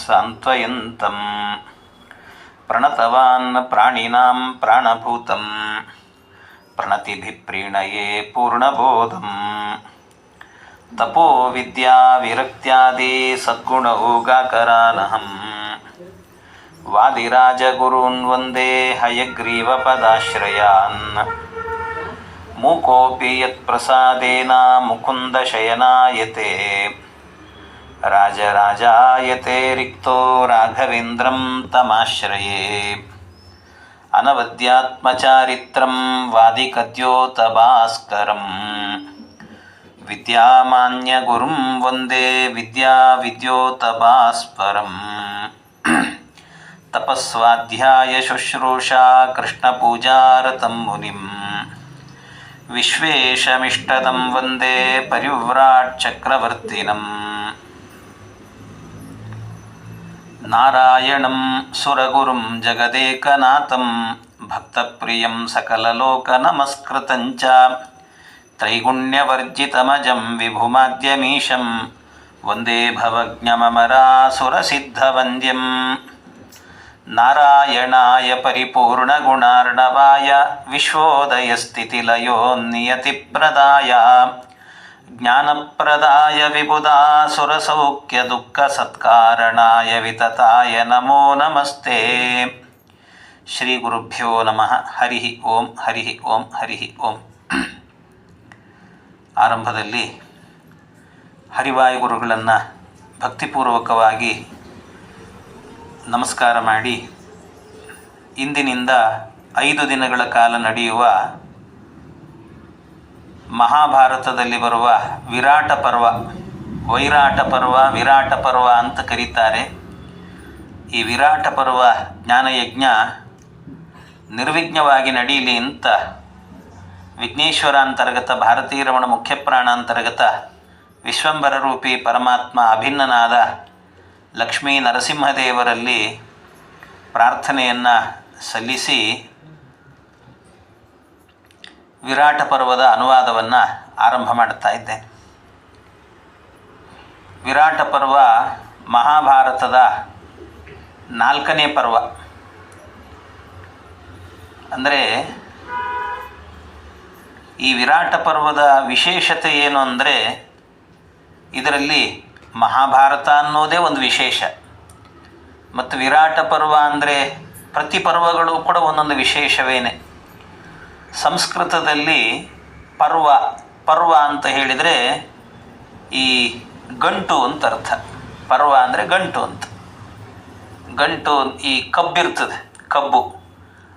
ಸಾಂತ್ವಯಂತಂ ಪ್ರಣತವಾನ್ ಪ್ರಾಣಿನಾಂ ಪ್ರಾಣಭೂತಂ ಪ್ರಣತಿಭಿಃ ಪ್ರೀಣಯೇ ಪೂರ್ಣಬೋಧಂ ತಪೋ ವಿದ್ಯಾ ವಿರಕ್ತ್ಯಾದಿ ಸದ್ಗುಣಯೋಗಾಕರಾನಹಂ ವಾದಿರಾಜಗುರೂನ್ ವಂದೇ ಹಯಗ್ರೀವಪದಾಶ್ರಯಾನ್ ಮೂಕೋಪಿ ಯತ್ಪ್ರಸಾದೇನ ಮುಕುಂದಶಯನಾಯತೆ ರಾಜರಾಜಾಯತೆ ರಿಕ್ತೋ ರಾಘವೇಂದ್ರಂ ತಮಾಶ್ರಯೇ ಅನವದ್ಯಾತ್ಮಚಾರಿತ್ರಂ ವಾದಿಕದ್ಯೋತಭಾಸ್ಕರಂ ವಿದ್ಯಾಮಾನ್ಯಗುರುಂ ವಂದೇ ವಿದ್ಯಾವಿದ್ಯೋತಭಾಸ್ಪರಂ ತಪಸ್ವಾಧ್ಯಾಯ ಶುಶ್ರೂಷಾ ಕೃಷ್ಣಪೂಜಾರತಂ ಮುನಿಂ ವಿಶ್ವೇಶಮಿಷ್ಟದಂ ವಂದೇ ಪರಿವ್ರಾಟ್ ಚಕ್ರವರ್ತಿನಂ ನಾರಾಯಣಂ ಸುರಗುರುಂ ಜಗದೇಕನಾಥಂ ಭಕ್ತಪ್ರಿಯಂ ಸಕಲಲೋಕನಮಸ್ಕೃತಂಚ ತ್ರೈಗುಣ್ಯವರ್ಜಿತಮಜಂ ವಿಭುಮಾದ್ಯಮೀಶಂ ವಂದೇ ಭವಜ್ಞಮಮರಾಸುರಸಿದ್ಧವಂದ್ಯಂ ನಾರಾಯಣಾಯ ಪರಿಪೂರ್ಣಗುಣಾರ್ಣವಾಯ ವಿಶ್ವೋದಯಸ್ಥಿತಿಲಯೋನ್ನಿಯತಿಪ್ರದಾಯ ಜ್ಞಾನಪ್ರದಾಯ ವಿಬುಧಾಸುರಸೌಖ್ಯದುಃಖಸತ್ಕಾರಣಾಯ ವಿತತಾಯ ನಮೋ ನಮಸ್ತೆ. ಶ್ರೀ ಗುರುಭ್ಯೋ ನಮಃ. ಹರಿ ಓಂ ಹರಿ ಓಂ ಹರಿ ಓಂ. ಆರಂಭದಲ್ಲಿ ಹರಿವಾಯುಗುರುಗಳನ್ನು ಭಕ್ತಿಪೂರ್ವಕವಾಗಿ ನಮಸ್ಕಾರ ಮಾಡಿ ಇಂದಿನಿಂದ 5 ದಿನಗಳ ಕಾಲ ನಡೆಯುವ ಮಹಾಭಾರತದಲ್ಲಿ ಬರುವ ವಿರಾಟ ಪರ್ವ, ವೈರಾಟ ಪರ್ವ, ವಿರಾಟ ಪರ್ವ ಅಂತ ಕರೀತಾರೆ. ಈ ವಿರಾಟ ಪರ್ವ ಜ್ಞಾನಯಜ್ಞ ನಿರ್ವಿಘ್ನವಾಗಿ ನಡೀಲಿ ಅಂತ ವಿಘ್ನೇಶ್ವರ ಅಂತರ್ಗತ ಭಾರತೀ ರಮಣ ಮುಖ್ಯಪ್ರಾಣ ಅಂತರ್ಗತ ವಿಶ್ವಂಬರ ರೂಪಿ ಪರಮಾತ್ಮ ಅಭಿನ್ನನಾದ ಲಕ್ಷ್ಮೀ ನರಸಿಂಹದೇವರಲ್ಲಿ ಪ್ರಾರ್ಥನೆಯನ್ನು ಸಲ್ಲಿಸಿ ವಿರಾಟ ಪರ್ವದ ಅನುವಾದವನ್ನು ಆರಂಭ ಮಾಡುತ್ತಾ ಇದ್ದೇನೆ. ವಿರಾಟ ಪರ್ವ ಮಹಾಭಾರತದ 4ನೇ ಪರ್ವ. ಅಂದರೆ ಈ ವಿರಾಟ ಪರ್ವದ ವಿಶೇಷತೆ ಏನು ಅಂದರೆ ಇದರಲ್ಲಿ ಮಹಾಭಾರತ ಅನ್ನೋದೇ ಒಂದು ವಿಶೇಷ, ಮತ್ತು ವಿರಾಟ ಪರ್ವ ಅಂದರೆ ಪ್ರತಿ ಪರ್ವಗಳು ಕೂಡ ಒಂದೊಂದು ವಿಶೇಷವೇನೆ. ಸಂಸ್ಕೃತದಲ್ಲಿ ಪರ್ವ ಅಂತ ಹೇಳಿದರೆ ಈ ಗಂಟು ಅಂತ ಅರ್ಥ. ಪರ್ವ ಅಂದರೆ ಗಂಟು ಅಂತ. ಗಂಟು ಈ ಕಬ್ಬಿರ್ತದೆ, ಕಬ್ಬು.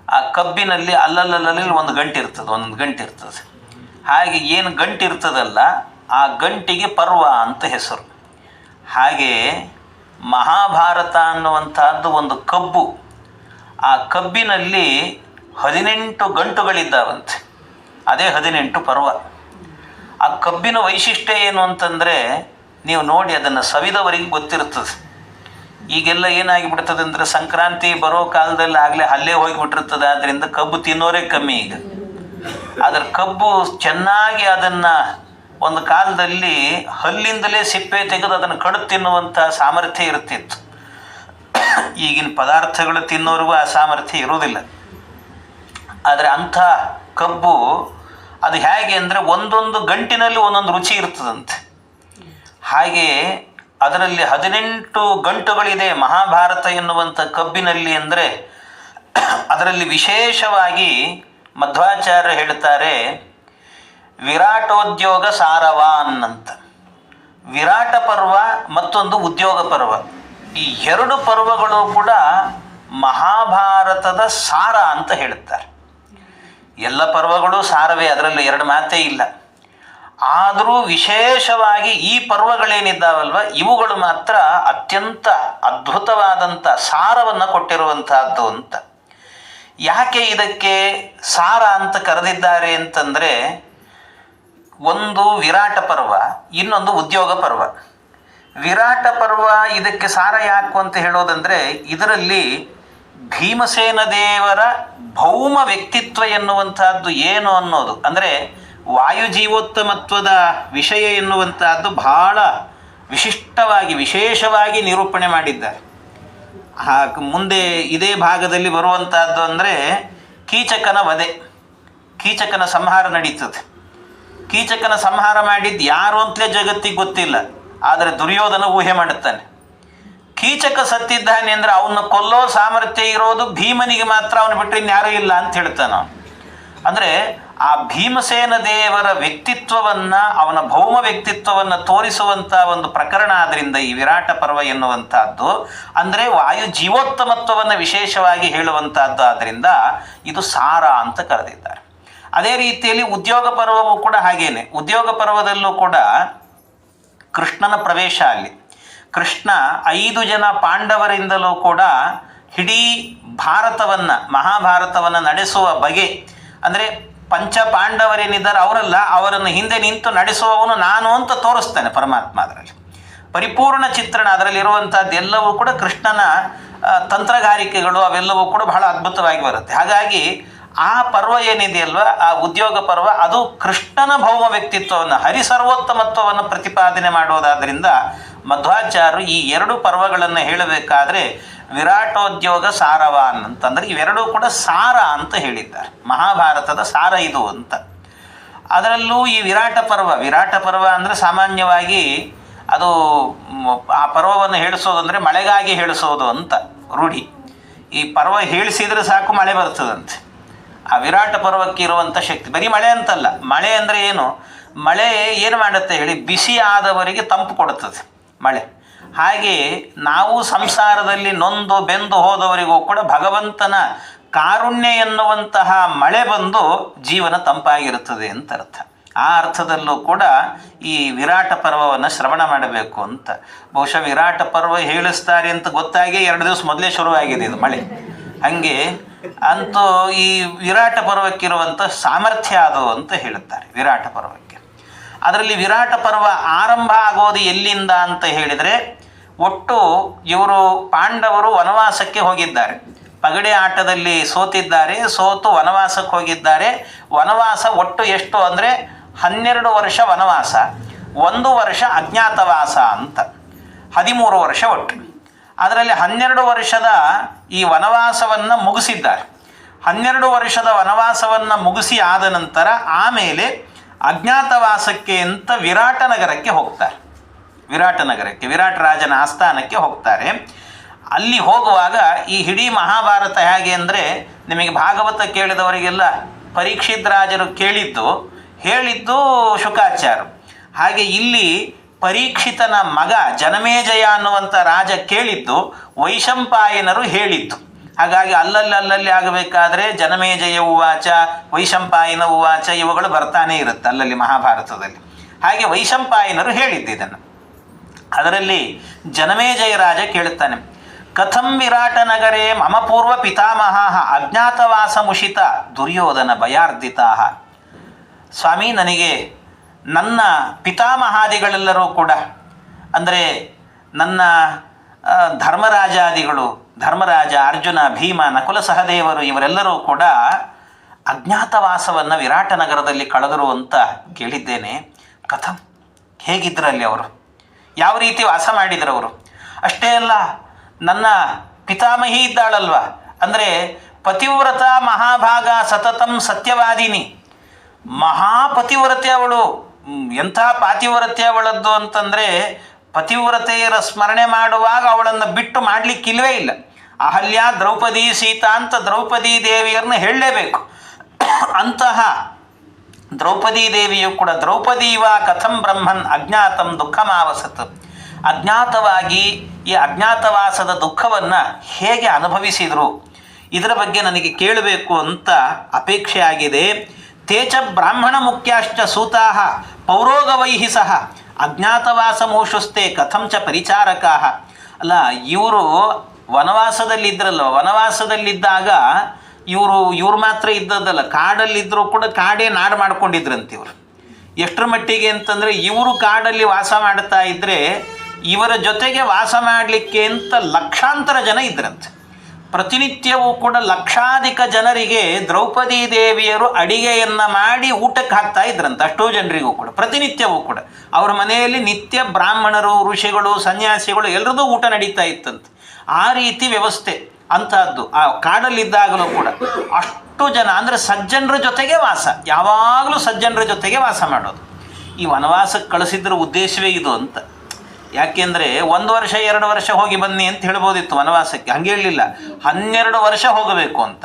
ಆ ಕಬ್ಬಿನಲ್ಲಿ ಅಲ್ಲಲ್ಲಲ್ಲಿ ಒಂದು ಗಂಟಿರ್ತದೆ, ಒಂದೊಂದು ಗಂಟಿರ್ತದೆ. ಹಾಗೆ ಏನು ಗಂಟಿರ್ತದಲ್ಲ ಆ ಗಂಟಿಗೆ ಪರ್ವ ಅಂತ ಹೆಸರು. ಹಾಗೆ ಮಹಾಭಾರತ ಅನ್ನುವಂಥದ್ದು ಒಂದು ಕಬ್ಬು. ಆ ಕಬ್ಬಿನಲ್ಲಿ 18 ಗಂಟುಗಳಿದ್ದಾವಂತೆ, ಅದೇ 18 ಪರ್ವ. ಆ ಕಬ್ಬಿನ ವೈಶಿಷ್ಟ್ಯ ಏನು ಅಂತಂದರೆ ನೀವು ನೋಡಿ, ಅದನ್ನು ಸವಿದವರಿಗೆ ಗೊತ್ತಿರ್ತದೆ. ಈಗೆಲ್ಲ ಏನಾಗಿಬಿಡ್ತದೆ ಅಂದರೆ ಸಂಕ್ರಾಂತಿ ಬರೋ ಕಾಲದಲ್ಲಿ ಆಗಲೇ ಹಲ್ಲೇ ಹೋಗಿಬಿಟ್ಟಿರ್ತದೆ, ಆದ್ದರಿಂದ ಕಬ್ಬು ತಿನ್ನೋರೇ ಕಮ್ಮಿ ಈಗ. ಅದರ ಕಬ್ಬು ಚೆನ್ನಾಗಿ ಅದನ್ನು ಒಂದು ಕಾಲದಲ್ಲಿ ಹಲ್ಲಿಂದಲೇ ಸಿಪ್ಪೆ ತೆಗೆದು ಅದನ್ನು ಕಡಿದು ತಿನ್ನುವಂಥ ಸಾಮರ್ಥ್ಯ ಇರ್ತಿತ್ತು. ಈಗಿನ ಪದಾರ್ಥಗಳು ತಿನ್ನೋರಿಗೂ ಆ ಸಾಮರ್ಥ್ಯ ಇರುವುದಿಲ್ಲ. ಆದರೆ ಅಂಥ ಕಬ್ಬು ಅದು ಹೇಗೆ ಅಂದರೆ ಒಂದೊಂದು ಗಂಟಿನಲ್ಲಿ ಒಂದೊಂದು ರುಚಿ ಇರ್ತದಂತೆ. ಹಾಗೆ ಅದರಲ್ಲಿ 18 ಗಂಟುಗಳಿದೆ ಮಹಾಭಾರತ ಎನ್ನುವಂಥ ಕಬ್ಬಿನಲ್ಲಿ. ಅಂದರೆ ಅದರಲ್ಲಿ ವಿಶೇಷವಾಗಿ ಮಧ್ವಾಚಾರ್ಯ ಹೇಳ್ತಾರೆ, ವಿರಾಟೋದ್ಯೋಗ ಸಾರವಾನ್ ಅಂತ. ವಿರಾಟ ಪರ್ವ ಮತ್ತೊಂದು ಉದ್ಯೋಗ ಪರ್ವ, ಈ 2 ಪರ್ವಗಳು ಕೂಡ ಮಹಾಭಾರತದ ಸಾರ ಅಂತ ಹೇಳುತ್ತಾರೆ. ಎಲ್ಲ ಪರ್ವಗಳು ಸಾರವೇ, ಅದರಲ್ಲಿ 2 ಮಾತೇ ಇಲ್ಲ. ಆದರೂ ವಿಶೇಷವಾಗಿ ಈ ಪರ್ವಗಳೇನಿದ್ದಾವಲ್ವ ಇವುಗಳು ಮಾತ್ರ ಅತ್ಯಂತ ಅದ್ಭುತವಾದಂಥ ಸಾರವನ್ನು ಕೊಟ್ಟಿರುವಂತಹದ್ದು ಅಂತ. ಯಾಕೆ ಇದಕ್ಕೆ ಸಾರ ಅಂತ ಕರೆದಿದ್ದಾರೆ ಅಂತಂದರೆ, ಒಂದು ವಿರಾಟ ಪರ್ವ, ಇನ್ನೊಂದು ಉದ್ಯೋಗ ಪರ್ವ. ವಿರಾಟ ಪರ್ವ ಇದಕ್ಕೆ ಸಾರ ಯಾಕು ಅಂತ ಹೇಳೋದಂದರೆ, ಇದರಲ್ಲಿ ಭೀಮಸೇನ ದೇವರ ಭೌಮ ವ್ಯಕ್ತಿತ್ವ ಎನ್ನುವಂತಹದ್ದು ಏನು ಅನ್ನೋದು, ಅಂದರೆ ವಾಯುಜೀವೋತ್ತಮತ್ವದ ವಿಷಯ ಎನ್ನುವಂತಹದ್ದು ಬಹಳ ವಿಶಿಷ್ಟವಾಗಿ ವಿಶೇಷವಾಗಿ ನಿರೂಪಣೆ ಮಾಡಿದ್ದಾರೆ. ಮುಂದೆ ಇದೇ ಭಾಗದಲ್ಲಿ ಬರುವಂತಹದ್ದು ಅಂದರೆ ಕೀಚಕನ ವಧೆ, ಕೀಚಕನ ಸಂಹಾರ ನಡೀತದೆ. ಕೀಚಕನ ಸಂಹಾರ ಮಾಡಿದ್ದು ಯಾರು ಅಂತಲೇ ಜಗತ್ತಿಗೆ ಗೊತ್ತಿಲ್ಲ, ಆದರೆ ದುರ್ಯೋಧನ ಊಹೆ ಮಾಡುತ್ತಾನೆ. ಕೀಚಕ ಸತ್ತಿದ್ದಾನೆ ಅಂದರೆ ಅವನ್ನ ಕೊಲ್ಲೋ ಸಾಮರ್ಥ್ಯ ಇರೋದು ಭೀಮನಿಗೆ ಮಾತ್ರ, ಅವನು ಬಿಟ್ಟರೆ ಇನ್ಯಾರೂ ಇಲ್ಲ ಅಂತ ಹೇಳ್ತಾನೆ ಅವನು. ಅಂದರೆ ಆ ಭೀಮಸೇನ ದೇವರ ವ್ಯಕ್ತಿತ್ವವನ್ನು, ಅವನ ಭೌಮ ವ್ಯಕ್ತಿತ್ವವನ್ನು ತೋರಿಸುವಂಥ ಒಂದು ಪ್ರಕರಣ ಆದ್ದರಿಂದ ಈ ವಿರಾಟ ಪರ್ವ ಎನ್ನುವಂಥದ್ದು. ಅಂದರೆ ವಾಯು ಜೀವೋತ್ತಮತ್ವವನ್ನು ವಿಶೇಷವಾಗಿ ಹೇಳುವಂಥದ್ದು. ಆದ್ದರಿಂದ ಇದು ಸಾರ ಅಂತ ಕರೆದಿದ್ದಾರೆ. ಅದೇ ರೀತಿಯಲ್ಲಿ ಉದ್ಯೋಗ ಪರ್ವವು ಕೂಡ ಹಾಗೇನೆ. ಉದ್ಯೋಗ ಪರ್ವದಲ್ಲೂ ಕೂಡ ಕೃಷ್ಣನ ಪ್ರವೇಶ ಅಲ್ಲಿ. ಕೃಷ್ಣ 5 ಜನ ಪಾಂಡವರಿಂದಲೂ ಕೂಡ ಇಡೀ ಭಾರತವನ್ನು, ಮಹಾಭಾರತವನ್ನು ನಡೆಸುವ ಬಗೆ, ಅಂದರೆ ಪಂಚ ಪಾಂಡವರೇನಿದ್ದಾರೆ ಅವರಲ್ಲ, ಅವರನ್ನು ಹಿಂದೆ ನಿಂತು ನಡೆಸುವವನು ನಾನು ಅಂತ ತೋರಿಸ್ತಾನೆ ಪರಮಾತ್ಮ. ಅದರಲ್ಲಿ ಪರಿಪೂರ್ಣ ಚಿತ್ರಣ, ಅದರಲ್ಲಿರುವಂಥದ್ದು ಎಲ್ಲವೂ ಕೂಡ ಕೃಷ್ಣನ ತಂತ್ರಗಾರಿಕೆಗಳು ಅವೆಲ್ಲವೂ ಕೂಡ ಬಹಳ ಅದ್ಭುತವಾಗಿ ಬರುತ್ತೆ. ಹಾಗಾಗಿ ಆ ಪರ್ವ ಏನಿದೆಯಲ್ವ, ಆ ಉದ್ಯೋಗ ಪರ್ವ, ಅದು ಕೃಷ್ಣನ ಭೌಮ ವ್ಯಕ್ತಿತ್ವವನ್ನು, ಹರಿಸರ್ವೋತ್ತಮತ್ವವನ್ನು ಪ್ರತಿಪಾದನೆ ಮಾಡೋದಾದ್ರಿಂದ ಮಧ್ವಾಚಾರ್ಯರು ಈ 2 ಪರ್ವಗಳನ್ನು ಹೇಳಬೇಕಾದ್ರೆ ವಿರಾಟೋದ್ಯೋಗ ಸಾರವಾನ್ ಅಂತಂದರೆ ಇವೆರಡೂ ಕೂಡ ಸಾರ ಅಂತ ಹೇಳಿದ್ದಾರೆ. ಮಹಾಭಾರತದ ಸಾರ ಇದು ಅಂತ. ಅದರಲ್ಲೂ ಈ ವಿರಾಟ ಪರ್ವ ಅಂದರೆ ಸಾಮಾನ್ಯವಾಗಿ ಅದು ಆ ಪರ್ವವನ್ನು ಹೇಳಿಸೋದಂದರೆ ಮಳೆಗಾಗಿ ಹೇಳಿಸೋದು ಅಂತ ರೂಢಿ. ಈ ಪರ್ವ ಹೇಳಿಸಿದರೆ ಸಾಕು ಮಳೆ ಬರ್ತದಂತೆ. ಆ ವಿರಾಟ ಪರ್ವಕ್ಕೆ ಇರುವಂಥ ಶಕ್ತಿ ಬರೀ ಮಳೆ ಅಂತಲ್ಲ. ಮಳೆ ಅಂದರೆ ಏನು? ಮಳೆ ಏನು ಮಾಡುತ್ತೆ ಹೇಳಿ? ಬಿಸಿ ಆದವರಿಗೆ ತಂಪು ಕೊಡುತ್ತದೆ ಮಳೆ. ಹಾಗೆ ನಾವು ಸಂಸಾರದಲ್ಲಿ ನೊಂದು ಬೆಂದು ಹೋದವರಿಗೂ ಕೂಡ ಭಗವಂತನ ಕಾರುಣ್ಯ ಎನ್ನುವಂತಹ ಮಳೆ ಬಂದು ಜೀವನ ತಂಪಾಗಿರುತ್ತದೆ ಅಂತ ಅರ್ಥ. ಆ ಅರ್ಥದಲ್ಲೂ ಕೂಡ ಈ ವಿರಾಟ ಪರ್ವವನ್ನು ಶ್ರವಣ ಮಾಡಬೇಕು ಅಂತ. ಬಹುಶಃ ವಿರಾಟ ಪರ್ವ ಹೇಳಿಸ್ತಾರೆ ಅಂತ ಗೊತ್ತಾಗಿ 2 ದಿವಸ ಮೊದಲೇ ಶುರುವಾಗಿದೆ ಇದು ಮಳೆ. ಹಾಗೆ ಅಂತೂ ಈ ವಿರಾಟ ಪರ್ವಕ್ಕಿರುವಂಥ ಸಾಮರ್ಥ್ಯ ಅದು ಅಂತ ಹೇಳುತ್ತಾರೆ ವಿರಾಟ ಪರ್ವಕ್ಕೆ. ಅದರಲ್ಲಿ ವಿರಾಟ ಪರ್ವ ಆರಂಭ ಆಗೋದು ಎಲ್ಲಿಂದ ಅಂತ ಹೇಳಿದರೆ, ಒಟ್ಟು ಇವರು ಪಾಂಡವರು ವನವಾಸಕ್ಕೆ ಹೋಗಿದ್ದಾರೆ. ಪಗಡೆ ಆಟದಲ್ಲಿ ಸೋತಿದ್ದಾರೆ, ಸೋತು ವನವಾಸಕ್ಕೆ ಹೋಗಿದ್ದಾರೆ. ವನವಾಸ ಒಟ್ಟು ಎಷ್ಟು ಅಂದರೆ 12 ವರ್ಷ ವನವಾಸ, 1 ವರ್ಷ ಅಜ್ಞಾತವಾಸ ಅಂತ 13 ವರ್ಷ ಒಟ್ಟು. ಅದರಲ್ಲಿ 12 ವರ್ಷದ ಈ ವನವಾಸವನ್ನು ಮುಗಿಸಿದ್ದಾರೆ. 12 ವರ್ಷದ ವನವಾಸವನ್ನು ಮುಗಿಸಿ ಆದ ನಂತರ ಆಮೇಲೆ ಅಜ್ಞಾತವಾಸಕ್ಕೆ ಅಂತ ವಿರಾಟ ನಗರಕ್ಕೆ ಹೋಗ್ತಾರೆ. ವಿರಾಟ ರಾಜನ ಆಸ್ಥಾನಕ್ಕೆ ಹೋಗ್ತಾರೆ. ಅಲ್ಲಿ ಹೋಗುವಾಗ ಈ ಇಡೀ ಮಹಾಭಾರತ ಹೇಗೆ ಅಂದರೆ, ನಿಮಗೆ ಭಾಗವತ ಕೇಳಿದವರಿಗೆಲ್ಲ ಪರೀಕ್ಷಿತ್ ರಾಜರು ಹೇಳಿದ್ದು ಶುಕಾಚಾರ್ಯರು. ಹಾಗೆ ಇಲ್ಲಿ ಪರೀಕ್ಷಿತನ ಮಗ ಜನಮೇಜಯ ಅನ್ನುವಂಥ ರಾಜ ಕೇಳಿದ್ದು ವೈಶಂಪಾಯನರು ಹೇಳಿದ್ದು. ಹಾಗಾಗಿ ಅಲ್ಲಲ್ಲಿ ಆಗಬೇಕಾದ್ರೆ ಜನಮೇಜಯ ಉವಾಚ, ವೈಶಂಪಾಯನ ಉವಾಚ ಇವುಗಳು ಬರ್ತಾನೆ ಇರುತ್ತೆ ಅಲ್ಲಲ್ಲಿ ಮಹಾಭಾರತದಲ್ಲಿ. ಹಾಗೆ ವೈಶಂಪಾಯನರು ಹೇಳಿದ್ದು ಇದನ್ನು. ಅದರಲ್ಲಿ ಜನಮೇಜಯ ರಾಜ ಕೇಳುತ್ತಾನೆ, ಕಥಂ ವಿರಾಟ ನಗರೇ ಮಮ ಪೂರ್ವ ಪಿತಾಮಹ ಅಜ್ಞಾತವಾಸ ಮುಷಿತ ದುರ್ಯೋಧನ ಭಯಾರ್ಧಿತಾ. ಸ್ವಾಮಿ, ನನಗೆ ನನ್ನ ಪಿತಾಮಹಾದಿಗಳೆಲ್ಲರೂ ಕೂಡ, ಅಂದರೆ ನನ್ನ ಧರ್ಮರಾಜ, ಅರ್ಜುನ, ಭೀಮ, ನಕುಲ ಸಹದೇವರು ಇವರೆಲ್ಲರೂ ಕೂಡ ಅಜ್ಞಾತವಾಸವನ್ನು ವಿರಾಟ ನಗರದಲ್ಲಿ ಕಳೆದರು ಅಂತ ಕೇಳಿದ್ದೇನೆ. ಕಥಂ, ಹೇಗಿದ್ದರಲ್ಲಿ ಅವರು, ಯಾವ ರೀತಿ ವಾಸ ಮಾಡಿದರು ಅವರು? ಅಷ್ಟೇ ಅಲ್ಲ, ನನ್ನ ಪಿತಾಮಹಿ ಇದ್ದಾಳಲ್ವ, ಅಂದರೆ ಪತಿವ್ರತ ಮಹಾಭಾಗ ಸತತಂ ಸತ್ಯವಾದಿನಿ, ಮಹಾಪತಿವ್ರತೆ ಅವಳು. ಎಂಥ ಪಾತಿವ್ರತೆ ಅವಳದ್ದು ಅಂತಂದರೆ, ಪತಿವ್ರತೆಯರ ಸ್ಮರಣೆ ಮಾಡುವಾಗ ಅವಳನ್ನು ಬಿಟ್ಟು ಮಾಡಲಿಕ್ಕಿಲ್ವೇ ಇಲ್ಲ. ಅಹಲ್ಯ, ದ್ರೌಪದಿ, ಸೀತಾ ಅಂತ ದ್ರೌಪದಿ ದೇವಿಯರನ್ನ ಹೇಳಲೇಬೇಕು. ಅಂತಹ ದ್ರೌಪದಿ ದೇವಿಯು ಕೂಡ ದ್ರೌಪದೀವ ಕಥಂ ಬ್ರಹ್ಮನ್ ಅಜ್ಞಾತಂ ದುಃಖಮಾವಸತ್, ಅಜ್ಞಾತವಾಗಿ ಈ ಅಜ್ಞಾತವಾಸದ ದುಃಖವನ್ನು ಹೇಗೆ ಅನುಭವಿಸಿದರು, ಇದರ ಬಗ್ಗೆ ನನಗೆ ಕೇಳಬೇಕು ಅಂತ ಅಪೇಕ್ಷೆ ಆಗಿದೆ. ತೇಚ ಬ್ರಾಹ್ಮಣ ಮುಖ್ಯಾಶ್ಚ ಸೂತಾಹ ಪೌರೋಗವೈಹಿ ಸಹ ಅಜ್ಞಾತವಾಸ ಮೂಷುಸ್ತೆ ಕಥಂ ಚ ಪರಿಚಾರಕಾಹ. ಅಲ್ಲ, ಇವರು ವನವಾಸದಲ್ಲಿದ್ದರಲ್ಲ, ವನವಾಸದಲ್ಲಿದ್ದಾಗ ಇವರು ಮಾತ್ರ ಇದ್ದದ್ದಲ್ಲ, ಕಾಡಲ್ಲಿದ್ದರೂ ಕೂಡ ಕಾಡೇ ನಾಡು ಮಾಡ್ಕೊಂಡಿದ್ರಂತೆ ಇವರು. ಎಷ್ಟರ ಮಟ್ಟಿಗೆ ಅಂತಂದರೆ, ಇವರು ಕಾಡಲ್ಲಿ ವಾಸ ಮಾಡ್ತಾ ಇದ್ದರೆ ಇವರ ಜೊತೆಗೆ ವಾಸ ಮಾಡಲಿಕ್ಕೆ ಅಂತ ಲಕ್ಷಾಂತರ ಜನ ಇದ್ರಂತೆ. ಪ್ರತಿನಿತ್ಯವೂ ಕೂಡ ಲಕ್ಷಾಧಿಕ ಜನರಿಗೆ ದ್ರೌಪದಿ ದೇವಿಯರು ಅಡಿಗೆಯನ್ನು ಮಾಡಿ ಊಟಕ್ಕೆ ಹಾಕ್ತಾ ಇದ್ರಂತೆ. ಅಷ್ಟೋ ಜನರಿಗೂ ಕೂಡ ಪ್ರತಿನಿತ್ಯವೂ ಕೂಡ ಅವರ ಮನೆಯಲ್ಲಿ ನಿತ್ಯ ಬ್ರಾಹ್ಮಣರು, ಋಷಿಗಳು, ಸನ್ಯಾಸಿಗಳು ಎಲ್ಲರದ್ದು ಊಟ ನಡೀತಾ ಇತ್ತಂತೆ. ಆ ರೀತಿ ವ್ಯವಸ್ಥೆ ಅಂತಹದ್ದು. ಆ ಕಾಡಲ್ಲಿದ್ದಾಗಲೂ ಕೂಡ ಅಷ್ಟು ಜನ ಅಂದರೆ ಸಜ್ಜನರ ಜೊತೆಗೆ ವಾಸ, ಯಾವಾಗಲೂ ಸಜ್ಜನರ ಜೊತೆಗೆ ವಾಸ ಮಾಡೋದು. ಈ ವನವಾಸಕ್ಕೆ ಕಳಿಸಿದ್ರ ಉದ್ದೇಶವೇ ಇದು ಅಂತ. ಯಾಕೆಂದರೆ 1 ವರ್ಷ 2 ವರ್ಷ ಹೋಗಿ ಬನ್ನಿ ಅಂತ ಹೇಳ್ಬೋದಿತ್ತು ವನವಾಸಕ್ಕೆ, ಹಂಗೆ ಹೇಳಲಿಲ್ಲ. 12 ವರ್ಷ ಹೋಗಬೇಕು ಅಂತ.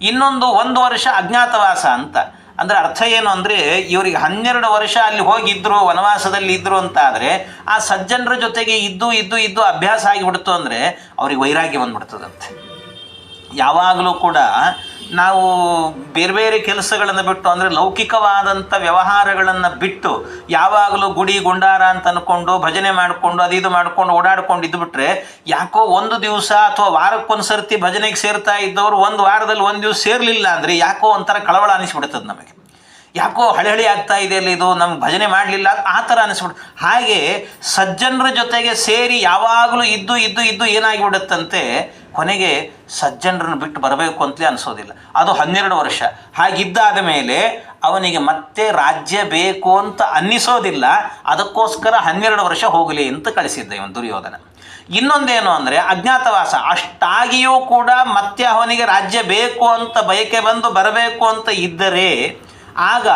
ಇನ್ನೊಂದು 1 ವರ್ಷ ಅಜ್ಞಾತವಾಸ ಅಂತ. ಅಂದರೆ ಅರ್ಥ ಏನು ಅಂದರೆ ಇವರಿಗೆ 12 ವರ್ಷ ಅಲ್ಲಿ ಹೋಗಿದ್ರು, ವನವಾಸದಲ್ಲಿ ಇದ್ದರು ಅಂತ ಆದರೆ ಆ ಸಜ್ಜನರ ಜೊತೆಗೆ ಇದ್ದು ಅಭ್ಯಾಸ ಆಗಿಬಿಡ್ತು ಅಂದರೆ ಅವ್ರಿಗೆ ವೈರಾಗ್ಯ ಬಂದ್ಬಿಡ್ತದಂತೆ. ಯಾವಾಗಲೂ ಕೂಡ ನಾವು ಬೇರೆ ಬೇರೆ ಕೆಲಸಗಳನ್ನು ಬಿಟ್ಟು ಅಂದರೆ ಲೌಕಿಕವಾದಂಥ ವ್ಯವಹಾರಗಳನ್ನು ಬಿಟ್ಟು ಯಾವಾಗಲೂ ಗುಡಿ ಗುಂಡಾರ ಅಂತ ಅಂದ್ಕೊಂಡು ಭಜನೆ ಮಾಡಿಕೊಂಡು ಅದು ಮಾಡ್ಕೊಂಡು ಓಡಾಡ್ಕೊಂಡು ಇದ್ದುಬಿಟ್ರೆ ಯಾಕೋ ಒಂದು ದಿವಸ ಅಥವಾ ವಾರಕ್ಕೊಂದು ಸರ್ತಿ ಭಜನೆಗೆ ಸೇರ್ತಾ ಇದ್ದವರು ಒಂದು ವಾರದಲ್ಲಿ ಒಂದು ದಿವಸ ಸೇರಲಿಲ್ಲ ಅಂದರೆ ಯಾಕೋ ಒಂಥರ ಕಳವಳ ಅನಿಸ್ಬಿಡ್ತದೆ ನಮಗೆ. ಯಾಕೋ ಹಳೆ ಆಗ್ತಾ ಇದೆ ಅಲ್ಲಿ, ಇದು ನಮ್ಗೆ ಭಜನೆ ಮಾಡಲಿಲ್ಲ ಆ ಥರ ಅನಿಸ್ಬಿಡುತ್ತೆ. ಹಾಗೆ ಸಜ್ಜನರ ಜೊತೆಗೆ ಸೇರಿ ಯಾವಾಗಲೂ ಇದ್ದು ಏನಾಗಿಬಿಡುತ್ತಂತೆ, ಕೊನೆಗೆ ಸಜ್ಜನರನ್ನು ಬಿಟ್ಟು ಬರಬೇಕು ಅಂತಲೇ ಅನಿಸೋದಿಲ್ಲ. ಅದು 12 ವರ್ಷ. ಹಾಗಿದ್ದಾದ ಮೇಲೆ ಅವನಿಗೆ ಮತ್ತೆ ರಾಜ್ಯ ಬೇಕು ಅಂತ ಅನ್ನಿಸೋದಿಲ್ಲ. ಅದಕ್ಕೋಸ್ಕರ 12 ವರ್ಷ ಹೋಗಲಿ ಅಂತ ಕಳಿಸಿದ್ದ ಇವನು ದುರ್ಯೋಧನ. ಇನ್ನೊಂದೇನು ಅಂದರೆ ಅಜ್ಞಾತವಾಸ. ಅಷ್ಟಾಗಿಯೂ ಕೂಡ ಮತ್ತೆ ಅವನಿಗೆ ರಾಜ್ಯ ಬೇಕು ಅಂತ ಬಯಕೆ ಬಂದು ಬರಬೇಕು ಅಂತ ಇದ್ದರೆ ಆಗ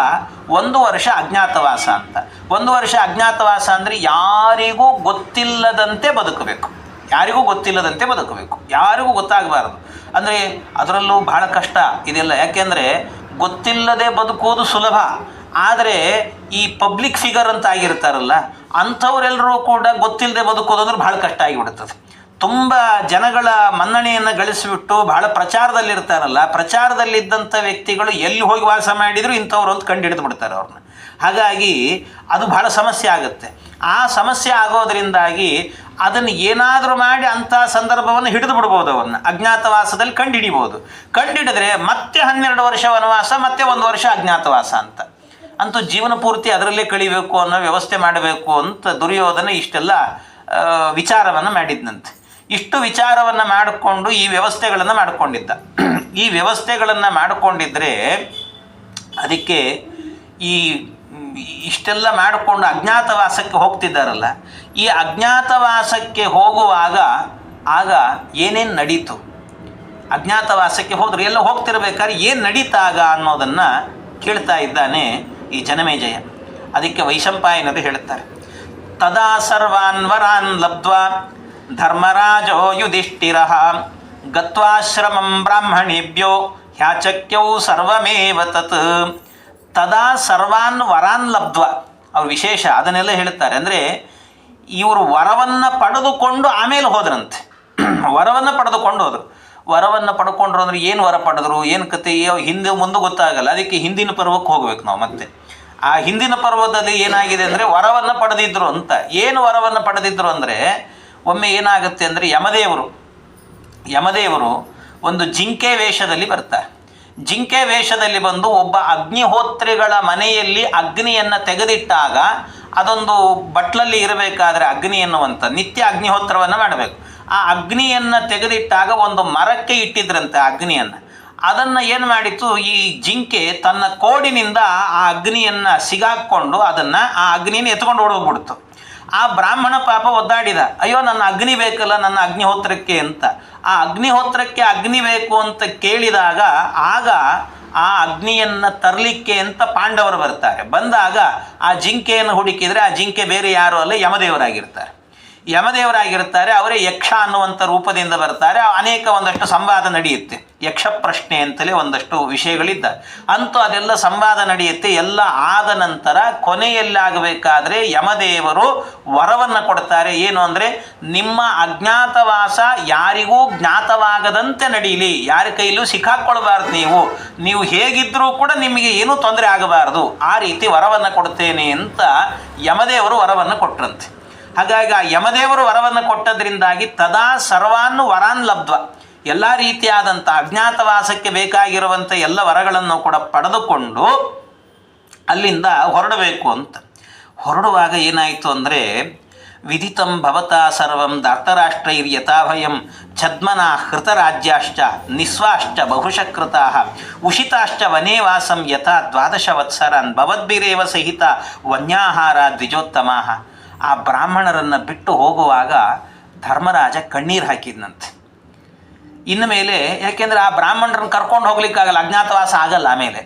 1 ವರ್ಷ ಅಜ್ಞಾತವಾಸ ಅಂತ. 1 ವರ್ಷ ಅಜ್ಞಾತವಾಸ ಅಂದರೆ ಯಾರಿಗೂ ಗೊತ್ತಿಲ್ಲದಂತೆ ಬದುಕಬೇಕು, ಯಾರಿಗೂ ಗೊತ್ತಿಲ್ಲದಂತೆ ಬದುಕಬೇಕು, ಯಾರಿಗೂ ಗೊತ್ತಾಗಬಾರದು. ಅಂದರೆ ಅದರಲ್ಲೂ ಬಹಳ ಕಷ್ಟ ಇದೆಲ್ಲ. ಯಾಕೆಂದರೆ ಗೊತ್ತಿಲ್ಲದೆ ಬದುಕುವುದು ಸುಲಭ, ಆದರೆ ಈ ಪಬ್ಲಿಕ್ ಫಿಗರ್ ಅಂತ ಆಗಿರ್ತಾರಲ್ಲ ಅಂಥವರೆಲ್ಲರೂ ಕೂಡ ಗೊತ್ತಿಲ್ಲದೆ ಬದುಕೋದಂದ್ರೆ ಭಾಳ ಕಷ್ಟ ಆಗಿಬಿಡ್ತದೆ. ತುಂಬ ಜನಗಳ ಮನ್ನಣೆಯನ್ನು ಗಳಿಸಿಬಿಟ್ಟು ಬಹಳ ಪ್ರಚಾರದಲ್ಲಿರ್ತಾರಲ್ಲ, ಪ್ರಚಾರದಲ್ಲಿದ್ದಂಥ ವ್ಯಕ್ತಿಗಳು ಎಲ್ಲಿ ಹೋಗಿ ವಾಸ ಮಾಡಿದರೂ ಇಂಥವ್ರು ಅಂತ ಕಂಡು ಹಿಡಿದು ಬಿಡ್ತಾರೆ ಅವ್ರನ್ನ. ಹಾಗಾಗಿ ಅದು ಬಹಳ ಸಮಸ್ಯೆ ಆಗುತ್ತೆ. ಆ ಸಮಸ್ಯೆ ಆಗೋದರಿಂದಾಗಿ ಅದನ್ನು ಏನಾದರೂ ಮಾಡಿ ಅಂಥ ಸಂದರ್ಭವನ್ನು ಹಿಡಿದು ಬಿಡ್ಬೋದು, ಅವನ್ನ ಅಜ್ಞಾತವಾಸದಲ್ಲಿ ಕಂಡುಹಿಡಿಬೋದು. ಕಂಡುಹಿಡಿದ್ರೆ ಮತ್ತೆ 12 ವರ್ಷ ವನವಾಸ, ಮತ್ತೆ 1 ವರ್ಷ ಅಜ್ಞಾತವಾಸ ಅಂತ. ಅಂತೂ ಜೀವನ ಪೂರ್ತಿ ಅದರಲ್ಲೇ ಕಳಿಬೇಕು ಅನ್ನೋ ವ್ಯವಸ್ಥೆ ಮಾಡಬೇಕು ಅಂತ ದುರ್ಯೋಧನ ಇಷ್ಟೆಲ್ಲ ವಿಚಾರವನ್ನು ಮಾಡಿದ್ನಂತೆ. ಇಷ್ಟು ವಿಚಾರವನ್ನು ಮಾಡಿಕೊಂಡು ಈ ವ್ಯವಸ್ಥೆಗಳನ್ನು ಮಾಡಿಕೊಂಡಿದ್ದ. ಈ ವ್ಯವಸ್ಥೆಗಳನ್ನು ಮಾಡಿಕೊಂಡಿದ್ದರೆ ಅದಕ್ಕೆ ಇಷ್ಟೆಲ್ಲ ಮಾಡಿಕೊಂಡು ಅಜ್ಞಾತವಾಸಕ್ಕೆ ಹೋಗ್ತಿದ್ದಾರಲ್ಲ, ಈ ಅಜ್ಞಾತವಾಸಕ್ಕೆ ಹೋಗುವಾಗ ಆಗ ಏನೇನು ನಡೀತು, ಅಜ್ಞಾತವಾಸಕ್ಕೆ ಹೋದ್ರೆ ಎಲ್ಲ ಹೋಗ್ತಿರ್ಬೇಕಾದ್ರೆ ಏನು ನಡೀತಾಗ ಅನ್ನೋದನ್ನು ಕೇಳ್ತಾ ಇದ್ದಾನೆ ಈ ಜನಮೇಜಯ. ಅದಕ್ಕೆ ವೈಶಂಪಾಯನರು ಹೇಳ್ತಾರೆ, ತದಾ ಸರ್ವಾನ್ ವರಾನ್ ಲಬ್ಧ್ವಾ ಧರ್ಮರಾಜೋ ಯುಧಿಷ್ಠಿರಃ ಗತ್ವಾಶ್ರಮಂ ಬ್ರಾಹ್ಮಣೇಭ್ಯೋ ಹ್ಯಾಚಕ್ಯೌ ಸರ್ವಮೇವ ತತ್. ತದಾ ಸರ್ವಾನ್ ವರಾನ್ ಲಬ್ಧ್ವಾ, ಅವ್ರು ವಿಶೇಷ ಅದನ್ನೆಲ್ಲ ಹೇಳ್ತಾರೆ. ಅಂದರೆ ಇವರು ವರವನ್ನು ಪಡೆದುಕೊಂಡು ಆಮೇಲೆ ಹೋದ್ರಂತೆ. ವರವನ್ನು ಪಡೆದುಕೊಂಡು ಹೋದರು. ವರವನ್ನು ಪಡ್ಕೊಂಡ್ರು ಅಂದರೆ ಏನು ವರ ಪಡೆದ್ರು, ಏನು ಕತೆ, ಹಿಂದೆ ಮುಂದೆ ಗೊತ್ತಾಗಲ್ಲ. ಅದಕ್ಕೆ ಹಿಂದಿನ ಪರ್ವಕ್ಕೆ ಹೋಗ್ಬೇಕು ನಾವು. ಮತ್ತೆ ಆ ಹಿಂದಿನ ಪರ್ವದಲ್ಲಿ ಏನಾಗಿದೆ ಅಂದರೆ ವರವನ್ನು ಪಡೆದಿದ್ರು ಅಂತ. ಏನು ವರವನ್ನು ಪಡೆದಿದ್ರು ಅಂದರೆ, ಒಮ್ಮೆ ಏನಾಗುತ್ತೆ ಅಂದರೆ ಯಮದೇವರು ಒಂದು ಜಿಂಕೆ ವೇಷದಲ್ಲಿ ಬರ್ತಾರೆ. ಜಿಂಕೆ ವೇಷದಲ್ಲಿ ಬಂದು ಒಬ್ಬ ಅಗ್ನಿಹೋತ್ರಿಗಳ ಮನೆಯಲ್ಲಿ ಅಗ್ನಿಯನ್ನು ತೆಗೆದಿಟ್ಟಾಗ ಅದೊಂದು ಬಟ್ಲಲ್ಲಿ ಇರಬೇಕಾದ್ರೆ ಅಗ್ನಿ ಎನ್ನುವಂಥ ನಿತ್ಯ ಅಗ್ನಿಹೋತ್ರವನ್ನು ಮಾಡಬೇಕು. ಆ ಅಗ್ನಿಯನ್ನು ತೆಗೆದಿಟ್ಟಾಗ ಒಂದು ಮರಕ್ಕೆ ಇಟ್ಟಿದ್ರಂತೆ ಅಗ್ನಿಯನ್ನು. ಅದನ್ನು ಏನು ಮಾಡಿತು, ಈ ಜಿಂಕೆ ತನ್ನ ಕೋಡಿನಿಂದ ಆ ಅಗ್ನಿಯನ್ನು ಸಿಗಾಕ್ಕೊಂಡು ಆ ಅಗ್ನಿಯನ್ನು ಎತ್ಕೊಂಡು ಓಡೋಗ್ಬಿಡ್ತು. ಆ ಬ್ರಾಹ್ಮಣ ಪಾಪ ಒದ್ದಾಡಿದ, ಅಯ್ಯೋ ನನ್ನ ಅಗ್ನಿ ಬೇಕಲ್ಲ ನನ್ನ ಅಗ್ನಿಹೋತ್ರಕ್ಕೆ ಅಂತ. ಆ ಅಗ್ನಿಹೋತ್ರಕ್ಕೆ ಅಗ್ನಿ ಬೇಕು ಅಂತ ಕೇಳಿದಾಗ ಆಗ ಆ ಅಗ್ನಿಯನ್ನು ತರಲಿಕ್ಕೆ ಅಂತ ಪಾಂಡವರು ಬರ್ತಾರೆ. ಬಂದಾಗ ಆ ಜಿಂಕೆಯನ್ನು ಹುಡುಕಿದರೆ ಆ ಜಿಂಕೆ ಬೇರೆ ಯಾರೂ ಅಲ್ಲ, ಯಮದೇವರಾಗಿರ್ತಾರೆ. ಅವರೇ ಯಕ್ಷ ಅನ್ನುವಂಥ ರೂಪದಿಂದ ಬರ್ತಾರೆ. ಒಂದಷ್ಟು ಸಂವಾದ ನಡೆಯುತ್ತೆ. ಯಕ್ಷ ಪ್ರಶ್ನೆ ಅಂತಲೇ ಒಂದಷ್ಟು ವಿಷಯಗಳಿದ್ದ. ಅಂತೂ ಅದೆಲ್ಲ ಸಂವಾದ ನಡೆಯುತ್ತೆ. ಎಲ್ಲ ಆದ ನಂತರ ಕೊನೆಯಲ್ಲಾಗಬೇಕಾದ್ರೆ ಯಮದೇವರು ವರವನ್ನು ಕೊಡ್ತಾರೆ. ಏನು ಅಂದರೆ, ನಿಮ್ಮ ಅಜ್ಞಾತವಾಸ ಯಾರಿಗೂ ಜ್ಞಾತವಾಗದಂತೆ ನಡೀಲಿ, ಯಾರ ಕೈಲೂ ಸಿಕ್ಕಾಕ್ಕೊಳ್ಬಾರ್ದು, ನೀವು ಹೇಗಿದ್ದರೂ ಕೂಡ ನಿಮಗೆ ಏನೂ ತೊಂದರೆ ಆಗಬಾರ್ದು, ಆ ರೀತಿ ವರವನ್ನು ಕೊಡ್ತೇನೆ ಅಂತ ಯಮದೇವರು ವರವನ್ನು ಕೊಟ್ರಂತೆ. ಹಾಗಾಗಿ ಆ ಯಮದೇವರು ವರವನ್ನು ಕೊಟ್ಟದ್ರಿಂದಾಗಿ ತದಾ ಸರ್ವಾನ್ ವರಾನ್ ಲಬ್ಧ್ವಾ, ಎಲ್ಲ ರೀತಿಯಾದಂಥ ಅಜ್ಞಾತವಾಸಕ್ಕೆ ಬೇಕಾಗಿರುವಂಥ ಎಲ್ಲ ವರಗಳನ್ನು ಕೂಡ ಪಡೆದುಕೊಂಡು ಅಲ್ಲಿಂದ ಹೊರಡಬೇಕು ಅಂತ. ಹೊರಡುವಾಗ ಏನಾಯಿತು ಅಂದರೆ, ವಿದಿತಂ ಭವತಾ ಸರ್ವಂ ಧಾರ್ತರಾಷ್ಟ್ರೈರ್ಯಥಾಭಯಂ ಛದ್ಮನಾ ಹೃತರಾಜ್ಯಾಶ್ಚ ನಿಸ್ವಾಶ್ಚ ಬಹುಶಕೃತಾಃ ಉಷಿತಾಶ್ಚ ವನೇ ವಾಸಂ ಯಥಾ 12 ವತ್ಸರಾನ್ ಭವದ್ಭಿರೇವ ಸಹಿತ ವನ್ಯಾಹಾರ ದ್ವಿಜೋತ್ತಮಾಃ. ಆ ಬ್ರಾಹ್ಮಣರನ್ನು ಬಿಟ್ಟು ಹೋಗುವಾಗ ಧರ್ಮರಾಜ ಕಣ್ಣೀರು ಹಾಕಿದ್ನಂತೆ. ಇನ್ನು ಮೇಲೆ ಯಾಕೆಂದರೆ ಆ ಬ್ರಾಹ್ಮಣರನ್ನು ಕರ್ಕೊಂಡು ಹೋಗ್ಲಿಕ್ಕಾಗಲ್ಲ, ಅಜ್ಞಾತವಾಸ ಆಗಲ್ಲ ಆಮೇಲೆ.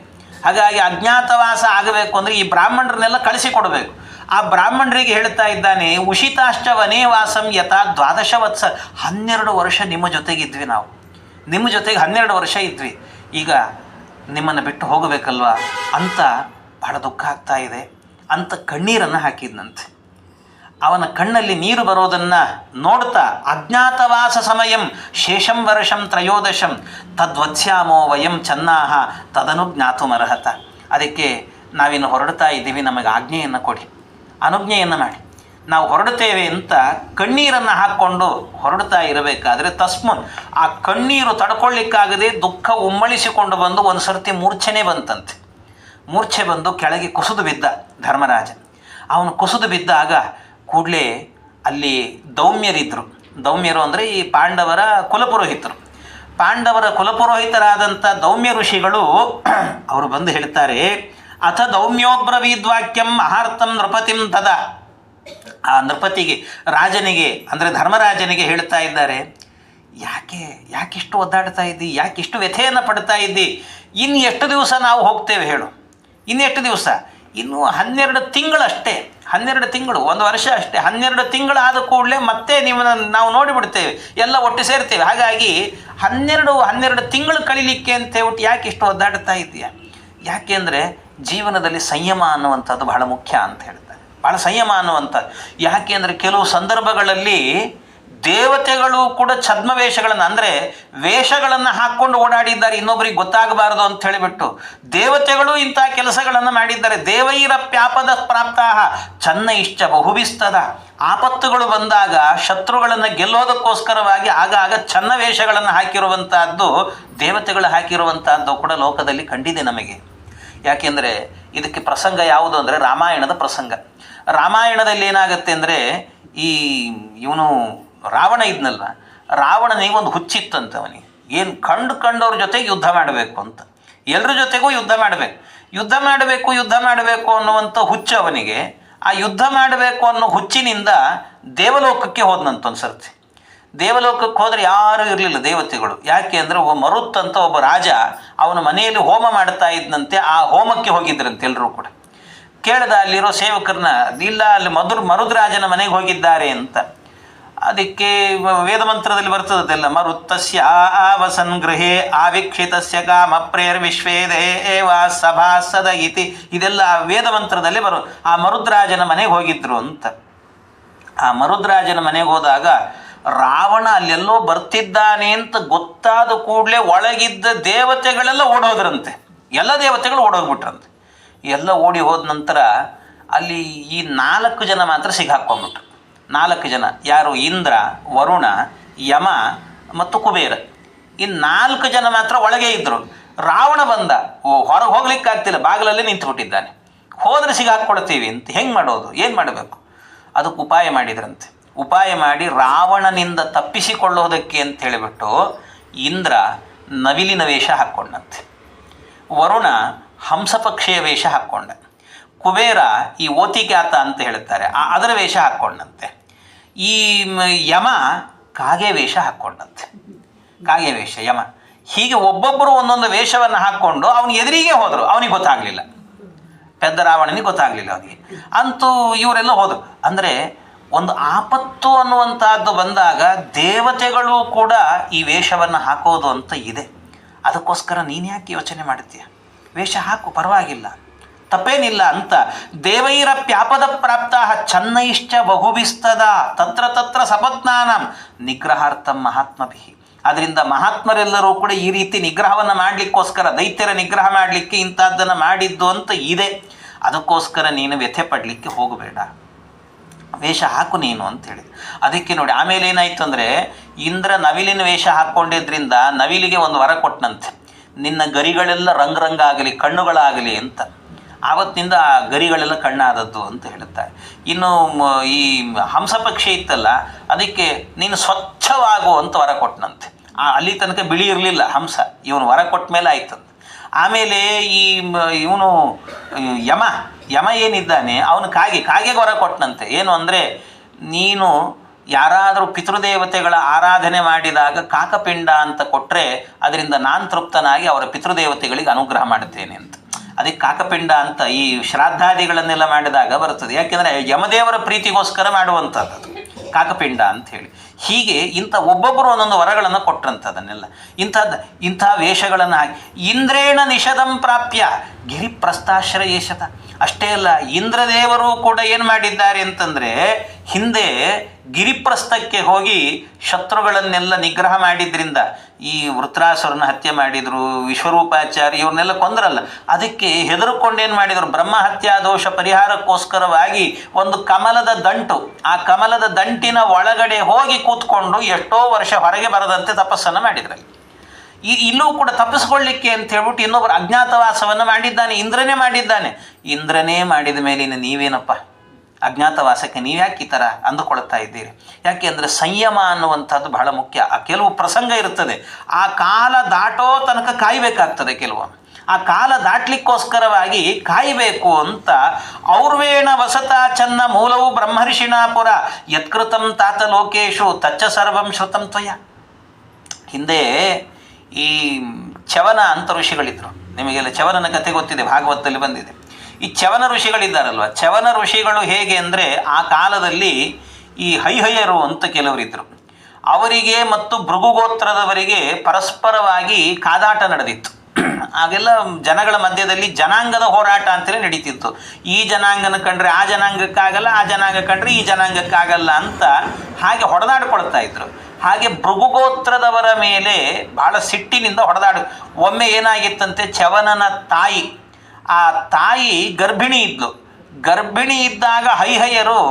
ಹಾಗಾಗಿ ಅಜ್ಞಾತವಾಸ ಆಗಬೇಕು ಅಂದರೆ ಈ ಬ್ರಾಹ್ಮಣರನ್ನೆಲ್ಲ ಕಳಿಸಿಕೊಡ್ಬೇಕು. ಆ ಬ್ರಾಹ್ಮಣರಿಗೆ ಹೇಳ್ತಾ ಇದ್ದಾನೆ, ಉಷಿತಾಶ್ಚ ವನೇ ವಾಸಂ ಯಥಾ 12 ವತ್ಸ, 12 ವರ್ಷ ನಿಮ್ಮ ಜೊತೆಗಿದ್ವಿ ನಾವು, ನಿಮ್ಮ ಜೊತೆಗೆ 12 ವರ್ಷ ಇದ್ವಿ, ಈಗ ನಿಮ್ಮನ್ನು ಬಿಟ್ಟು ಹೋಗಬೇಕಲ್ವಾ ಅಂತ ಬಹಳ ದುಃಖ ಆಗ್ತಾ ಇದೆ ಅಂತ ಕಣ್ಣೀರನ್ನು ಹಾಕಿದ್ನಂತೆ. ಅವನ ಕಣ್ಣಲ್ಲಿ ನೀರು ಬರೋದನ್ನು ನೋಡ್ತಾ ಅಜ್ಞಾತವಾಸ ಸಮಯಂ ಶೇಷಂ ವರ್ಷಂ ತ್ರಯೋದಶಂ ತದ್ವತ್ಸ್ಯಾಮೋ ವಯಂ ಚೆನ್ನಾಹ ತದನು ಜ್ಞಾತುಮರ್ಹತ. ಅದಕ್ಕೆ ನಾವಿನ್ನು ಹೊರಡ್ತಾ ಇದ್ದೀವಿ, ನಮಗೆ ಆಜ್ಞೆಯನ್ನು ಕೊಡಿ, ಅನುಜ್ಞೆಯನ್ನು ಮಾಡಿ, ನಾವು ಹೊರಡ್ತೇವೆ ಅಂತ ಕಣ್ಣೀರನ್ನು ಹಾಕ್ಕೊಂಡು ಹೊರಡ್ತಾ ಇರಬೇಕಾದ್ರೆ ತಸ್ಮನ್ ಆ ಕಣ್ಣೀರು ತಡ್ಕೊಳ್ಳಿಕ್ಕಾಗದೆ ದುಃಖ ಉಮ್ಮಳಿಸಿಕೊಂಡು ಬಂದು ಒಂದು ಸರ್ತಿ ಮೂರ್ಛೆನೇ ಬಂತಂತೆ. ಮೂರ್ಛೆ ಬಂದು ಕೆಳಗೆ ಕುಸಿದು ಬಿದ್ದ ಧರ್ಮರಾಜ. ಅವನು ಕುಸಿದು ಬಿದ್ದಾಗ ಕೂಡಲೇ ಅಲ್ಲಿ ದೌಮ್ಯರಿದ್ದರು. ದೌಮ್ಯರು ಅಂದರೆ ಈ ಪಾಂಡವರ ಕುಲಪುರೋಹಿತರು. ಪಾಂಡವರ ಕುಲಪುರೋಹಿತರಾದಂಥ ದೌಮ್ಯ ಋಷಿಗಳು ಅವರು ಬಂದು ಹೇಳ್ತಾರೆ, ಅಥ ದೌಮ್ಯೋಬ್ರವೀದ್ವಾಕ್ಯಂ ಮಹಾರ್ಥಂ ನೃಪತಿಂ ತದ. ಆ ನೃಪತಿಗೆ, ರಾಜನಿಗೆ ಅಂದರೆ ಧರ್ಮರಾಜನಿಗೆ ಹೇಳ್ತಾ ಇದ್ದಾರೆ, ಯಾಕಿಷ್ಟು ಒದ್ದಾಡ್ತಾ ಇದ್ದಿ, ಯಾಕಿಷ್ಟು ವ್ಯಥೆಯನ್ನು ಪಡ್ತಾ ಇದ್ದಿ, ಇನ್ನು ಎಷ್ಟು ದಿವಸ ನಾವು ಹೋಗ್ತೇವೆ ಹೇಳು, ಇನ್ನೆಷ್ಟು ದಿವಸ, ಇನ್ನೂ 12 ತಿಂಗಳಷ್ಟೇ, 12 ತಿಂಗಳು, 1 ವರ್ಷ ಅಷ್ಟೇ, 12 ತಿಂಗಳಾದ ಕೂಡಲೇ ಮತ್ತೆ ನಿಮ್ಮನ್ನು ನಾವು ನೋಡಿಬಿಡ್ತೇವೆ, ಎಲ್ಲ ಒಟ್ಟು ಸೇರ್ತೇವೆ, ಹಾಗಾಗಿ 12 ತಿಂಗಳು ಕಳೀಲಿಕ್ಕೆ ಅಂತ ಹೇಳ್ಬಿಟ್ಟು ಯಾಕೆ ಇಷ್ಟು ಒದ್ದಾಡ್ತಾ ಇದೆಯಾ? ಯಾಕೆಂದರೆ ಜೀವನದಲ್ಲಿ ಸಂಯಮ ಅನ್ನುವಂಥದ್ದು ಬಹಳ ಮುಖ್ಯ ಅಂತ ಹೇಳ್ತಾರೆ, ಬಹಳ ಸಂಯಮ ಅನ್ನುವಂಥದ್ದು. ಯಾಕೆ ಅಂದರೆ ಕೆಲವು ಸಂದರ್ಭಗಳಲ್ಲಿ ದೇವತೆಗಳು ಕೂಡ ಛದ್ಮವೇಷಗಳನ್ನು ಅಂದರೆ ವೇಷಗಳನ್ನು ಹಾಕ್ಕೊಂಡು ಓಡಾಡಿದ್ದಾರೆ, ಇನ್ನೊಬ್ಬರಿಗೆ ಗೊತ್ತಾಗಬಾರದು ಅಂತ ಹೇಳಿಬಿಟ್ಟು ದೇವತೆಗಳು ಇಂಥ ಕೆಲಸಗಳನ್ನು ಮಾಡಿದ್ದಾರೆ. ದೇವೈರಪ್ಯಾಪದ ಪ್ರಾಪ್ತಾಹ ಚನ್ನ ಇಷ್ಟ ಬಹುಬಿಸ್ತದ. ಆಪತ್ತುಗಳು ಬಂದಾಗ ಶತ್ರುಗಳನ್ನು ಗೆಲ್ಲೋದಕ್ಕೋಸ್ಕರವಾಗಿ ಆಗಾಗ ಚನ್ನ ವೇಷಗಳನ್ನು ಹಾಕಿರುವಂತಹದ್ದು, ದೇವತೆಗಳು ಹಾಕಿರುವಂತಹದ್ದು ಕೂಡ ಲೋಕದಲ್ಲಿ ಕಂಡಿದೆ ನಮಗೆ. ಯಾಕೆಂದರೆ ಇದಕ್ಕೆ ಪ್ರಸಂಗ ಯಾವುದು ಅಂದರೆ ರಾಮಾಯಣದ ಪ್ರಸಂಗ. ರಾಮಾಯಣದಲ್ಲಿ ಏನಾಗುತ್ತೆ ಅಂದರೆ ಈ ಇವನು ರಾವಣ ಇದ್ನಲ್ಲ, ರಾವಣನಿಗೆ ಒಂದು ಹುಚ್ಚಿತ್ತಂತೆ, ಅವನಿಗೆ ಏನು ಕಂಡವ್ರ ಜೊತೆಗೆ ಯುದ್ಧ ಮಾಡಬೇಕು ಅಂತ, ಎಲ್ಲರ ಜೊತೆಗೂ ಯುದ್ಧ ಮಾಡಬೇಕು ಅನ್ನುವಂಥ ಹುಚ್ಚು ಅವನಿಗೆ. ಆ ಯುದ್ಧ ಮಾಡಬೇಕು ಅನ್ನೋ ಹುಚ್ಚಿನಿಂದ ದೇವಲೋಕಕ್ಕೆ ಹೋದನಂತ ಒಂದು ಸರ್ತಿ. ದೇವಲೋಕಕ್ಕೆ ಹೋದರೆ ಯಾರೂ ಇರಲಿಲ್ಲ ದೇವತೆಗಳು. ಯಾಕೆ ಅಂದರೆ ಒಬ್ಬ ಮರುತ್ ಅಂತ ಒಬ್ಬ ರಾಜ ಅವನ ಮನೆಯಲ್ಲಿ ಹೋಮ ಮಾಡ್ತಾ ಇದ್ದಂತೆ. ಆ ಹೋಮಕ್ಕೆ ಹೋಗಿದ್ರಂತೆ ಎಲ್ಲರೂ ಕೂಡ. ಕೇಳ್ದ ಅಲ್ಲಿರೋ ಸೇವಕರನ್ನ, ಇಲ್ಲ ಅಲ್ಲಿ ಮರುದ್ರಾಜನ ಮನೆಗೆ ಹೋಗಿದ್ದಾರೆ ಅಂತ. ಅದಕ್ಕೆ ವೇದ ಮಂತ್ರದಲ್ಲಿ ಬರ್ತದಲ್ಲ, ಮರುತ್ತಸ್ಯ ಆವಸನ್ ಗೃಹೇ ಆವೀಕ್ಷಿತಸ್ಯ ಕಾಮ ಪ್ರೇರ್ ವಿಶ್ವೇದೇವ ಸಭಾಸದ ಇತಿ, ಇದೆಲ್ಲ ವೇದ ಮಂತ್ರದಲ್ಲಿ ಆ ಮರುದ್ರಾಜನ ಮನೆಗೆ ಹೋಗಿದ್ರು ಅಂತ. ಆ ಮರುದ್ರಾಜನ ಮನೆಗೆ ಹೋದಾಗ ರಾವಣ ಅಲ್ಲೆಲ್ಲೋ ಬರ್ತಿದ್ದಾನೆ ಅಂತ ಗೊತ್ತಾದ ಕೂಡಲೇ ಒಳಗಿದ್ದ ದೇವತೆಗಳೆಲ್ಲ ಓಡೋದ್ರಂತೆ. ಎಲ್ಲ ದೇವತೆಗಳು ಓಡೋಗ್ಬಿಟ್ರಂತೆ. ಎಲ್ಲ ಓಡಿ ಹೋದ ನಂತರ ಅಲ್ಲಿ ಈ 4 ಜನ ಮಾತ್ರ ಸಿಗಾಕೊಂಡ್ಬಿಟ್ರು. 4 ಜನ ಯಾರು? ಇಂದ್ರ, ವರುಣ, ಯಮ ಮತ್ತು ಕುಬೇರ. ಈ 4 ಜನ ಮಾತ್ರ ಒಳಗೆ ಇದ್ದರು. ರಾವಣ ಬಂದ, ಹೊರಗೆ ಹೋಗ್ಲಿಕ್ಕಾಗ್ತಿಲ್ಲ, ಬಾಗಿಲಲ್ಲಿ ನಿಂತುಬಿಟ್ಟಿದ್ದಾನೆ. ಹೋದರೆ ಸಿಗಾಕ್ಕೊಳ್ತೀವಿ ಅಂತ, ಹೆಂಗೆ ಮಾಡೋದು, ಏನು ಮಾಡಬೇಕು? ಅದಕ್ಕೆ ಉಪಾಯ ಮಾಡಿದ್ರಂತೆ. ಉಪಾಯ ಮಾಡಿ ರಾವಣನಿಂದ ತಪ್ಪಿಸಿಕೊಳ್ಳೋದಕ್ಕೆ ಅಂತ ಹೇಳಿಬಿಟ್ಟು ಇಂದ್ರ ನವಿಲಿನ ವೇಷ ಹಾಕ್ಕೊಂಡಂತೆ, ವರುಣ ಹಂಸಪಕ್ಷಿಯ ವೇಷ ಹಾಕ್ಕೊಂಡ, ಕುಬೇರ ಈ ಓತಿಕ್ಯಾತ ಅಂತ ಹೇಳ್ತಾರೆ ಅದರ ವೇಷ ಹಾಕ್ಕೊಂಡಂತೆ, ಈ ಯಮ ಕಾಗೆ ವೇಷ ಹಾಕ್ಕೊಂಡಂತೆ, ಕಾಗೆ ವೇಷ ಯಮ. ಹೀಗೆ ಒಬ್ಬೊಬ್ಬರು ಒಂದೊಂದು ವೇಷವನ್ನು ಹಾಕ್ಕೊಂಡು ಅವನ ಎದುರಿಗೆ ಹೋದರು. ಅವನಿಗೆ ಗೊತ್ತಾಗಲಿಲ್ಲ, ಪೆದ್ದ ರಾವಣನಿಗೆ ಗೊತ್ತಾಗಲಿಲ್ಲ ಅವನಿಗೆ. ಅಂತೂ ಇವರೆಲ್ಲ ಹೋದರು. ಅಂದರೆ ಒಂದು ಆಪತ್ತು ಅನ್ನುವಂಥದ್ದು ಬಂದಾಗ ದೇವತೆಗಳು ಕೂಡ ಈ ವೇಷವನ್ನು ಹಾಕೋದು ಅಂತ ಇದೆ. ಅದಕ್ಕೋಸ್ಕರ ನೀನು ಯಾಕೆ ಯೋಚನೆ ಮಾಡ್ತೀಯ? ವೇಷ ಹಾಕು, ಪರವಾಗಿಲ್ಲ, ತಪ್ಪೇನಿಲ್ಲ ಅಂತ. ದೇವೈರಪ್ಯಾಪದ ಪ್ರಾಪ್ತ ಚನ್ನೈಶ್ಚ ಬಹುಬಿಸ್ತದ ತತ್ರ ತತ್ರ ಸಪತ್ನಾನಂ ನಿಗ್ರಹಾರ್ಥಂ ಮಹಾತ್ಮಭಿ. ಅದರಿಂದ ಮಹಾತ್ಮರೆಲ್ಲರೂ ಕೂಡ ಈ ರೀತಿ ನಿಗ್ರಹವನ್ನು ಮಾಡಲಿಕ್ಕೋಸ್ಕರ, ದೈತ್ಯರ ನಿಗ್ರಹ ಮಾಡಲಿಕ್ಕೆ ಇಂಥದ್ದನ್ನು ಮಾಡಿದ್ದು ಅಂತ ಇದೆ. ಅದಕ್ಕೋಸ್ಕರ ನೀನು ವ್ಯಥೆ ಪಡಲಿಕ್ಕೆ ಹೋಗಬೇಡ, ವೇಷ ಹಾಕು ನೀನು ಅಂತೇಳಿ. ಅದಕ್ಕೆ ನೋಡಿ ಆಮೇಲೆ ಏನಾಯಿತು ಅಂದರೆ, ಇಂದ್ರ ನವಿಲಿನ ವೇಷ ಹಾಕ್ಕೊಂಡಿದ್ರಿಂದ ನವಿಲಿಗೆ ಒಂದು ವರ ಕೊಟ್ಟನಂತೆ, ನಿನ್ನ ಗರಿಗಳೆಲ್ಲ ರಂಗರಂಗಾಗಲಿ, ಕಣ್ಣುಗಳಾಗಲಿ ಅಂತ. ಆವತ್ತಿನಿಂದ ಆ ಗರಿಗಳೆಲ್ಲ ಕಣ್ಣಾದದ್ದು ಅಂತ ಹೇಳುತ್ತಾರೆ. ಇನ್ನು ಈ ಹಂಸಪಕ್ಷಿ ಇತ್ತಲ್ಲ, ಅದಕ್ಕೆ ನೀನು ಸ್ವಚ್ಛವಾಗು ಅಂತ ವರ ಕೊಟ್ಟನಂತೆ. ಅಲ್ಲಿ ತನಕ ಬಿಳಿ ಇರಲಿಲ್ಲ ಹಂಸ, ಇವನು ವರ ಕೊಟ್ಟ ಮೇಲೆ ಆಯ್ತು. ಆಮೇಲೆ ಈ ಇವನು ಯಮ ಏನಿದ್ದಾನೆ ಅವನು ಕಾಗೆಗೆ ವರ ಕೊಟ್ಟನಂತೆ. ಏನು ಅಂದರೆ, ನೀನು ಯಾರಾದರೂ ಪಿತೃದೇವತೆಗಳ ಆರಾಧನೆ ಮಾಡಿದಾಗ ಕಾಕಪಿಂಡ ಅಂತ ಕೊಟ್ಟರೆ ಅದರಿಂದ ನಾನು ತೃಪ್ತನಾಗಿ ಅವರ ಪಿತೃದೇವತೆಗಳಿಗೆ ಅನುಗ್ರಹ ಮಾಡುತ್ತೇನೆ ಅಂತ. ಅದಕ್ಕೆ ಕಾಕಪಿಂಡ ಅಂತ ಈ ಶ್ರಾದ್ದಾದಿಗಳನ್ನೆಲ್ಲ ಮಾಡಿದಾಗ ಬರ್ತದೆ. ಯಾಕೆಂದರೆ ಯಮದೇವರ ಪ್ರೀತಿಗೋಸ್ಕರ ಮಾಡುವಂಥದ್ದು ಅದು ಕಾಕಪಿಂಡ ಅಂಥೇಳಿ. ಹೀಗೆ ಒಬ್ಬೊಬ್ಬರು ಒಂದೊಂದು ವರಗಳನ್ನು ಕೊಟ್ಟರಂಥದ್ದನ್ನೆಲ್ಲ ಇಂಥ ವೇಷಗಳನ್ನು ಹಾಕಿ ಇಂದ್ರೇಣ ನಿಷದಂ ಪ್ರಾಪ್ಯ ಗಿರಿಪ್ರಸ್ಥಾಶ್ರಯೇಶತ. ಅಷ್ಟೇ ಅಲ್ಲ, ಇಂದ್ರದೇವರು ಕೂಡ ಏನು ಮಾಡಿದ್ದಾರೆ ಅಂತಂದರೆ ಹಿಂದೆ ಗಿರಿಪ್ರಸ್ಥಕ್ಕೆ ಹೋಗಿ ಶತ್ರುಗಳನ್ನೆಲ್ಲ ನಿಗ್ರಹ ಮಾಡಿದ್ರಿಂದ, ಈ ವೃತ್ರಾಸುರನ ಹತ್ಯೆ ಮಾಡಿದರು, ವಿಶ್ವರೂಪಾಚಾರ್ಯ ಇವ್ರನ್ನೆಲ್ಲ ಕೊಂದ್ರಲ್ಲ, ಅದಕ್ಕೆ ಹೆದರ್ಕೊಂಡೇನು ಮಾಡಿದರು, ಬ್ರಹ್ಮಹತ್ಯಾ ದೋಷ ಪರಿಹಾರಕ್ಕೋಸ್ಕರವಾಗಿ ಒಂದು ಕಮಲದ ದಂಟು, ಆ ಕಮಲದ ದಂಟಿನ ಒಳಗಡೆ ಹೋಗಿ ಕೂತ್ಕೊಂಡು ಎಷ್ಟೋ ವರ್ಷ ಹೊರಗೆ ಬರದಂತೆ ತಪಸ್ಸನ್ನು ಮಾಡಿದ್ರಲ್ಲಿ. ಇಲ್ಲೂ ಕೂಡ ತಪ್ಪಿಸ್ಕೊಳ್ಳಿಕ್ಕೆ ಅಂತ ಹೇಳ್ಬಿಟ್ಟು ಇನ್ನೊಬ್ಬರು ಅಜ್ಞಾತವಾಸವನ್ನು ಮಾಡಿದ್ದಾನೆ, ಇಂದ್ರನೇ ಮಾಡಿದ್ದಾನೆ. ಇಂದ್ರನೇ ಮಾಡಿದ ಮೇಲಿನ ನೀವೇನಪ್ಪ ಅಜ್ಞಾತವಾಸಕ್ಕೆ ನೀವ್ಯಾಕೆ ಈ ಥರ ಅಂದುಕೊಳ್ತಾ ಇದ್ದೀರಿ? ಯಾಕೆ ಅಂದರೆ ಸಂಯಮ ಅನ್ನುವಂಥದ್ದು ಬಹಳ ಮುಖ್ಯ. ಆ ಕೆಲವು ಪ್ರಸಂಗ ಇರ್ತದೆ, ಆ ಕಾಲ ದಾಟೋ ತನಕ ಕಾಯಬೇಕಾಗ್ತದೆ. ಕೆಲವೊಮ್ಮೆ ಆ ಕಾಲ ದಾಟ್ಲಿಕ್ಕೋಸ್ಕರವಾಗಿ ಕಾಯಬೇಕು ಅಂತ ಔರ್ವೇಣ ವಸತ ಚನ್ನ ಮೂಲವು ಬ್ರಹ್ಮರ್ಷಿಣಾಪುರ ಯತ್ಕೃತಂ ತಾತ ಲೋಕೇಶು ತಚ್ಚ ಸರ್ವಂ ಶ್ರುತಂ ತ್ವಯ. ಹಿಂದೆ ಈ ಚವನ ಅಂತ ಋಷಿಗಳಿದ್ದರು. ನಿಮಗೆಲ್ಲ ಚವನನ ಕಥೆ ಗೊತ್ತಿದೆ, ಭಾಗವತದಲ್ಲಿ ಬಂದಿದೆ. ಈ ಚವನ ಋಷಿಗಳಿದ್ದಾರಲ್ವ, ಚವನ ಋಷಿಗಳು ಹೇಗೆ ಅಂದರೆ ಆ ಕಾಲದಲ್ಲಿ ಈ ಹೈಹಯರು ಅಂತ ಕೆಲವರಿದ್ದರು. ಅವರಿಗೆ ಮತ್ತು ಭೃಗುಗೋತ್ರದವರಿಗೆ ಪರಸ್ಪರವಾಗಿ ಕಾದಾಟ ನಡೆದಿತ್ತು. ಆಗೆಲ್ಲ ಜನಗಳ ಮಧ್ಯದಲ್ಲಿ ಜನಾಂಗದ ಹೋರಾಟ ಅಂತಲೇ ನಡೀತಿತ್ತು. ಈ ಜನಾಂಗನ ಕಂಡ್ರೆ ಆ ಜನಾಂಗಕ್ಕಾಗಲ್ಲ, ಆ ಜನಾಂಗ ಕಂಡ್ರೆ ಈ ಜನಾಂಗಕ್ಕಾಗಲ್ಲ ಅಂತ ಹಾಗೆ ಹೊಡೆದಾಡ್ಕೊಳ್ತಾ ಇದ್ರು. ಹಾಗೆ ಭೃಗುಗೋತ್ರದವರ ಮೇಲೆ ಭಾಳ ಸಿಟ್ಟಿನಿಂದ ಒಮ್ಮೆ ಏನಾಗಿತ್ತಂತೆ, ಚವನನ ತಾಯಿ, ಆ ತಾಯಿ ಗರ್ಭಿಣಿ ಇದ್ಲು. ಗರ್ಭಿಣಿ ಇದ್ದಾಗ ಹೈಹಯರು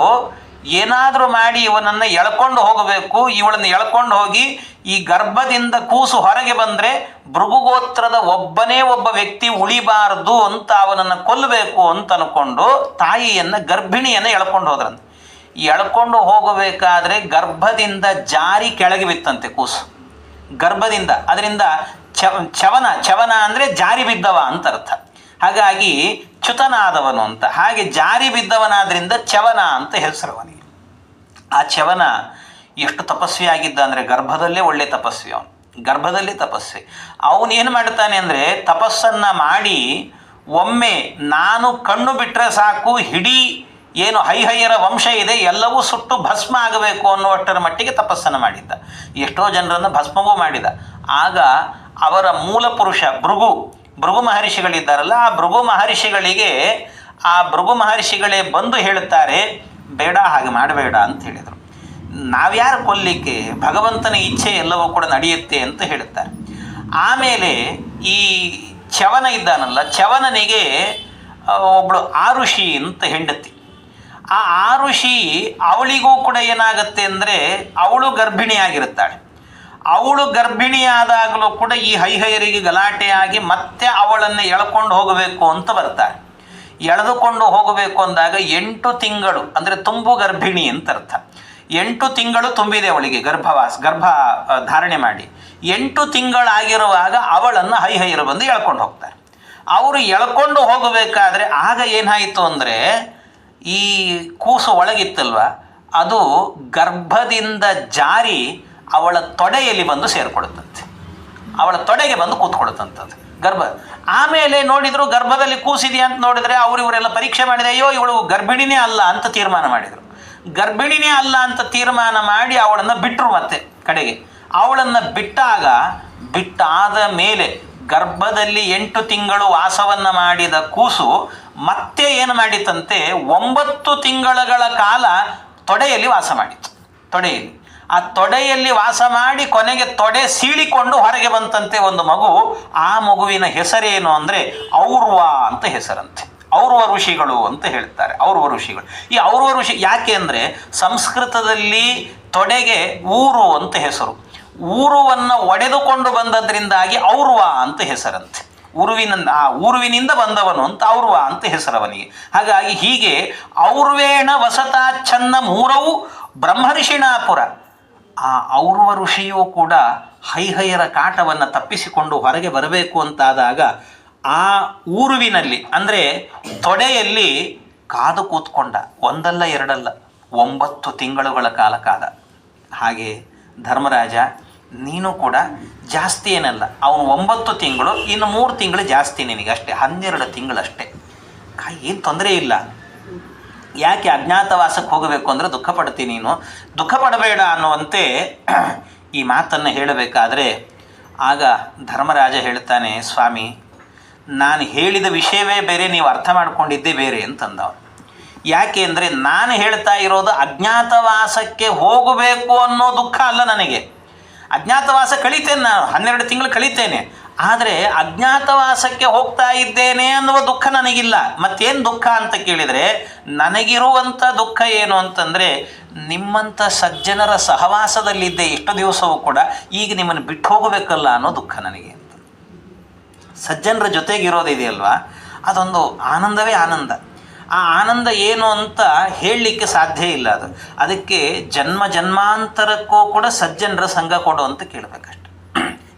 ಏನಾದರೂ ಮಾಡಿ ಇವನನ್ನು ಎಳ್ಕೊಂಡು ಹೋಗಬೇಕು, ಇವಳನ್ನು ಎಳ್ಕೊಂಡು ಹೋಗಿ ಈ ಗರ್ಭದಿಂದ ಕೂಸು ಹೊರಗೆ ಬಂದರೆ ಭೃಗುಗೋತ್ರದ ಒಬ್ಬನೇ ಒಬ್ಬ ವ್ಯಕ್ತಿ ಉಳಿಬಾರದು ಅಂತ ಅವನನ್ನು ಕೊಲ್ಲಬೇಕು ಅಂತ ಅಂದ್ಕೊಂಡು ತಾಯಿಯನ್ನು ಗರ್ಭಿಣಿಯನ್ನು ಎಳ್ಕೊಂಡು ಹೋದ್ರಂತೆ. ಎಳ್ಕೊಂಡು ಹೋಗಬೇಕಾದ್ರೆ ಗರ್ಭದಿಂದ ಜಾರಿ ಕೆಳಗೆ ಬಿತ್ತಂತೆ ಕೂಸು, ಗರ್ಭದಿಂದ. ಅದರಿಂದ ಚವನ ಅಂದರೆ ಜಾರಿ ಬಿದ್ದವ ಅಂತ ಅರ್ಥ. ಹಾಗಾಗಿ ಚ್ಯುತನಾದವನು ಅಂತ. ಹಾಗೆ ಜಾರಿ ಬಿದ್ದವನಾದ್ರಿಂದ ಚವನ ಅಂತ ಹೆಸರು ಅವನಿಗೆ. ಆ ಚವನ ಎಷ್ಟು ತಪಸ್ವಿ ಆಗಿದ್ದ ಅಂದರೆ ಗರ್ಭದಲ್ಲೇ ಒಳ್ಳೆ ತಪಸ್ವಿ ಅವನು, ಗರ್ಭದಲ್ಲೇ ತಪಸ್ವಿ. ಅವನೇನು ಮಾಡ್ತಾನೆ ಅಂದರೆ ತಪಸ್ಸನ್ನು ಮಾಡಿ ಒಮ್ಮೆ ನಾನು ಕಣ್ಣು ಬಿಟ್ಟರೆ ಸಾಕು ಇಡೀ ಏನು ಹೈಹಯರ ವಂಶ ಇದೆ ಎಲ್ಲವೂ ಸುಟ್ಟು ಭಸ್ಮ ಆಗಬೇಕು ಅನ್ನುವಷ್ಟರ ಮಟ್ಟಿಗೆ ತಪಸ್ಸನ್ನು ಮಾಡಿದ್ದ. ಎಷ್ಟೋ ಜನರನ್ನು ಭಸ್ಮವೂ ಮಾಡಿದ. ಆಗ ಅವರ ಮೂಲ ಪುರುಷ ಭೃಗು ಮಹರ್ಷಿಗಳಿದ್ದಾರಲ್ಲ, ಆ ಭೃಗು ಮಹರ್ಷಿಗಳೇ ಬಂದು ಹೇಳುತ್ತಾರೆ, ಬೇಡ ಹಾಗೆ ಮಾಡಬೇಡ ಅಂತ ಹೇಳಿದರು. ನಾವ್ಯಾರು ಕೊಲ್ಲಿಕ್ಕೆ, ಭಗವಂತನ ಇಚ್ಛೆ ಎಲ್ಲವೂ ಕೂಡ ನಡೆಯುತ್ತೆ ಅಂತ ಹೇಳುತ್ತಾರೆ. ಆಮೇಲೆ ಈ ಚವನ ಇದ್ದಾನಲ್ಲ, ಚವನನಿಗೆ ಒಬ್ಬಳು ಆರುಷಿ ಅಂತ ಹೆಂಡತಿ. ಆ ಆರುಷಿ ಅವಳಿಗೂ ಕೂಡ ಏನಾಗುತ್ತೆ ಅಂದರೆ ಅವಳು ಗರ್ಭಿಣಿಯಾಗಿರುತ್ತಾಳೆ. ಅವಳು ಗರ್ಭಿಣಿಯಾದಾಗಲೂ ಕೂಡ ಈ ಹೈಹಯರಿಗೆ ಗಲಾಟೆಯಾಗಿ ಮತ್ತೆ ಅವಳನ್ನು ಎಳ್ಕೊಂಡು ಹೋಗಬೇಕು ಅಂತ ಬರ್ತಾರೆ. ಎಳೆದುಕೊಂಡು ಹೋಗಬೇಕು ಅಂದಾಗ 8 ತಿಂಗಳು ಅಂದರೆ ತುಂಬು ಗರ್ಭಿಣಿ ಅಂತ ಅರ್ಥ. 8 ತಿಂಗಳು ತುಂಬಿದೆ ಅವಳಿಗೆ, ಗರ್ಭ ಧಾರಣೆ ಮಾಡಿ 8 ತಿಂಗಳಾಗಿರುವಾಗ ಅವಳನ್ನು ಹೈಹಯರು ಬಂದು ಎಳ್ಕೊಂಡು ಹೋಗ್ತಾರೆ. ಅವರು ಎಳ್ಕೊಂಡು ಹೋಗಬೇಕಾದ್ರೆ ಆಗ ಏನಾಯಿತು ಅಂದರೆ ಈ ಕೂಸು ಒಳಗಿತ್ತಲ್ವ, ಅದು ಗರ್ಭದಿಂದ ಜಾರಿ ಅವಳ ತೊಡೆಯಲ್ಲಿ ಬಂದು ಸೇರಿಕೊಡುತ್ತಂತೆ, ಅವಳ ತೊಡೆಗೆ ಬಂದು ಕೂತ್ಕೊಡುತ್ತಂಥದ್ದು ಗರ್ಭ. ಆಮೇಲೆ ನೋಡಿದರು ಗರ್ಭದಲ್ಲಿ ಕೂಸಿದೆಯಾ ಅಂತ ನೋಡಿದರೆ ಇವರೆಲ್ಲ ಪರೀಕ್ಷೆ ಮಾಡಿದೆ, ಅಯ್ಯೋ ಇವಳು ಗರ್ಭಿಣಿನೇ ಅಲ್ಲ ಅಂತ ತೀರ್ಮಾನ ಮಾಡಿದರು. ಗರ್ಭಿಣಿನೇ ಅಲ್ಲ ಅಂತ ತೀರ್ಮಾನ ಮಾಡಿ ಅವಳನ್ನು ಬಿಟ್ಟರು. ಮತ್ತೆ ಕಡೆಗೆ ಅವಳನ್ನು ಬಿಟ್ಟಾದ ಮೇಲೆ ಗರ್ಭದಲ್ಲಿ 8 ತಿಂಗಳು ವಾಸವನ್ನು ಮಾಡಿದ ಕೂಸು ಮತ್ತೆ ಏನು ಮಾಡಿತಂತೆ, 9 ತಿಂಗಳ ಕಾಲ ತೊಡೆಯಲ್ಲಿ ವಾಸ ಮಾಡಿತ್ತು. ಆ ತೊಡೆಯಲ್ಲಿ ವಾಸ ಮಾಡಿ ಕೊನೆಗೆ ತೊಡೆ ಸೀಳಿಕೊಂಡು ಹೊರಗೆ ಬಂತಂತೆ ಒಂದು ಮಗು. ಆ ಮಗುವಿನ ಹೆಸರೇನು ಅಂದರೆ ಔರ್ವ ಅಂತ ಹೆಸರಂತೆ. ಔರ್ವ ಋಷಿಗಳು ಅಂತ ಹೇಳ್ತಾರೆ. ಔರ್ವ ಋಷಿಗಳು. ಈ ಔರ್ವ ಋಷಿ ಯಾಕೆ ಅಂದರೆ ಸಂಸ್ಕೃತದಲ್ಲಿ ತೊಡೆಗೆ ಊರು ಅಂತ ಹೆಸರು. ಊರುವನ್ನು ಒಡೆದುಕೊಂಡು ಬಂದದ್ರಿಂದಾಗಿ ಔರ್ವ ಅಂತ ಹೆಸರಂತೆ. ಊರುವಿನಿಂದ ಬಂದವನು ಅಂತ ಔರ್ವ ಅಂತ ಹೆಸರವನಿಗೆ. ಹಾಗಾಗಿ ಹೀಗೆ ಔರ್ವೇಣ ವಸತಾಚ್ಛನ್ನ ಮೂರವು ಬ್ರಹ್ಮರ್ಷಿಣಾಪುರ. ಆ ಔರ್ವ ಋಷಿಯೂ ಕೂಡ ಹೈಹಯರ ಕಾಟವನ್ನು ತಪ್ಪಿಸಿಕೊಂಡು ಹೊರಗೆ ಬರಬೇಕು ಅಂತಾದಾಗ ಆ ಊರುವಿನಲ್ಲಿ ಅಂದರೆ ತೊಡೆಯಲ್ಲಿ ಕಾದು ಕೂತ್ಕೊಂಡ. ಒಂದಲ್ಲ ಎರಡಲ್ಲ 9 ತಿಂಗಳುಗಳ ಕಾಲ ಕಾದ. ಹಾಗೆ ಧರ್ಮರಾಜ ನೀನು ಕೂಡ ಜಾಸ್ತಿ ಏನಲ್ಲ, ಅವನು 9 ತಿಂಗಳು, ಇನ್ನು 3 ತಿಂಗಳು ಜಾಸ್ತಿ ನಿನಗೆ ಅಷ್ಟೇ, 12 ತಿಂಗಳಷ್ಟೇ, ಏನು ತೊಂದರೆ ಇಲ್ಲ. ಯಾಕೆ ಅಜ್ಞಾತವಾಸಕ್ಕೆ ಹೋಗಬೇಕು ಅಂದರೆ ದುಃಖ ಪಡ್ತೀನಿ, ನೀನು ದುಃಖ ಪಡಬೇಡ ಅನ್ನುವಂತೆ ಈ ಮಾತನ್ನು ಹೇಳಬೇಕಾದ್ರೆ ಆಗ ಧರ್ಮರಾಜ ಹೇಳ್ತಾನೆ, ಸ್ವಾಮಿ ನಾನು ಹೇಳಿದ ವಿಷಯವೇ ಬೇರೆ, ನೀವು ಅರ್ಥ ಮಾಡ್ಕೊಂಡಿದ್ದೇ ಬೇರೆ ಅಂತಂದವ. ಯಾಕೆ ಅಂದರೆ ನಾನು ಹೇಳ್ತಾ ಇರೋದು ಅಜ್ಞಾತವಾಸಕ್ಕೆ ಹೋಗಬೇಕು ಅನ್ನೋ ದುಃಖ ಅಲ್ಲ ನನಗೆ. ಅಜ್ಞಾತವಾಸ ಕಳೀತೇನೆ, ನಾನು 12 ತಿಂಗಳು ಕಳೀತೇನೆ, ಆದರೆ ಅಜ್ಞಾತವಾಸಕ್ಕೆ ಹೋಗ್ತಾ ಇದ್ದೇನೆ ಅನ್ನುವ ದುಃಖ ನನಗಿಲ್ಲ. ಮತ್ತೇನು ದುಃಖ ಅಂತ ಕೇಳಿದರೆ, ನನಗಿರುವಂಥ ದುಃಖ ಏನು ಅಂತಂದರೆ, ನಿಮ್ಮಂಥ ಸಜ್ಜನರ ಸಹವಾಸದಲ್ಲಿದ್ದೆ ಎಷ್ಟು ದಿವಸವೂ ಕೂಡ, ಈಗ ನಿಮ್ಮನ್ನು ಬಿಟ್ಟು ಹೋಗಬೇಕಲ್ಲ ಅನ್ನೋ ದುಃಖ ನನಗೆ ಅಂತ. ಸಜ್ಜನರ ಜೊತೆಗಿರೋದಿದೆಯಲ್ವಾ, ಅದೊಂದು ಆನಂದವೇ ಆನಂದ. ಆ ಆನಂದ ಏನು ಅಂತ ಹೇಳಲಿಕ್ಕೆ ಸಾಧ್ಯ ಇಲ್ಲ. ಅದಕ್ಕೆ ಜನ್ಮ ಜನ್ಮಾಂತರಕ್ಕೂ ಕೂಡ ಸಜ್ಜನರ ಸಂಘ ಕೊಡು ಅಂತ ಕೇಳಬೇಕಷ್ಟೆ,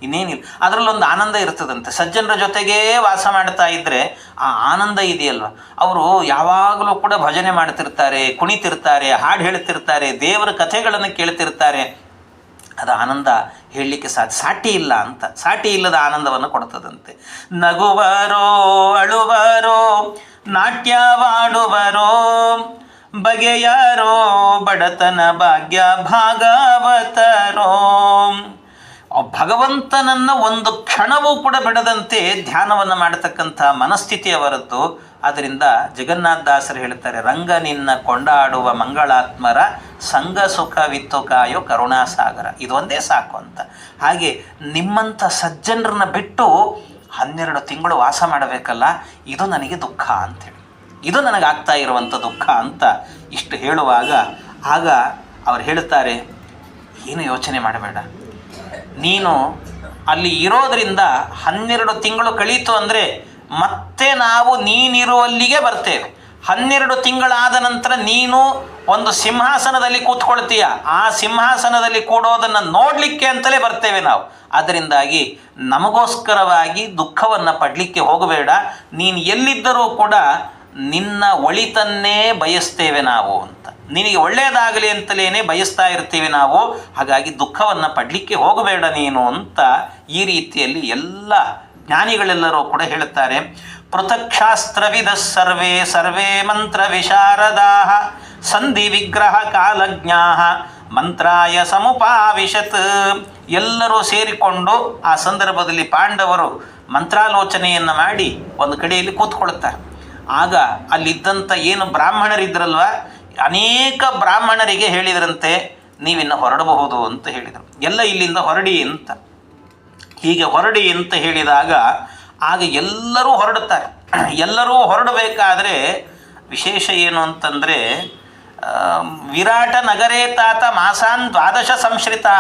ಇನ್ನೇನಿಲ್ಲ. ಅದರಲ್ಲೊಂದು ಆನಂದ ಇರ್ತದಂತೆ. ಸಜ್ಜನರ ಜೊತೆಗೇ ವಾಸ ಮಾಡ್ತಾ ಇದ್ದರೆ ಆ ಆನಂದ ಇದೆಯಲ್ವ, ಅವರು ಯಾವಾಗಲೂ ಕೂಡ ಭಜನೆ ಮಾಡ್ತಿರ್ತಾರೆ, ಕುಣಿತಿರ್ತಾರೆ, ಹಾಡು ಹೇಳ್ತಿರ್ತಾರೆ, ದೇವರ ಕಥೆಗಳನ್ನು ಕೇಳ್ತಿರ್ತಾರೆ. ಅದು ಆನಂದ ಹೇಳಲಿಕ್ಕೆ ಸಾಟಿ ಇಲ್ಲ ಅಂತ, ಸಾಟಿ ಇಲ್ಲದ ಆನಂದವನ್ನು ಕೊಡ್ತದಂತೆ. ನಗುವರೋ ಅಳುವರೋ ನಾಟ್ಯವಾಡುವರೋ ಬಗೆಯಾರೋ ಬಡತನ ಭಾಗ್ಯ ಭಾಗವತರೋ. ಭಗವಂತನನ್ನು ಒಂದು ಕ್ಷಣವೂ ಕೂಡ ಬಿಡದಂತೆ ಧ್ಯಾನವನ್ನು ಮಾಡತಕ್ಕಂಥ ಮನಸ್ಥಿತಿಯವರದ್ದು. ಆದ್ದರಿಂದ ಜಗನ್ನಾಥದಾಸರು ಹೇಳ್ತಾರೆ, ರಂಗ ನಿನ್ನ ಕೊಂಡಾಡುವ ಮಂಗಳಾತ್ಮರ ಸಂಘ ಸುಖವಿತ್ತು ಕಾಯೋ ಕರುಣಾಸಾಗರ. ಇದು ಒಂದೇ ಸಾಕು ಅಂತ. ಹಾಗೆ ನಿಮ್ಮಂಥ ಸಜ್ಜನರನ್ನ ಬಿಟ್ಟು 12 ತಿಂಗಳು ವಾಸ ಮಾಡಬೇಕಲ್ಲ, ಇದು ನನಗೆ ದುಃಖ ಅಂಥೇಳಿ, ಇದು ನನಗಾಗ್ತಾ ಇರುವಂಥ ದುಃಖ ಅಂತ ಇಷ್ಟು ಹೇಳುವಾಗ ಆಗ ಅವ್ರು ಹೇಳ್ತಾರೆ, ಏನು ಯೋಚನೆ ಮಾಡಬೇಡ, ನೀನು ಅಲ್ಲಿ ಇರೋದರಿಂದ 12 ತಿಂಗಳು ಕಳೀತು ಅಂದರೆ ಮತ್ತೆ ನಾವು ನೀನಿರುವಲ್ಲಿಗೆ ಬರ್ತೇವೆ. 12 ತಿಂಗಳಾದ ನಂತರ ನೀನು ಒಂದು ಸಿಂಹಾಸನದಲ್ಲಿ ಕೂತ್ಕೊಳ್ತೀಯ, ಆ ಸಿಂಹಾಸನದಲ್ಲಿ ಕೂಡೋದನ್ನು ನೋಡಲಿಕ್ಕೆ ಅಂತಲೇ ಬರ್ತೇವೆ ನಾವು. ಅದರಿಂದಾಗಿ ನಮಗೋಸ್ಕರವಾಗಿ ದುಃಖವನ್ನು ಪಡಲಿಕ್ಕೆ ಹೋಗಬೇಡ, ನೀನು ಎಲ್ಲಿದ್ದರೂ ಕೂಡ ನಿನ್ನ ಒಳಿತನ್ನೇ ಬಯಸ್ತೇವೆ ನಾವು ಅಂತ, ನಿನಗೆ ಒಳ್ಳೆಯದಾಗಲಿ ಅಂತಲೇ ಬಯಸ್ತಾ ಇರ್ತೀವಿ ನಾವು. ಹಾಗಾಗಿ ದುಃಖವನ್ನು ಪಡಲಿಕ್ಕೆ ಹೋಗಬೇಡ ನೀನು ಅಂತ ಈ ರೀತಿಯಲ್ಲಿ ಎಲ್ಲ ಜ್ಞಾನಿಗಳೆಲ್ಲರೂ ಕೂಡ ಹೇಳುತ್ತಾರೆ. ಪೃಥಕ್ಷಾಸ್ತ್ರವಿದ ಸರ್ವೇ ಸರ್ವೇ ಮಂತ್ರ ವಿಶಾರದಾ ಸಂಧಿ ವಿಗ್ರಹ ಕಾಲಜ್ಞಾ ಮಂತ್ರಾಯ ಸಮುಪಾವಿಶತ್. ಎಲ್ಲರೂ ಸೇರಿಕೊಂಡು ಆ ಸಂದರ್ಭದಲ್ಲಿ ಪಾಂಡವರು ಮಂತ್ರಾಲೋಚನೆಯನ್ನು ಮಾಡಿ ಒಂದು ಕಡೆಯಲ್ಲಿ ಕೂತ್ಕೊಳ್ತಾರೆ. ಆಗ ಅಲ್ಲಿದ್ದಂಥ ಏನು ಬ್ರಾಹ್ಮಣರಿದ್ರಲ್ವ, ಅನೇಕ ಬ್ರಾಹ್ಮಣರಿಗೆ ಹೇಳಿದ್ರಂತೆ, ನೀವಿನ್ನು ಹೊರಡಬಹುದು ಅಂತ ಹೇಳಿದರು. ಎಲ್ಲ ಇಲ್ಲಿಂದ ಹೊರಡಿ ಅಂತ. ಹೀಗೆ ಹೊರಡಿ ಅಂತ ಹೇಳಿದಾಗ ಆಗ ಎಲ್ಲರೂ ಹೊರಡುತ್ತಾರೆ. ಎಲ್ಲರೂ ಹೊರಡಬೇಕಾದ್ರೆ ವಿಶೇಷ ಏನು ಅಂತಂದರೆ, ವಿರಾಟ ನಗರೇ ತಾತ ಮಾಸಾನ್ 12 ಸಂಶ್ರಿತಾ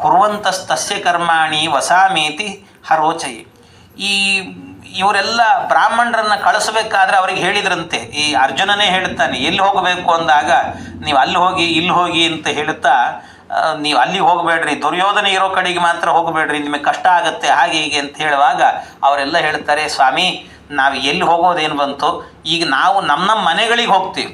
ಕುರ್ವಂತಸ್ತಸ್ಯ ಕರ್ಮಾಣಿ ವಸಾಮೇತಿ ಹರೋಚಯಿ. ಇವರೆಲ್ಲ ಬ್ರಾಹ್ಮಣರನ್ನು ಕಳಿಸಬೇಕಾದ್ರೆ ಅವ್ರಿಗೆ ಹೇಳಿದ್ರಂತೆ, ಈ ಅರ್ಜುನನೇ ಹೇಳ್ತಾನೆ, ಎಲ್ಲಿ ಹೋಗಬೇಕು ಅಂದಾಗ ನೀವು ಅಲ್ಲಿ ಹೋಗಿ ಇಲ್ಲಿ ಹೋಗಿ ಅಂತ ಹೇಳ್ತಾ, ನೀವು ಅಲ್ಲಿ ಹೋಗಬೇಡ್ರಿ, ದುರ್ಯೋಧನ ಇರೋ ಕಡೆಗೆ ಮಾತ್ರ ಹೋಗಬೇಡ್ರಿ, ನಿಮಗೆ ಕಷ್ಟ ಆಗುತ್ತೆ, ಹಾಗೆ ಹೀಗೆ ಅಂತ ಹೇಳುವಾಗ ಅವರೆಲ್ಲ ಹೇಳ್ತಾರೆ, ಸ್ವಾಮಿ ನಾವು ಎಲ್ಲಿ ಹೋಗೋದೇನು ಬಂತು, ಈಗ ನಾವು ನಮ್ಮ ಮನೆಗಳಿಗೆ ಹೋಗ್ತೀವಿ,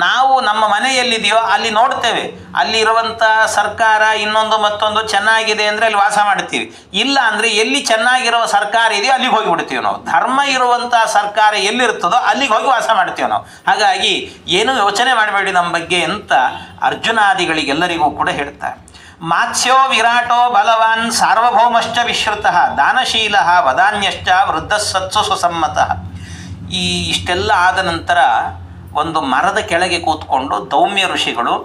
ನಾವು ನಮ್ಮ ಮನೆ ಎಲ್ಲಿದೆಯೋ ಅಲ್ಲಿ ನೋಡ್ತೇವೆ, ಅಲ್ಲಿರುವಂಥ ಸರ್ಕಾರ ಇನ್ನೊಂದು ಮತ್ತೊಂದು ಚೆನ್ನಾಗಿದೆ ಅಂದರೆ ಅಲ್ಲಿ ವಾಸ ಮಾಡ್ತೀವಿ, ಇಲ್ಲ ಅಂದರೆ ಎಲ್ಲಿ ಚೆನ್ನಾಗಿರೋ ಸರ್ಕಾರ ಇದೆಯೋ ಅಲ್ಲಿಗೆ ಹೋಗಿಬಿಡ್ತೀವಿ ನಾವು. ಧರ್ಮ ಇರುವಂಥ ಸರ್ಕಾರ ಎಲ್ಲಿರ್ತದೋ ಅಲ್ಲಿಗೆ ಹೋಗಿ ವಾಸ ಮಾಡ್ತೀವಿ ನಾವು. ಹಾಗಾಗಿ ಏನೂ ಯೋಚನೆ ಮಾಡಬೇಡಿ ನಮ್ಮ ಬಗ್ಗೆ ಅಂತ ಅರ್ಜುನಾದಿಗಳಿಗೆಲ್ಲರಿಗೂ ಕೂಡ ಹೇಳ್ತಾರೆ. ಮಾತ್ಸ್ಯೋ ವಿರಾಟೋ ಬಲವಾನ್ ಸಾರ್ವಭೌಮಶ್ಚ ವಿಶ್ರುತಃ ದಾನಶೀಲ ವದಾನ್ಯಶ್ಚ ವೃದ್ಧ ಸತ್ಸು ಸುಸಮ್ಮತಃ. ಇಷ್ಟೆಲ್ಲ ಆದ ನಂತರ ಒಂದು ಮರದ ಕೆಳಗೆ ಕೂತ್ಕೊಂಡು ದೌಮ್ಯ ಋಷಿಗಳು,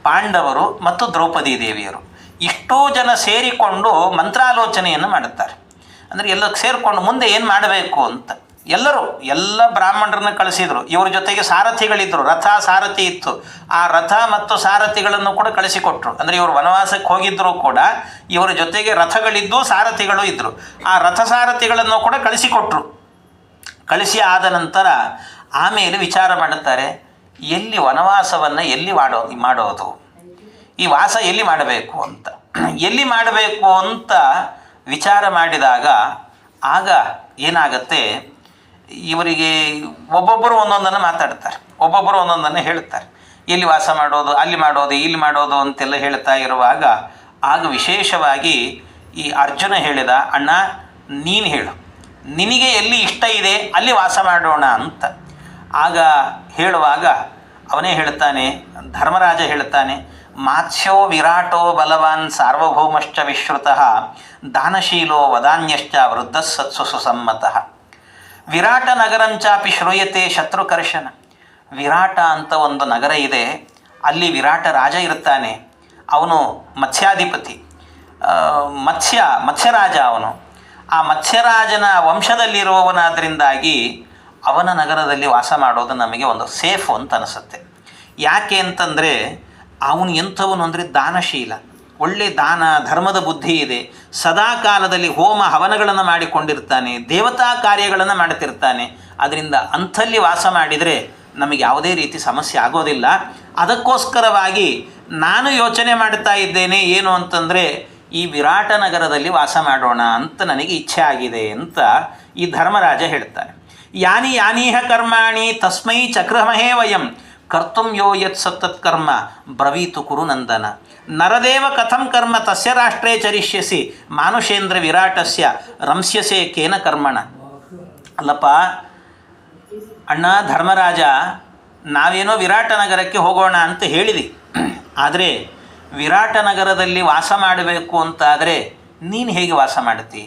ಪಾಂಡವರು ಮತ್ತು ದ್ರೌಪದಿ ದೇವಿಯರು ಇಷ್ಟೂ ಜನ ಸೇರಿಕೊಂಡು ಮಂತ್ರಾಲೋಚನೆಯನ್ನು ಮಾಡುತ್ತಾರೆ. ಅಂದರೆ ಎಲ್ಲ ಸೇರಿಕೊಂಡು ಮುಂದೆ ಏನು ಮಾಡಬೇಕು ಅಂತ ಎಲ್ಲ ಬ್ರಾಹ್ಮಣರನ್ನ ಕಳಿಸಿದರು. ಇವರ ಜೊತೆಗೆ ಸಾರಥಿಗಳಿದ್ದರು, ರಥ ಸಾರಥಿ ಇತ್ತು. ಆ ರಥ ಮತ್ತು ಸಾರಥಿಗಳನ್ನು ಕೂಡ ಕಳಿಸಿಕೊಟ್ರು. ಅಂದರೆ ಇವರು ವನವಾಸಕ್ಕೆ ಹೋಗಿದ್ದರೂ ಕೂಡ ಇವರ ಜೊತೆಗೆ ರಥಗಳಿದ್ದು ಸಾರಥಿಗಳು ಇದ್ದರು. ಆ ರಥ ಸಾರಥಿಗಳನ್ನು ಕೂಡ ಕಳಿಸಿಕೊಟ್ರು. ಕಳಿಸಿ ಆದ ನಂತರ ಆಮೇಲೆ ವಿಚಾರ ಮಾಡುತ್ತಾರೆ, ಎಲ್ಲಿ ವನವಾಸವನ್ನು ಎಲ್ಲಿ ಮಾಡೋದು, ಈ ವಾಸ ಎಲ್ಲಿ ಮಾಡಬೇಕು ಅಂತ. ಎಲ್ಲಿ ಮಾಡಬೇಕು ಅಂತ ವಿಚಾರ ಮಾಡಿದಾಗ ಆಗ ಏನಾಗತ್ತೆ, ಇವರಿಗೆ ಒಬ್ಬೊಬ್ಬರು ಒಂದೊಂದನ್ನು ಮಾತಾಡ್ತಾರೆ, ಒಬ್ಬೊಬ್ಬರು ಒಂದೊಂದನ್ನು ಹೇಳ್ತಾರೆ. ಎಲ್ಲಿ ವಾಸ ಮಾಡೋದು, ಅಲ್ಲಿ ಮಾಡೋದು, ಇಲ್ಲಿ ಮಾಡೋದು ಅಂತೆಲ್ಲ ಹೇಳ್ತಾ ಇರುವಾಗ ಆಗ ವಿಶೇಷವಾಗಿ ಈ ಅರ್ಜುನ ಹೇಳಿದ, ಅಣ್ಣ ನೀನು ಹೇಳು, ನಿನಗೆ ಎಲ್ಲಿ ಇಷ್ಟ ಇದೆ ಅಲ್ಲಿ ವಾಸ ಮಾಡೋಣ ಅಂತ. ಆಗ ಹೇಳುವಾಗ ಅವನೇ ಹೇಳ್ತಾನೆ, ಧರ್ಮರಾಜ ಹೇಳ್ತಾನೆ, ಮಾತ್ಸ್ಯೋ ವಿರಾಟೋ ಬಲವಾನ್ ಸಾರ್ವಭೌಮಶ್ಚ ವಿಶ್ರುತಃ ದಾನಶೀಲೋ ವದಾನ್ಯಶ್ಚ ವೃದ್ಧ ಸತ್ಸು ಸುಸಮ್ಮತಃ. ವಿರಾಟ ನಗರಂಚಾಪಿ ಶ್ರೂಯತೆ ಶತ್ರುಕರ್ಷಣ. ವಿರಾಟ ಅಂತ ಒಂದು ನಗರ ಇದೆ, ಅಲ್ಲಿ ವಿರಾಟ ರಾಜ ಇರ್ತಾನೆ. ಅವನು ಮತ್ಸ್ಯಾಧಿಪತಿ, ಮತ್ಸ್ಯರಾಜ ಅವನು. ಆ ಮತ್ಸ್ಯರಾಜನ ವಂಶದಲ್ಲಿರುವವನಾದ್ರಿಂದಾಗಿ ಅವನ ನಗರದಲ್ಲಿ ವಾಸ ಮಾಡೋದು ನಮಗೆ ಒಂದು ಸೇಫು ಅಂತ ಅನಿಸುತ್ತೆ. ಯಾಕೆ ಅಂತಂದರೆ ಅವನು ಎಂಥವನು ಅಂದರೆ ದಾನಶೀಲ, ಒಳ್ಳೆ ದಾನ ಧರ್ಮದ ಬುದ್ಧಿ ಇದೆ, ಸದಾ ಕಾಲದಲ್ಲಿ ಹೋಮ ಹವನಗಳನ್ನು ಮಾಡಿಕೊಂಡಿರ್ತಾನೆ, ದೇವತಾ ಕಾರ್ಯಗಳನ್ನು ಮಾಡ್ತಿರ್ತಾನೆ. ಅದರಿಂದ ಅಂಥಲ್ಲಿ ವಾಸ ಮಾಡಿದರೆ ನಮಗೆ ಯಾವುದೇ ರೀತಿ ಸಮಸ್ಯೆ ಆಗೋದಿಲ್ಲ. ಅದಕ್ಕೋಸ್ಕರವಾಗಿ ನಾನು ಯೋಚನೆ ಮಾಡ್ತಾ ಇದ್ದೇನೆ ಏನು ಅಂತಂದರೆ ಈ ವಿರಾಟ ನಗರದಲ್ಲಿ ವಾಸ ಮಾಡೋಣ ಅಂತ ನನಗೆ ಇಚ್ಛೆ ಆಗಿದೆ ಅಂತ ಈ ಧರ್ಮರಾಜ ಹೇಳ್ತಾನೆ. ಯಾನಿ ಯಾನೀಹ ಕರ್ಮಾಣಿ ತಸ್ಮೈ ಚಕ್ರಮಹೇ ವಯಂ ಕರ್ತುಂ ಯೋ ಯತ್ ಸತ್ತತ್ಕರ್ಮ ಬ್ರವೀತು ಕುರು ನಂದನ. ನರದೇವ ಕಥಂ ಕರ್ಮ ತಸ್ಯ ರಾಷ್ಟ್ರೇ ಚರಿಷ್ಯಸಿ ಮಾನುಷೇಂದ್ರ ವಿರಾಟಸ್ಯ ರಂಸ್ಯಸೆ ಕೇನ ಕರ್ಮಣ. ಅಲ್ಲಪ್ಪ ಅಣ್ಣ ಧರ್ಮರಾಜ, ನಾವೇನೋ ವಿರಾಟ ನಗರಕ್ಕೆ ಹೋಗೋಣ ಅಂತ ಹೇಳಿದಿ, ಆದರೆ ವಿರಾಟ ನಗರದಲ್ಲಿ ವಾಸ ಮಾಡಬೇಕು ಅಂತಾದರೆ ನೀನು ಹೇಗೆ ವಾಸ ಮಾಡ್ತಿ,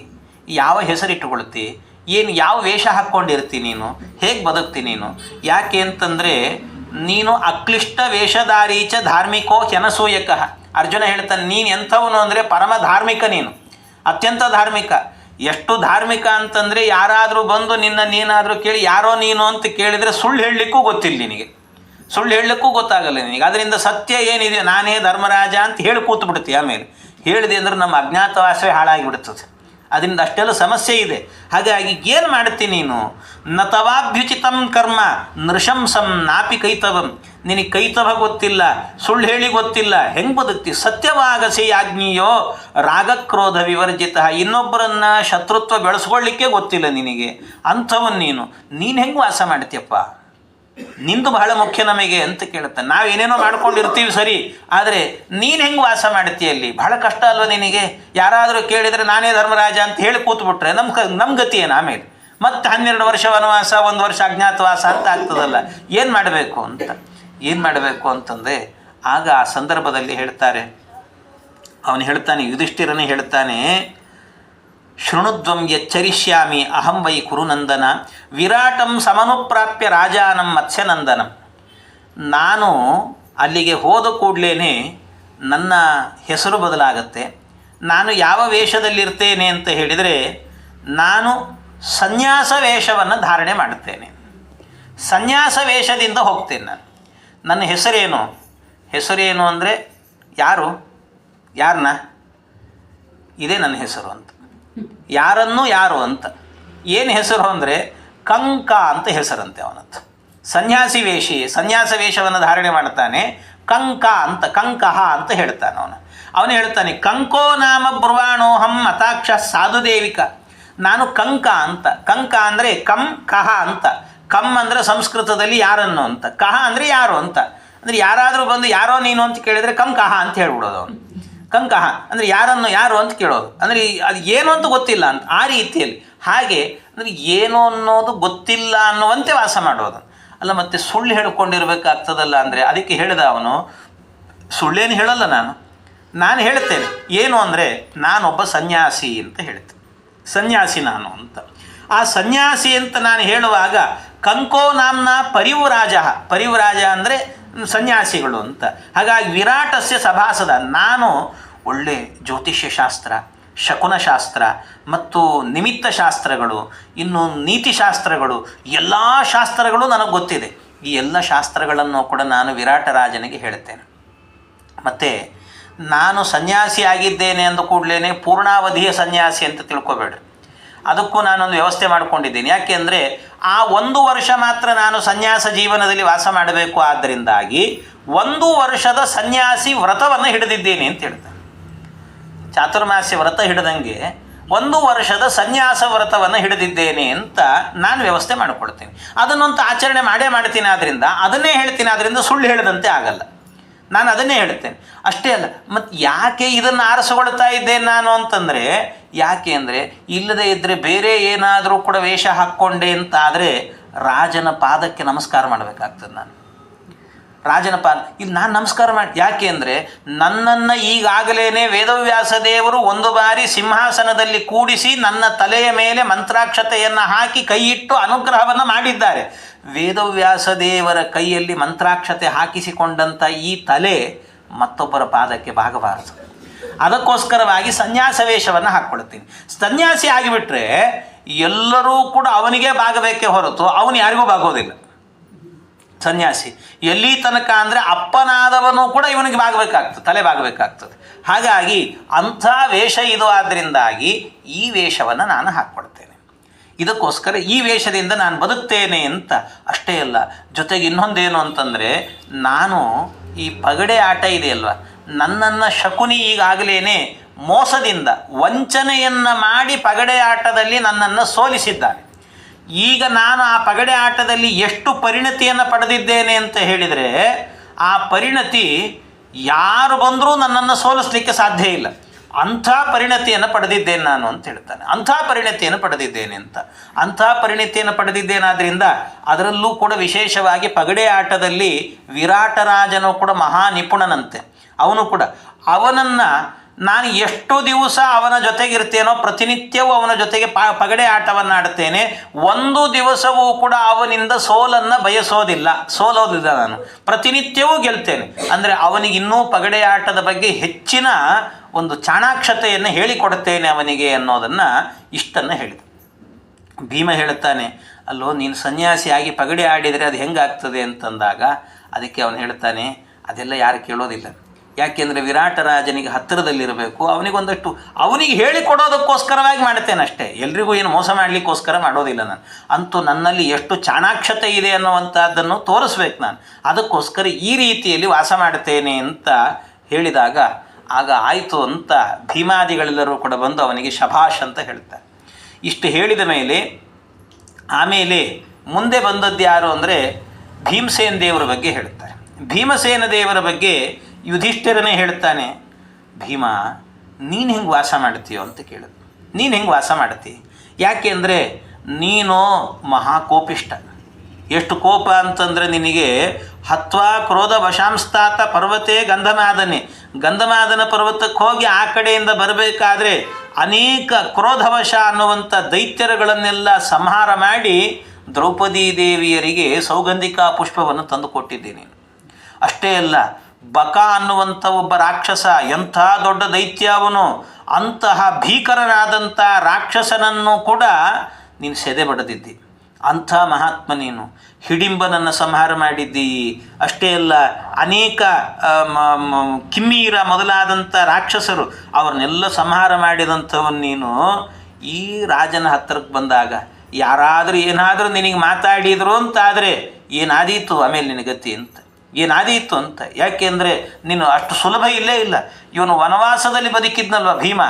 ಯಾವ ಹೆಸರಿಟ್ಟುಕೊಳ್ತಿ, ಯಾವ ವೇಷ ಹಾಕ್ಕೊಂಡಿರ್ತಿ, ನೀನು ಹೇಗೆ ಬದುಕ್ತಿ ನೀನು? ಯಾಕೆ ಅಂತಂದರೆ ನೀನು ಅಕ್ಲಿಷ್ಟ ವೇಷಧಾರೀಚ ಧಾರ್ಮಿಕೋ ಹ್ಯನಸೂಯಕ. ಅರ್ಜುನ ಹೇಳ್ತಾನೆ, ನೀನು ಎಂಥವನು ಅಂದರೆ ಪರಮ ಧಾರ್ಮಿಕ, ನೀನು ಅತ್ಯಂತ ಧಾರ್ಮಿಕ. ಎಷ್ಟು ಧಾರ್ಮಿಕ ಅಂತಂದರೆ ಯಾರಾದರೂ ಬಂದು ನೀನಾದರೂ ಕೇಳಿ ಯಾರೋ ನೀನು ಅಂತ ಕೇಳಿದರೆ ಸುಳ್ಳು ಹೇಳಲಿಕ್ಕೂ ಗೊತ್ತಿಲ್ಲ ನಿನಗೆ, ಸುಳ್ಳು ಹೇಳಲಿಕ್ಕೂ ಗೊತ್ತಾಗಲ್ಲ ನಿನಗೆ. ಅದರಿಂದ ಸತ್ಯ ಏನಿದೆ ನಾನೇ ಧರ್ಮರಾಜ ಅಂತ ಹೇಳಿ ಕೂತ್ಬಿಡ್ತಿ. ಆಮೇಲೆ ಹೇಳಿದೆ ಅಂದರೆ ನಮ್ಮ ಅಜ್ಞಾತವಾಸವೇ ಹಾಳಾಗಿಬಿಡ್ತದೆ. ಅದರಿಂದ ಅಷ್ಟೆಲ್ಲ ಸಮಸ್ಯೆ ಇದೆ. ಹಾಗಾಗಿ ಏನು ಮಾಡ್ತೀನಿ ನೀನು? ನತವಾಭ್ಯುಚಿತಂ ಕರ್ಮ ನೃಶಂಸಂ ನಾಪಿ ಕೈತವಂ. ನಿನಗೆ ಕೈತವ ಗೊತ್ತಿಲ್ಲ, ಸುಳ್ಳು ಹೇಳಿ ಗೊತ್ತಿಲ್ಲ, ಹೆಂಗೆ ಬದುಕ್ತಿ? ಸತ್ಯವಾಗಸಿ ಆಜ್ಞೀಯೋ ರಾಗಕ್ರೋಧ ವಿವರ್ಜಿತ. ಇನ್ನೊಬ್ಬರನ್ನು ಶತ್ರುತ್ವ ಬೆಳೆಸ್ಕೊಳ್ಳಿಕ್ಕೆ ಗೊತ್ತಿಲ್ಲ ನಿನಗೆ, ಅಂಥವನು ನೀನು ಹೆಂಗೆ ವಾಸ ಮಾಡ್ತೀಯಪ್ಪ? ನಿಂದು ಬಹಳ ಮುಖ್ಯ ನಮಗೆ ಅಂತ ಕೇಳುತ್ತಾನೆ. ನಾವೇನೇನೋ ಮಾಡ್ಕೊಂಡಿರ್ತೀವಿ ಸರಿ, ಆದರೆ ನೀನು ಹೆಂಗೆ ವಾಸ ಮಾಡ್ತೀಯಲ್ಲಿ? ಬಹಳ ಕಷ್ಟ ಅಲ್ವ ನಿನಗೆ? ಯಾರಾದರೂ ಕೇಳಿದರೆ ನಾನೇ ಧರ್ಮರಾಜ ಅಂತ ಹೇಳಿ ಕೂತ್ಬಿಟ್ರೆ ನಮ್ಮ ಗತಿ ಏನು? ಆಮೇಲೆ ಮತ್ತೆ 12 ವರ್ಷ ವನವಾಸ, 1 ವರ್ಷ ಅಜ್ಞಾತವಾಸ ಅಂತ ಆಗ್ತದಲ್ಲ. ಏನು ಮಾಡಬೇಕು ಅಂತಂದರೆ ಆಗ ಆ ಸಂದರ್ಭದಲ್ಲಿ ಹೇಳ್ತಾರೆ, ಅವನು ಹೇಳ್ತಾನೆ, ಯುಧಿಷ್ಠಿರನೇ ಹೇಳ್ತಾನೆ, ಶೃಣುಧ್ವಂ ಎಚ್ಚರಿಷ್ಯಾಮಿ ಅಹಂ ವೈ ಕುರುನಂದನ ವಿರಾಟಂ ಸಮನುಪ್ರಾಪ್ಯ ರಾಜಾನಂ ಮತ್ಸ್ಯನಂದನಂ. ನಾನು ಅಲ್ಲಿಗೆ ಹೋದ ಕೂಡಲೇ ನನ್ನ ಹೆಸರು ಬದಲಾಗತ್ತೆ. ನಾನು ಯಾವ ವೇಷದಲ್ಲಿರ್ತೇನೆ ಅಂತ ಹೇಳಿದರೆ ನಾನು ಸನ್ಯಾಸ ವೇಷವನ್ನು ಧಾರಣೆ ಮಾಡುತ್ತೇನೆ. ಸನ್ಯಾಸ ವೇಷದಿಂದ ಹೋಗ್ತೇನೆ ನಾನು. ನನ್ನ ಹೆಸರೇನು ಅಂದರೆ ಯಾರನ್ನ ಇದೇ ನನ್ನ ಹೆಸರು ಅಂತ. ಯಾರು ಅಂತ ಏನು ಹೆಸರು ಅಂದರೆ ಕಂಕ ಅಂತ ಹೆಸರಂತೆ ಅವನದ್ದು. ಸನ್ಯಾಸ ವೇಷವನ್ನು ಧಾರಣೆ ಮಾಡ್ತಾನೆ. ಕಂಕಃ ಅಂತ ಹೇಳ್ತಾನೆ ಅವನು ಹೇಳ್ತಾನೆ, ಕಂಕೋ ನಾಮ ಬ್ರುವಾಣೋಹಂ ಅತಾಕ್ಷ ಸಾಧುದೇವಿಕ. ನಾನು ಕಂಕ ಅಂದರೆ ಕಹ ಅಂತ. ಅಂದರೆ ಸಂಸ್ಕೃತದಲ್ಲಿ ಯಾರನ್ನು ಅಂತ, ಕಹ ಅಂದರೆ ಯಾರು ಅಂತ. ಅಂದರೆ ಯಾರಾದರೂ ಬಂದು ಯಾರೋ ನೀನು ಅಂತ ಕೇಳಿದರೆ ಕಂಕಹ ಅಂತ ಹೇಳ್ಬಿಡೋದು ಅವನು. ಕಂಕಹ ಅಂದರೆ ಯಾರು ಅಂತ ಕೇಳೋದು. ಅಂದರೆ ಅದು ಏನು ಅಂತ ಗೊತ್ತಿಲ್ಲ ಅಂತ, ಆ ರೀತಿಯಲ್ಲಿ. ಹಾಗೆ ಅಂದರೆ ಏನು ಅನ್ನೋದು ಗೊತ್ತಿಲ್ಲ ಅನ್ನುವಂತೆ ವಾಸ ಮಾಡೋದು ಅಲ್ಲ. ಮತ್ತು ಸುಳ್ಳು ಹೇಳ್ಕೊಂಡಿರ್ಬೇಕಾಗ್ತದಲ್ಲ. ಅಂದರೆ ಅದಕ್ಕೆ ಹೇಳಿದ ಅವನು, ಸುಳ್ಳೇನು ಹೇಳಲ್ಲ ನಾನು ಹೇಳ್ತೇನೆ ಏನು ಅಂದರೆ ನಾನೊಬ್ಬ ಸನ್ಯಾಸಿ ಅಂತ ಹೇಳ್ತೇನೆ. ಸನ್ಯಾಸಿ ನಾನು ಅಂತ. ಆ ಸನ್ಯಾಸಿ ಅಂತ ನಾನು ಹೇಳುವಾಗ ಕಂಕೋ ನಾಮ್ನ ಪರಿವ್ರಾಜ ಅಂದರೆ ಸನ್ಯಾಸಿಗಳು ಅಂತ. ಹಾಗಾಗಿ ವಿರಾಟಸ್ಯ ಸಭಾಸದ, ನಾನು ಒಳ್ಳೆ ಜ್ಯೋತಿಷ್ಯ ಶಾಸ್ತ್ರ, ಶಕುನಶಾಸ್ತ್ರ ಮತ್ತು ನಿಮಿತ್ತ ಶಾಸ್ತ್ರಗಳು, ಇನ್ನು ನೀತಿಶಾಸ್ತ್ರಗಳು, ಎಲ್ಲ ಶಾಸ್ತ್ರಗಳು ನನಗೆ ಗೊತ್ತಿದೆ. ಈ ಎಲ್ಲ ಶಾಸ್ತ್ರಗಳನ್ನು ಕೂಡ ನಾನು ವಿರಾಟ ರಾಜನಿಗೆ ಹೇಳ್ತೇನೆ. ಮತ್ತು ನಾನು ಸನ್ಯಾಸಿ ಆಗಿದ್ದೇನೆ ಅಂದ ಕೂಡಲೇ ಪೂರ್ಣಾವಧಿಯ ಸನ್ಯಾಸಿ ಅಂತ ತಿಳ್ಕೊಬೇಡ್ರಿ. ಅದಕ್ಕೂ ನಾನೊಂದು ವ್ಯವಸ್ಥೆ ಮಾಡಿಕೊಂಡಿದ್ದೀನಿ. ಯಾಕೆ ಅಂದರೆ ಆ 1 ವರ್ಷ ಮಾತ್ರ ನಾನು ಸನ್ಯಾಸ ಜೀವನದಲ್ಲಿ ವಾಸ ಮಾಡಬೇಕು. ಆದ್ದರಿಂದಾಗಿ 1 ವರ್ಷದ ಸನ್ಯಾಸಿ ವ್ರತವನ್ನು ಹಿಡಿದಿದ್ದೇನೆ ಅಂತ ಹೇಳ್ತಾರೆ. ಚಾತುರ್ಮಾಸ್ಯ ವ್ರತ ಹಿಡಿದಂಗೆ 1 ವರ್ಷದ ಸನ್ಯಾಸ ವ್ರತವನ್ನು ಹಿಡಿದಿದ್ದೇನೆ ಅಂತ ನಾನು ವ್ಯವಸ್ಥೆ ಮಾಡಿಕೊಡ್ತೀನಿ. ಅದನ್ನೊಂದು ಆಚರಣೆ ಮಾಡೇ ಮಾಡ್ತೀನಿ. ಆದ್ದರಿಂದ ಅದನ್ನೇ ಹೇಳ್ತೀನಿ. ಆದ್ದರಿಂದ ಸುಳ್ಳು ಹೇಳದಂತೆ ಆಗಲ್ಲ. ನಾನು ಅದನ್ನೇ ಹೇಳ್ತೇನೆ. ಅಷ್ಟೇ ಅಲ್ಲ, ಮತ್ತು ಯಾಕೆ ಇದನ್ನು ಆರಿಸಿಕೊಳ್ತಾ ಇದ್ದೇನೆ ನಾನು ಅಂತಂದರೆ, ಯಾಕೆ ಅಂದರೆ ಇಲ್ಲದೇ ಇದ್ದರೆ ಬೇರೆ ಏನಾದರೂ ಕೂಡ ವೇಷ ಹಾಕ್ಕೊಂಡೆ ಅಂತಾದರೆ ರಾಜನ ಪಾದಕ್ಕೆ ನಮಸ್ಕಾರ ಮಾಡಬೇಕಾಗ್ತದೆ. ನಾನು ರಾಜನ ಪಾದ ಇಲ್ಲಿ ನಾನು ನಮಸ್ಕಾರ ಮಾಡಿ, ಯಾಕೆ ಅಂದರೆ ನನ್ನನ್ನು ಈಗಾಗಲೇ ವೇದವ್ಯಾಸ ದೇವರು 1 ಬಾರಿ ಸಿಂಹಾಸನದಲ್ಲಿ ಕೂಡಿಸಿ ನನ್ನ ತಲೆಯ ಮೇಲೆ ಮಂತ್ರಾಕ್ಷತೆಯನ್ನು ಹಾಕಿ ಕೈ ಇಟ್ಟು ಅನುಗ್ರಹವನ್ನು ಮಾಡಿದ್ದಾರೆ. ವೇದವ್ಯಾಸ ದೇವರ ಕೈಯಲ್ಲಿ ಮಂತ್ರಾಕ್ಷತೆ ಹಾಕಿಸಿಕೊಂಡಂಥ ಈ ತಲೆ ಮತ್ತೊಬ್ಬರ ಪಾದಕ್ಕೆ ಬಾಗಬಾರದು. ಅದಕ್ಕೋಸ್ಕರವಾಗಿ ಸನ್ಯಾಸ ವೇಷವನ್ನು ಹಾಕ್ಕೊಳ್ತೀನಿ. ಸನ್ಯಾಸಿ ಆಗಿಬಿಟ್ರೆ ಎಲ್ಲರೂ ಕೂಡ ಅವನಿಗೆ ಬಾಗಬೇಕೇ ಹೊರತು ಅವನು ಯಾರಿಗೂ ಬಾಗೋದಿಲ್ಲ. ಸನ್ಯಾಸಿ ಎಲ್ಲಿ ತನಕ ಅಂದರೆ ಅಪ್ಪನಾದವನು ಕೂಡ ಇವನಿಗೆ ಬಾಗಬೇಕಾಗ್ತದೆ, ತಲೆ ಬಾಗಬೇಕಾಗ್ತದೆ. ಹಾಗಾಗಿ ಅಂಥ ವೇಷ ಇದು. ಆದ್ದರಿಂದಾಗಿ ಈ ವೇಷವನ್ನು ನಾನು ಹಾಕ್ಕೊಳ್ತೇನೆ. ಇದಕ್ಕೋಸ್ಕರ ಈ ವೇಷದಿಂದ ನಾನು ಬದುಕ್ತೇನೆ ಅಂತ. ಅಷ್ಟೇ ಅಲ್ಲ, ಜೊತೆಗೆ ಇನ್ನೊಂದೇನು ಅಂತಂದರೆ, ನಾನು ಈ ಪಗಡೆ ಆಟ ಇದೆಯಲ್ವ, ನನ್ನನ್ನು ಶಕುನಿ ಈಗಾಗಲೇ ಮೋಸದಿಂದ ವಂಚನೆಯನ್ನು ಮಾಡಿ ಪಗಡೆ ಆಟದಲ್ಲಿ ನನ್ನನ್ನು ಸೋಲಿಸಿದ್ದಾನೆ. ಈಗ ನಾನು ಆ ಪಗಡೆ ಆಟದಲ್ಲಿ ಎಷ್ಟು ಪರಿಣತಿಯನ್ನು ಪಡೆದಿದ್ದೇನೆ ಅಂತ ಹೇಳಿದರೆ, ಆ ಪರಿಣತಿ ಯಾರು ಬಂದರೂ ನನ್ನನ್ನು ಸೋಲಿಸಲಿಕ್ಕೆ ಸಾಧ್ಯ ಇಲ್ಲ. ಅಂಥ ಪರಿಣತಿಯನ್ನು ಪಡೆದಿದ್ದೇನೆ ನಾನು ಅಂತ ಹೇಳ್ತಾನೆ. ಅಂಥ ಪರಿಣತಿಯನ್ನು ಪಡೆದಿದ್ದೇನೆ ಅಂತ. ಅಂಥ ಪರಿಣತಿಯನ್ನು ಪಡೆದಿದ್ದೇನಾದ್ದರಿಂದ ಅದರಲ್ಲೂ ಕೂಡ ವಿಶೇಷವಾಗಿ ಪಗಡೆ ಆಟದಲ್ಲಿ ವಿರಾಟರಾಜನು ಕೂಡ ಮಹಾ ನಿಪುಣನಂತೆ. ಅವನು ಕೂಡ ಅವನನ್ನು ನಾನು ಎಷ್ಟು ದಿವಸ ಅವನ ಜೊತೆಗಿರ್ತೇನೋ ಪ್ರತಿನಿತ್ಯವೂ ಅವನ ಜೊತೆಗೆ ಪಗಡೆ ಆಟವನ್ನು ಆಡ್ತೇನೆ. 1 ದಿವಸವೂ ಕೂಡ ಅವನಿಂದ ಸೋಲನ್ನು ಬಯಸೋದಿಲ್ಲ, ಸೋಲೋದಿಲ್ಲ. ನಾನು ಪ್ರತಿನಿತ್ಯವೂ ಗೆಲ್ತೇನೆ. ಅಂದರೆ ಅವನಿಗಿನ್ನೂ ಪಗಡೆ ಆಟದ ಬಗ್ಗೆ ಹೆಚ್ಚಿನ ಒಂದು ಚಾಣಾಕ್ಷತೆಯನ್ನು ಹೇಳಿಕೊಡ್ತೇನೆ ಅವನಿಗೆ ಅನ್ನೋದನ್ನು ಇಷ್ಟನ್ನು ಹೇಳಿದ. ಭೀಮ ಹೇಳುತ್ತಾನೆ, ಅಲ್ಲೋ ನೀನು ಸನ್ಯಾಸಿಯಾಗಿ ಪಗಡೆ ಆಡಿದರೆ ಅದು ಹೆಂಗಾಗ್ತದೆ ಅಂತಂದಾಗ ಅದಕ್ಕೆ ಅವನು ಹೇಳ್ತಾನೆ, ಅದೆಲ್ಲ ಯಾರು ಕೇಳೋದಿಲ್ಲ. ಯಾಕೆಂದರೆ ವಿರಾಟರಾಜನಿಗೆ ಹತ್ತಿರದಲ್ಲಿರಬೇಕು. ಅವನಿಗೊಂದಷ್ಟು ಅವನಿಗೆ ಹೇಳಿಕೊಡೋದಕ್ಕೋಸ್ಕರವಾಗಿ ಮಾಡ್ತೇನೆ ಅಷ್ಟೇ. ಎಲ್ರಿಗೂ ಏನು ಮೋಸ ಮಾಡಲಿಕ್ಕೋಸ್ಕರ ಮಾಡೋದಿಲ್ಲ ನಾನು. ಅಂತೂ ನನ್ನಲ್ಲಿ ಎಷ್ಟು ಚಾಣಾಕ್ಷತೆ ಇದೆ ಅನ್ನುವಂಥದ್ದನ್ನು ತೋರಿಸ್ಬೇಕು ನಾನು. ಅದಕ್ಕೋಸ್ಕರ ಈ ರೀತಿಯಲ್ಲಿ ವಾಸ ಮಾಡ್ತೇನೆ ಅಂತ ಹೇಳಿದಾಗ ಆಗ ಆಯಿತು ಅಂತ ಭೀಮಾದಿಗಳೆಲ್ಲರೂ ಕೂಡ ಬಂದು ಅವನಿಗೆ ಶಭಾಷ್ ಅಂತ ಹೇಳ್ತಾರೆ. ಇಷ್ಟು ಹೇಳಿದ ಮೇಲೆ ಆಮೇಲೆ ಮುಂದೆ ಬಂದದ್ದು ಯಾರು ಅಂದರೆ ಭೀಮಸೇನ ದೇವರ ಬಗ್ಗೆ ಹೇಳ್ತಾರೆ. ಭೀಮಸೇನ ದೇವರ ಬಗ್ಗೆ ಯುಧಿಷ್ಠಿರನೇ ಹೇಳ್ತಾನೆ, ಭೀಮ ನೀನು ಹೆಂಗೆ ವಾಸ ಮಾಡ್ತೀಯೋ ಅಂತ ಕೇಳಿದ್ರು. ನೀನು ಹೆಂಗೆ ವಾಸ ಮಾಡ್ತೀ? ಯಾಕೆ ಅಂದರೆ ನೀನು ಮಹಾಕೋಪಿಷ್ಟ. ಎಷ್ಟು ಕೋಪ ಅಂತಂದರೆ ನಿನಗೆ ಹತ್ವಾ ಕ್ರೋಧ ವಶಾಂಸ್ತಾತ ಪರ್ವತೆ ಗಂಧಮಾದನೆ. ಗಂಧಮಾದನ ಪರ್ವತಕ್ಕೆ ಹೋಗಿ ಆ ಕಡೆಯಿಂದ ಬರಬೇಕಾದ್ರೆ ಅನೇಕ ಕ್ರೋಧವಶ ಅನ್ನುವಂಥ ದೈತ್ಯರುಗಳನ್ನೆಲ್ಲ ಸಂಹಾರ ಮಾಡಿ ದ್ರೌಪದಿ ದೇವಿಯರಿಗೆ ಸೌಗಂಧಿಕಾ ಪುಷ್ಪವನ್ನು ತಂದು ಕೊಟ್ಟಿದ್ದೀನಿ. ಅಷ್ಟೇ ಅಲ್ಲ, ಬಕ ಅನ್ನುವಂಥ ಒಬ್ಬ ರಾಕ್ಷಸ, ಎಂಥ ದೊಡ್ಡ ದೈತ್ಯ ಅವನು. ಅಂತಹ ಭೀಕರನಾದಂಥ ರಾಕ್ಷಸನನ್ನು ಕೂಡ ನೀನು ಸೆದೆ ಬಡಿದಿದ್ದಿ. ಅಂಥ ಮಹಾತ್ಮ ನೀನು. ಹಿಡಿಂಬನನ್ನು ಸಂಹಾರ ಮಾಡಿದ್ದಿ. ಅಷ್ಟೇ ಅಲ್ಲ, ಅನೇಕ ಕಿಮ್ಮೀರ ಮೊದಲಾದಂಥ ರಾಕ್ಷಸರು ಅವರನ್ನೆಲ್ಲ ಸಂಹಾರ ಮಾಡಿದಂಥವನು ನೀನು. ಈ ರಾಜನ ಹತ್ತಿರಕ್ಕೆ ಬಂದಾಗ ಯಾರಾದರೂ ಏನಾದರೂ ನಿನಗೆ ಮಾತಾಡಿದರು ಅಂತಾದರೆ ಏನಾದೀತು ಆಮೇಲೆ ನಿನಗತಿ ಅಂತ, ಏನಾದೀತು ಅಂತ. ಯಾಕೆಂದರೆ ನೀನು ಅಷ್ಟು ಸುಲಭ ಇಲ್ಲೇ ಇಲ್ಲ. ಇವನು ವನವಾಸದಲ್ಲಿ ಬದುಕಿದ್ನಲ್ವ ಭೀಮ.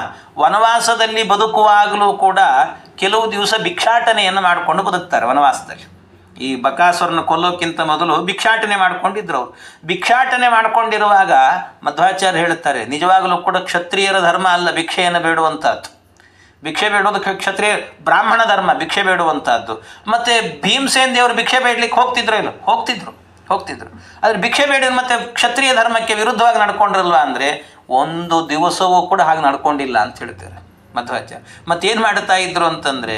ವನವಾಸದಲ್ಲಿ ಬದುಕುವಾಗಲೂ ಕೂಡ ಕೆಲವು ದಿವಸ ಭಿಕ್ಷಾಟನೆಯನ್ನು ಮಾಡಿಕೊಂಡು ಬದುಕ್ತಾರೆ ವನವಾಸದಲ್ಲಿ. ಈ ಬಕಾಸುರನ ಕೊಲ್ಲೋಕ್ಕಿಂತ ಮೊದಲು ಭಿಕ್ಷಾಟನೆ ಮಾಡ್ಕೊಂಡಿದ್ರು ಅವರು. ಭಿಕ್ಷಾಟನೆ ಮಾಡ್ಕೊಂಡಿರುವಾಗ ಮಧ್ವಾಚಾರ್ಯ ಹೇಳುತ್ತಾರೆ, ನಿಜವಾಗಲೂ ಕೂಡ ಕ್ಷತ್ರಿಯರ ಧರ್ಮ ಅಲ್ಲ ಭಿಕ್ಷೆಯನ್ನು ಬೇಡುವಂಥದ್ದು. ಭಿಕ್ಷೆ ಬೇಡೋದು ಕ್ಷತ್ರಿಯ ಬ್ರಾಹ್ಮಣ ಧರ್ಮ, ಭಿಕ್ಷೆ ಬೇಡುವಂಥದ್ದು. ಮತ್ತು ಭೀಮಸೇನ ದೇವರು ಭಿಕ್ಷೆ ಬೇಡಲಿಕ್ಕೆ ಹೋಗ್ತಿದ್ರು ಇಲ್ಲ? ಹೋಗ್ತಿದ್ರು. ಆದರೆ ಭಿಕ್ಷೆ ಬೇಡ ಮತ್ತು ಕ್ಷತ್ರಿಯ ಧರ್ಮಕ್ಕೆ ವಿರುದ್ಧವಾಗಿ ನಡ್ಕೊಂಡ್ರಲ್ವ ಅಂದರೆ 1 ದಿವಸವೂ ಕೂಡ ಹಾಗೆ ನಡ್ಕೊಂಡಿಲ್ಲ ಅಂತ ಹೇಳ್ತಾರೆ ಮಧ್ವಾಚಾರ್ಯ. ಮತ್ತೇನು ಮಾಡ್ತಾ ಇದ್ರು ಅಂತಂದರೆ,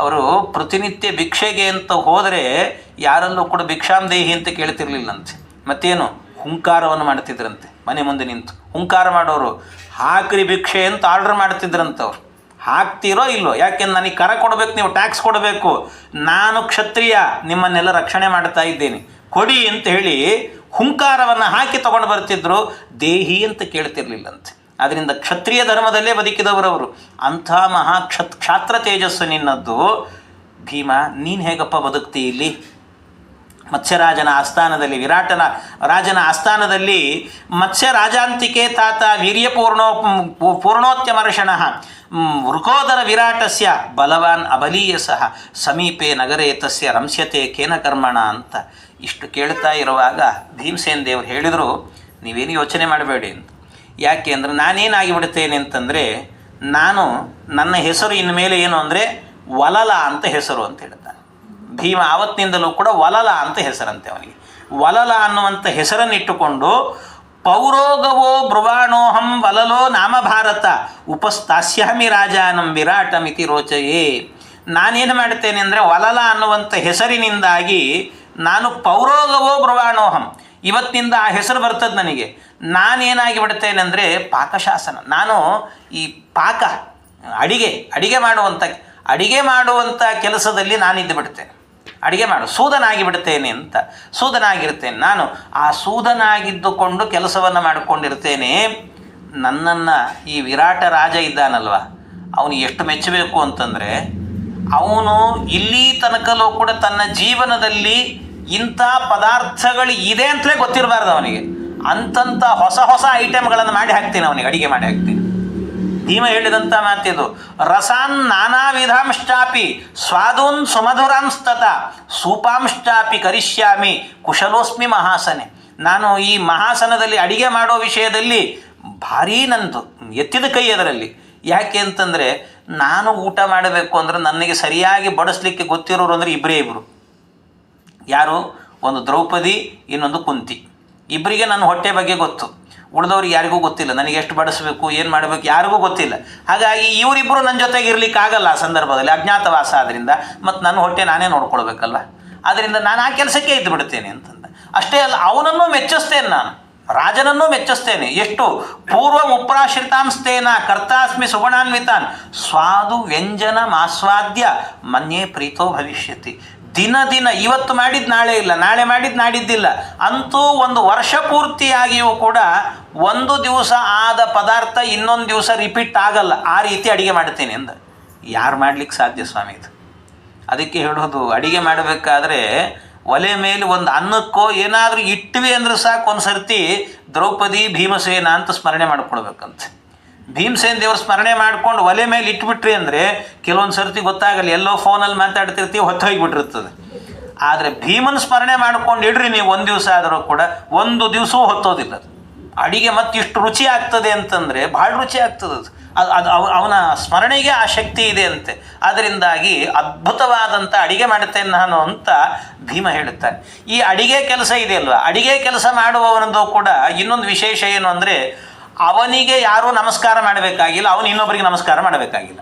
ಅವರು ಪ್ರತಿನಿತ್ಯ ಭಿಕ್ಷೆಗೆ ಅಂತ ಹೋದರೆ ಯಾರಲ್ಲೂ ಕೂಡ ಭಿಕ್ಷಾಂದೇಹಿ ಅಂತ ಕೇಳ್ತಿರ್ಲಿಲ್ಲಂತೆ. ಮತ್ತೇನು ಹುಂಕಾರವನ್ನು ಮಾಡ್ತಿದ್ರಂತೆ. ಮನೆ ಮುಂದೆ ನಿಂತು ಹುಂಕಾರ ಮಾಡೋರು. ಹಾಕ್ರಿ ಭಿಕ್ಷೆ ಅಂತ ಆರ್ಡರ್ ಮಾಡ್ತಿದ್ರಂತವ್ರು. ಹಾಕ್ತಿರೋ ಇಲ್ಲೋ, ಯಾಕೆಂದ್ರೆ ನನಗೆ ಕರ ಕೊಡಬೇಕು, ನೀವು ಟ್ಯಾಕ್ಸ್ ಕೊಡಬೇಕು, ನಾನು ಕ್ಷತ್ರಿಯ, ನಿಮ್ಮನ್ನೆಲ್ಲ ರಕ್ಷಣೆ ಮಾಡ್ತಾ ಇದ್ದೇನೆ, ಕೊಡಿ ಅಂತ ಹೇಳಿ ಹುಂಕಾರವನ್ನು ಹಾಕಿ ತೊಗೊಂಡು ಬರ್ತಿದ್ರು. ದೇಹಿ ಅಂತ ಕೇಳ್ತಿರ್ಲಿಲ್ಲಂತೆ. ಅದರಿಂದ ಕ್ಷತ್ರಿಯ ಧರ್ಮದಲ್ಲೇ ಬದುಕಿದವರವರು. ಅಂಥ ಕ್ಷಾತ್ರ ತೇಜಸ್ಸು ನಿನ್ನದ್ದು. ಭೀಮ ನೀನು ಹೇಗಪ್ಪ ಬದುಕ್ತಿ ಇಲ್ಲಿ? ಮತ್ಸ್ಯರಾಜನ ಆಸ್ಥಾನದಲ್ಲಿ, ವಿರಾಟನ ರಾಜನ ಆಸ್ಥಾನದಲ್ಲಿ ಮತ್ಸ್ಯ ರಾಜಾಂತಿಕೆ ತಾತ ವೀರ್ಯಪೂರ್ಣೋತ್ಯಮರ್ಷಣ ವೃಕೋದರ ವಿರಾಟಸ್ಯ ಬಲವಾನ್ ಅಬಲೀಯ ಸಹ ಸಮೀಪೆ ನಗರೇ ತಸ್ಯ ರಂಸ್ಯತೆ ಕೇನ ಕರ್ಮಣ ಅಂತ ಇಷ್ಟು ಕೇಳ್ತಾ ಇರುವಾಗ ಭೀಮಸೇನ ದೇವರು ಹೇಳಿದರು, ನೀವೇನು ಯೋಚನೆ ಮಾಡಬೇಡಿ ಅಂತ. ಯಾಕೆ ಅಂದರೆ ನಾನೇನಾಗಿಬಿಡ್ತೇನೆ ಅಂತಂದರೆ, ನನ್ನ ಹೆಸರು ಇನ್ಮೇಲೆ ಏನು ಅಂದರೆ ವಲಲ ಅಂತ ಹೆಸರು ಅಂತ ಹೇಳ್ತಾನೆ. ಭೀಮ ಆವತ್ತಿನಿಂದಲೂ ಕೂಡ ವಲಲ ಅಂತ ಹೆಸರಂತೆ ಅವನಿಗೆ. ವಲಲ ಅನ್ನುವಂಥ ಹೆಸರನ್ನಿಟ್ಟುಕೊಂಡು ಪೌರೋಗವೋ ಬ್ರುವಾಣೋಹಂ ವಲಲೋ ನಾಮ ಭಾರತ ಉಪಸ್ಥಾಸ್ಯಾಮಿ ರಾಜಾನಂ ವಿರಾಟಮಿತಿ ರೋಚಯೇ. ನಾನೇನು ಮಾಡ್ತೇನೆ ಅಂದರೆ ವಲಲ ಅನ್ನುವಂಥ ಹೆಸರಿನಿಂದಾಗಿ ನಾನು ಪೌರೋಗವೋ ಬ್ರುವಾಣೋಹಂ, ಇವತ್ತಿನಿಂದ ಆ ಹೆಸರು ಬರ್ತದೆ ನನಗೆ. ನಾನೇನಾಗಿ ಬಿಡ್ತೇನೆ ಅಂದರೆ ಪಾಕಶಾಸನ, ನಾನು ಈ ಪಾಕ ಅಡಿಗೆ ಮಾಡುವಂಥ ಕೆಲಸದಲ್ಲಿ ನಾನಿದ್ದು ಬಿಡ್ತೇನೆ. ಸೂದನಾಗಿ ಬಿಡ್ತೇನೆ ಅಂತ, ಸೂದನಾಗಿರ್ತೇನೆ. ನಾನು ಆ ಸೂದನಾಗಿದ್ದುಕೊಂಡು ಕೆಲಸವನ್ನು ಮಾಡಿಕೊಂಡಿರ್ತೇನೆ. ನನ್ನನ್ನು ಈ ವಿರಾಟ ರಾಜ ಇದ್ದಾನಲ್ವ, ಅವನು ಎಷ್ಟು ಮೆಚ್ಚಬೇಕು ಅಂತಂದರೆ, ಅವನು ಇಲ್ಲಿ ತನಕಲೂ ಕೂಡ ತನ್ನ ಜೀವನದಲ್ಲಿ ಇಂಥ ಪದಾರ್ಥಗಳು ಇದೆ ಅಂತಲೇ ಗೊತ್ತಿರಬಾರ್ದು ಅವನಿಗೆ. ಅಂತಂಥ ಹೊಸ ಹೊಸ ಐಟಮ್ಗಳನ್ನು ಮಾಡಿ ಹಾಕ್ತೀನಿ ಅವನಿಗೆ, ಅಡಿಗೆ ಮಾಡಿ ಹಾಕ್ತೀನಿ. ಭೀಮ ಹೇಳಿದಂಥ ಮಾತಿದು, ರಸಾನ್ ನಾನಾ ವಿಧಾಂಶ್ಚಾಪಿ ಸ್ವಾದೂನ್ ಸುಮಧುರಾಂಸ್ತತ ಸೂಪಾಂಶ್ಚಾಪಿ ಕರಿಷ್ಯಾಮಿ ಕುಶಲೋಸ್ಮಿ ಮಹಾಸನೆ. ನಾನು ಈ ಮಹಾಸನದಲ್ಲಿ ಅಡಿಗೆ ಮಾಡೋ ವಿಷಯದಲ್ಲಿ ಭಾರೀ ನಂದು ಎತ್ತಿದ ಕೈ ಅದರಲ್ಲಿ. ಯಾಕೆ ಅಂತಂದರೆ, ನಾನು ಊಟ ಮಾಡಬೇಕು ಅಂದರೆ ನನಗೆ ಸರಿಯಾಗಿ ಬಡಿಸ್ಲಿಕ್ಕೆ ಗೊತ್ತಿರೋರು ಅಂದರೆ ಇಬ್ಬರು. ಯಾರು? ಒಂದು ದ್ರೌಪದಿ, ಇನ್ನೊಂದು ಕುಂತಿ. ಇಬ್ಬರಿಗೆ ನನ್ನ ಹೊಟ್ಟೆ ಬಗ್ಗೆ ಗೊತ್ತು, ಉಳಿದವ್ರಿಗೆ ಯಾರಿಗೂ ಗೊತ್ತಿಲ್ಲ. ನನಗೆ ಎಷ್ಟು ಬಡಿಸ್ಬೇಕು, ಏನು ಮಾಡಬೇಕು ಯಾರಿಗೂ ಗೊತ್ತಿಲ್ಲ. ಹಾಗಾಗಿ ಇವರಿಬ್ಬರು ನನ್ನ ಜೊತೆಗೆ ಇರಲಿಕ್ಕಾಗಲ್ಲ ಆ ಸಂದರ್ಭದಲ್ಲಿ, ಅಜ್ಞಾತವಾಸ ಆದ್ದರಿಂದ. ಮತ್ತು ನನ್ನ ಹೊಟ್ಟೆ ನಾನೇ ನೋಡ್ಕೊಳ್ಬೇಕಲ್ಲ, ಆದ್ದರಿಂದ ನಾನು ಆ ಕೆಲಸಕ್ಕೆ ಇದ್ದು ಬಿಡ್ತೇನೆ ಅಂತಂದ. ಅಷ್ಟೇ ಅಲ್ಲ, ಅವನನ್ನು ಮೆಚ್ಚಿಸ್ತೇನೆ, ನಾನು ರಾಜನನ್ನೂ ಮೆಚ್ಚಿಸ್ತೇನೆ. ಎಷ್ಟು ಪೂರ್ವ ಉಪ್ರಾಶ್ರಿತಾಂಸ್ತೇನ ಕರ್ತಾಸ್ಮಿ ಸುಗುಣಾನ್ವಿತಾನ್ ಸ್ವಾದು ವ್ಯಂಜನ ಮಾಸ್ವಾದ್ಯ ಮನ್ಯೇ ಪ್ರೀತೋ ಭವಿಷ್ಯತಿ. ದಿನ ಇವತ್ತು ಮಾಡಿದ್ದು ನಾಳೆ ಇಲ್ಲ, ನಾಳೆ ಮಾಡಿದ್ದು ನಾಡಿದ್ದಿಲ್ಲ, ಅಂತೂ ಒಂದು ವರ್ಷ ಪೂರ್ತಿಯಾಗಿಯೂ ಕೂಡ ಒಂದು ದಿವಸ ಆದ ಪದಾರ್ಥ ಇನ್ನೊಂದು ದಿವಸ ರಿಪೀಟ್ ಆಗಲ್ಲ, ಆ ರೀತಿ ಅಡಿಗೆ ಮಾಡ್ತೀನಿ ಅಂದ. ಯಾರು ಮಾಡ್ಲಿಕ್ಕೆ ಸಾಧ್ಯ ಸ್ವಾಮಿ ಇದು? ಅದಕ್ಕೆ ಹೇಳೋದು, ಅಡಿಗೆ ಮಾಡಬೇಕಾದ್ರೆ ಒಲೆ ಮೇಲೆ ಒಂದು ಅನ್ನಕ್ಕೋ ಏನಾದರೂ ಇಟ್ವಿ ಅಂದ್ರೆ ಸಾಕು, ಒಂದು ಸರ್ತಿ ದ್ರೌಪದಿ ಭೀಮಸೇನ ಅಂತ ಸ್ಮರಣೆ ಮಾಡ್ಕೊಳ್ಬೇಕಂತ. ಭೀಮಸೇನ ದೇವ್ರ ಸ್ಮರಣೆ ಮಾಡ್ಕೊಂಡು ಒಲೆ ಮೇಲೆ ಇಟ್ಬಿಟ್ರಿ ಅಂದರೆ ಕೆಲವೊಂದು ಸರ್ತಿ ಗೊತ್ತಾಗಲ್ಲ, ಎಲ್ಲೋ ಫೋನಲ್ಲಿ ಮಾತಾಡ್ತಿರ್ತೀವಿ, ಹೊತ್ತೋಗಿಬಿಟ್ಟಿರ್ತದೆ. ಆದರೆ ಭೀಮನ ಸ್ಮರಣೆ ಮಾಡ್ಕೊಂಡು ಇಡ್ರಿ ನೀವು ಒಂದು ದಿವಸ ಆದರೂ ಕೂಡ, ಒಂದು ದಿವಸವೂ ಹೊತ್ತೋದಿಲ್ಲ ಅಡಿಗೆ. ಮತ್ತಿಷ್ಟು ರುಚಿ ಆಗ್ತದೆ ಅಂತಂದರೆ ಭಾಳ ರುಚಿ ಆಗ್ತದೆ ಅದು ಅವನ ಸ್ಮರಣೆಗೆ ಆ ಶಕ್ತಿ ಇದೆ ಅಂತೆ. ಅದರಿಂದಾಗಿ ಅದ್ಭುತವಾದಂಥ ಅಡಿಗೆ ಮಾಡುತ್ತೇನೆ ನಾನು ಅಂತ ಭೀಮ ಹೇಳುತ್ತಾನೆ. ಈ ಅಡಿಗೆ ಕೆಲಸ ಇದೆಯಲ್ವ, ಅಡಿಗೆ ಕೆಲಸ ಮಾಡುವವನದು ಕೂಡ ಇನ್ನೊಂದು ವಿಶೇಷ ಏನು ಅಂದರೆ, ಅವನಿಗೆ ಯಾರೂ ನಮಸ್ಕಾರ ಮಾಡಬೇಕಾಗಿಲ್ಲ, ಅವನು ಇನ್ನೊಬ್ಬರಿಗೆ ನಮಸ್ಕಾರ ಮಾಡಬೇಕಾಗಿಲ್ಲ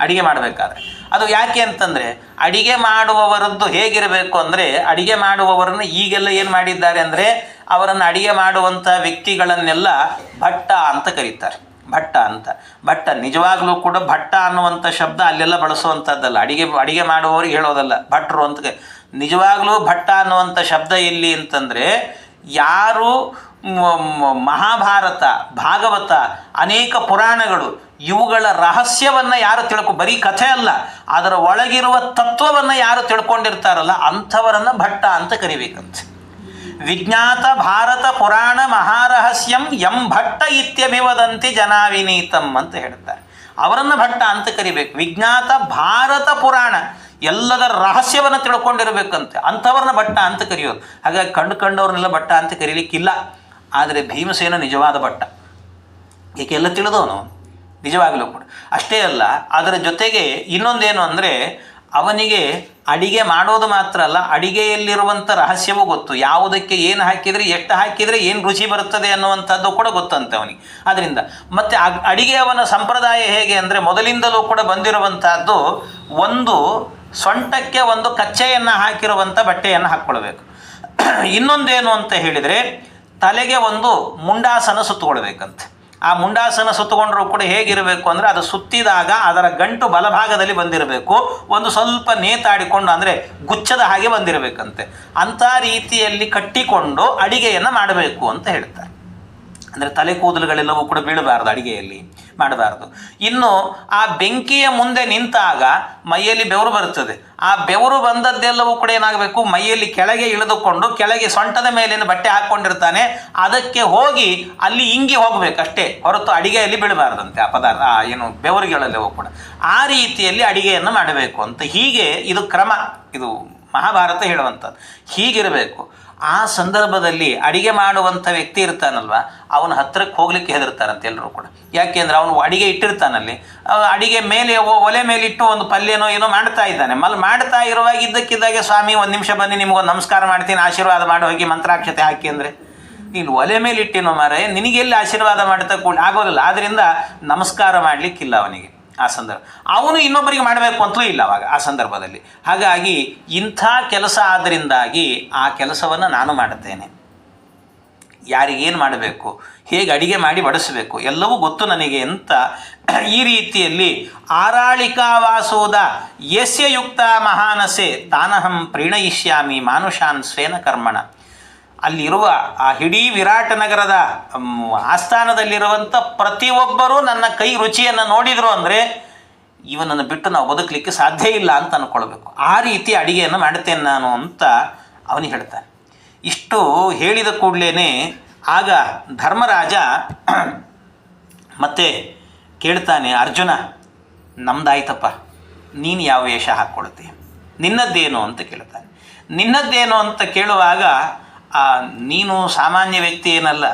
ಅಡಿಗೆ ಮಾಡಬೇಕಾದ್ರೆ. ಅದು ಯಾಕೆ ಅಂತಂದರೆ, ಅಡಿಗೆ ಮಾಡುವವರದ್ದು ಹೇಗಿರಬೇಕು ಅಂದರೆ, ಅಡಿಗೆ ಮಾಡುವವರನ್ನು ಈಗೆಲ್ಲ ಏನು ಮಾಡಿದ್ದಾರೆ ಅಂದರೆ, ಅವರನ್ನು ಅಡಿಗೆ ಮಾಡುವಂಥ ವ್ಯಕ್ತಿಗಳನ್ನೆಲ್ಲ ಭಟ್ಟ ಅಂತ ಕರೀತಾರೆ. ಭಟ್ಟ ನಿಜವಾಗ್ಲೂ ಕೂಡ ಭಟ್ಟ ಅನ್ನುವಂಥ ಶಬ್ದ ಅಲ್ಲೆಲ್ಲ ಬಳಸುವಂಥದ್ದಲ್ಲ, ಅಡಿಗೆ ಮಾಡುವವರಿಗೆ ಹೇಳೋದಲ್ಲ, ಭಟ್ರು ಅಂತ. ನಿಜವಾಗ್ಲೂ ಭಟ್ಟ ಅನ್ನುವಂಥ ಶಬ್ದ ಎಲ್ಲಿ ಅಂತಂದರೆ, ಯಾರು ಮಹಾಭಾರತ, ಭಾಗವತ, ಅನೇಕ ಪುರಾಣಗಳು ಇವುಗಳ ರಹಸ್ಯವನ್ನು ಯಾರು ಬರೀ ಕಥೆ ಅಲ್ಲ, ಅದರ ಒಳಗಿರುವ ತತ್ವವನ್ನು ಯಾರು ತಿಳ್ಕೊಂಡಿರ್ತಾರಲ್ಲ ಅಂಥವರನ್ನು ಭಟ್ಟ ಅಂತ ಕರಿಬೇಕಂತ. ವಿಜ್ಞಾತ ಭಾರತ ಪುರಾಣ ಮಹಾರಹಸ್ಯಂ ಎಂ ಭಟ್ಟ ಇತ್ಯಭಿವದಂತಿ ಜನಾವಿನೀತಂ ಅಂತ ಹೇಳ್ತಾರೆ. ಅವರನ್ನು ಭಟ್ಟ ಅಂತ ಕರಿಬೇಕು. ವಿಜ್ಞಾತ ಭಾರತ ಪುರಾಣ ಎಲ್ಲದರ ರಹಸ್ಯವನ್ನು ತಿಳ್ಕೊಂಡಿರಬೇಕಂತೆ, ಅಂಥವ್ರನ್ನ ಭಟ್ಟ ಅಂತ ಕರೆಯೋದು. ಹಾಗಾಗಿ ಕಂಡವ್ರನ್ನೆಲ್ಲ ಭಟ್ಟ ಅಂತ ಕರೀಲಿಕ್ಕಿಲ್ಲ. ಆದರೆ ಭೀಮಸೇನ ನಿಜವಾದ ಭಟ್ಟ, ಏಕೆಲ್ಲ ತಿಳಿದವನು ನಿಜವಾಗಲೂ ಕೂಡ. ಅಷ್ಟೇ ಅಲ್ಲ, ಅದರ ಜೊತೆಗೆ ಇನ್ನೊಂದೇನು ಅಂದರೆ, ಅವನಿಗೆ ಅಡಿಗೆ ಮಾಡೋದು ಮಾತ್ರ ಅಲ್ಲ, ಅಡಿಗೆಯಲ್ಲಿರುವಂಥ ರಹಸ್ಯವೂ ಗೊತ್ತು. ಯಾವುದಕ್ಕೆ ಏನು ಹಾಕಿದರೆ, ಎಷ್ಟು ಹಾಕಿದರೆ ಏನು ರುಚಿ ಬರುತ್ತದೆ ಅನ್ನುವಂಥದ್ದು ಕೂಡ ಗೊತ್ತಂತೆ ಅವನಿಗೆ. ಆದ್ದರಿಂದ ಮತ್ತು ಅಡಿಗೆ ಅವನ ಸಂಪ್ರದಾಯ ಹೇಗೆ ಅಂದರೆ, ಮೊದಲಿಂದಲೂ ಕೂಡ ಬಂದಿರುವಂಥದ್ದು, ಒಂದು ಸೊಂಟಕ್ಕೆ ಒಂದು ಕಚ್ಚೆಯನ್ನು ಹಾಕಿರುವಂಥ ಬಟ್ಟೆಯನ್ನು ಹಾಕ್ಕೊಳ್ಬೇಕು. ಇನ್ನೊಂದೇನು ಅಂತ ಹೇಳಿದರೆ, ತಲೆಗೆ ಒಂದು ಮುಂಡಾಸನ ಸುತ್ತಕೊಳ್ಬೇಕಂತೆ. ಆ ಮುಂಡಾಸನ ಸುತ್ತಕೊಂಡ್ರೂ ಕೂಡ ಹೇಗಿರಬೇಕು ಅಂದರೆ, ಅದು ಸುತ್ತಿದಾಗ ಅದರ ಗಂಟು ಬಲಭಾಗದಲ್ಲಿ ಬಂದಿರಬೇಕು, ಒಂದು ಸ್ವಲ್ಪ ನೇತಾಡಿಕೊಂಡು ಅಂದರೆ ಗುಚ್ಚದ ಹಾಗೆ ಬಂದಿರಬೇಕಂತೆ. ಅಂಥ ರೀತಿಯಲ್ಲಿ ಕಟ್ಟಿಕೊಂಡು ಅಡಿಗೆಯನ್ನು ಮಾಡಬೇಕು ಅಂತ ಹೇಳ್ತಾರೆ. ಅಂದರೆ ತಲೆ ಕೂದಲುಗಳೆಲ್ಲವೂ ಕೂಡ ಬೀಳಬಾರ್ದು, ಅಡಿಗೆಯಲ್ಲಿ ಮಾಡಬಾರ್ದು. ಇನ್ನು ಆ ಬೆಂಕಿಯ ಮುಂದೆ ನಿಂತಾಗ ಮೈಯಲ್ಲಿ ಬೆವರು ಬರುತ್ತದೆ. ಆ ಬೆವರು ಬಂದದ್ದೆಲ್ಲವೂ ಕೂಡ ಏನಾಗಬೇಕು, ಮೈಯಲ್ಲಿ ಕೆಳಗೆ ಇಳಿದುಕೊಂಡು ಕೆಳಗೆ ಸೊಂಟದ ಮೇಲಿನ ಬಟ್ಟೆ ಹಾಕ್ಕೊಂಡಿರ್ತಾನೆ, ಅದಕ್ಕೆ ಹೋಗಿ ಅಲ್ಲಿ ಇಂಗಿ ಹೋಗಬೇಕಷ್ಟೇ ಹೊರತು ಅಡಿಗೆಯಲ್ಲಿ ಬೀಳಬಾರ್ದಂತೆ ಆ ಪದಾರ್ಥ, ಏನು ಬೆವರುಗಳೆಲ್ಲವೂ ಕೂಡ. ಆ ರೀತಿಯಲ್ಲಿ ಅಡಿಗೆಯನ್ನು ಮಾಡಬೇಕು ಅಂತ. ಹೀಗೆ ಇದು ಕ್ರಮ, ಇದು ಮಹಾಭಾರತ ಹೇಳುವಂಥದ್ದು. ಹೀಗಿರಬೇಕು. ಆ ಸಂದರ್ಭದಲ್ಲಿ ಅಡಿಗೆ ಮಾಡುವಂಥ ವ್ಯಕ್ತಿ ಇರ್ತಾನಲ್ವ, ಅವನ ಹತ್ತಿರಕ್ಕೆ ಹೋಗ್ಲಿಕ್ಕೆ ಹೆದರ್ತಾರಂತೆ ಎಲ್ಲರೂ ಕೂಡ. ಯಾಕೆಂದ್ರೆ ಅವನು ಅಡಿಗೆ ಇಟ್ಟಿರ್ತಾನಲ್ಲಿ, ಅಡಿಗೆ ಮೇಲೆ ಒಲೆ ಮೇಲಿಟ್ಟು ಒಂದು ಪಲ್ಯನೋ ಏನೋ ಮಾಡ್ತಾ ಇದ್ದಾನೆ. ಮಾಡ್ತಾ ಇರುವಾಗ ಇದ್ದಕ್ಕಿದ್ದಾಗೆ ಸ್ವಾಮಿ ಒಂದು ನಿಮಿಷ ಬನ್ನಿ, ನಿಮಗೊಂದು ನಮಸ್ಕಾರ ಮಾಡ್ತೀನಿ, ಆಶೀರ್ವಾದ ಮಾಡಿ ಹೋಗಿ ಮಂತ್ರಾಕ್ಷತೆ ಹಾಕಿ ಅಂದರೆ, ನೀನು ಒಲೆ ಮೇಲೆ ಇಟ್ಟಿನೋ ಮಾರೇ, ನಿನಗೆಲ್ಲಿ ಆಶೀರ್ವಾದ ಮಾಡ್ತಾ ಕೂಡ ಆಗೋದಿಲ್ಲ. ಆದ್ದರಿಂದ ನಮಸ್ಕಾರ ಮಾಡಲಿಕ್ಕಿಲ್ಲ ಅವನಿಗೆ ಆ ಸಂದರ್ಭ. ಅವನು ಇನ್ನೊಬ್ಬರಿಗೆ ಮಾಡಬೇಕು ಅಂತಲೂ ಇಲ್ಲ ಅವಾಗ ಆ ಸಂದರ್ಭದಲ್ಲಿ. ಹಾಗಾಗಿ ಇಂಥ ಕೆಲಸ ಆದ್ದರಿಂದಾಗಿ ಆ ಕೆಲಸವನ್ನು ನಾನು ಮಾಡುತ್ತೇನೆ. ಯಾರಿಗೇನು ಮಾಡಬೇಕು, ಹೇಗೆ ಅಡಿಗೆ ಮಾಡಿ ಬಡಿಸಬೇಕು ಎಲ್ಲವೂ ಗೊತ್ತು ನನಗೆ ಅಂತ ಈ ರೀತಿಯಲ್ಲಿ ಆರಾಳಿಕಾವಾಸೋದ ಯಸ್ಯ ಯುಕ್ತ ಮಹಾನಸೆ ತಾನಹಂ ಪ್ರೀಣಯಿಷ್ಯಾಮಿ ಮಾನುಷಾನ್ ಸ್ವೇನ ಕರ್ಮಣ. ಅಲ್ಲಿರುವ ಆ ಇಡೀ ವಿರಾಟ ನಗರದ ಆಸ್ಥಾನದಲ್ಲಿರುವಂಥ ಪ್ರತಿಯೊಬ್ಬರೂ ನನ್ನ ಕೈ ರುಚಿಯನ್ನು ನೋಡಿದರು ಅಂದರೆ ಇವನನ್ನು ಬಿಟ್ಟು ನಾವು ಬದುಕಲಿಕ್ಕೆ ಸಾಧ್ಯ ಇಲ್ಲ ಅಂತ ಅಂದ್ಕೊಳ್ಬೇಕು. ಆ ರೀತಿ ಅಡಿಗೆಯನ್ನು ಮಾಡ್ತೇನೆ ನಾನು ಅಂತ ಅವನಿಗೆ ಹೇಳ್ತಾನೆ. ಇಷ್ಟು ಹೇಳಿದ ಕೂಡಲೇ ಆಗ ಧರ್ಮರಾಜ ಮತ್ತೆ ಕೇಳ್ತಾನೆ, ಅರ್ಜುನ ನಮ್ದಾಯ್ತಪ್ಪ, ನೀನು ಯಾವ ವೇಷ ಹಾಕ್ಕೊಳ್ತೀಯ, ನಿನ್ನದ್ದೇನು ಅಂತ ಕೇಳ್ತಾನೆ. ನಿನ್ನದ್ದೇನು ಅಂತ ಕೇಳುವಾಗ ನೀನು ಸಾಮಾನ್ಯ ವ್ಯಕ್ತಿ ಏನಲ್ಲ,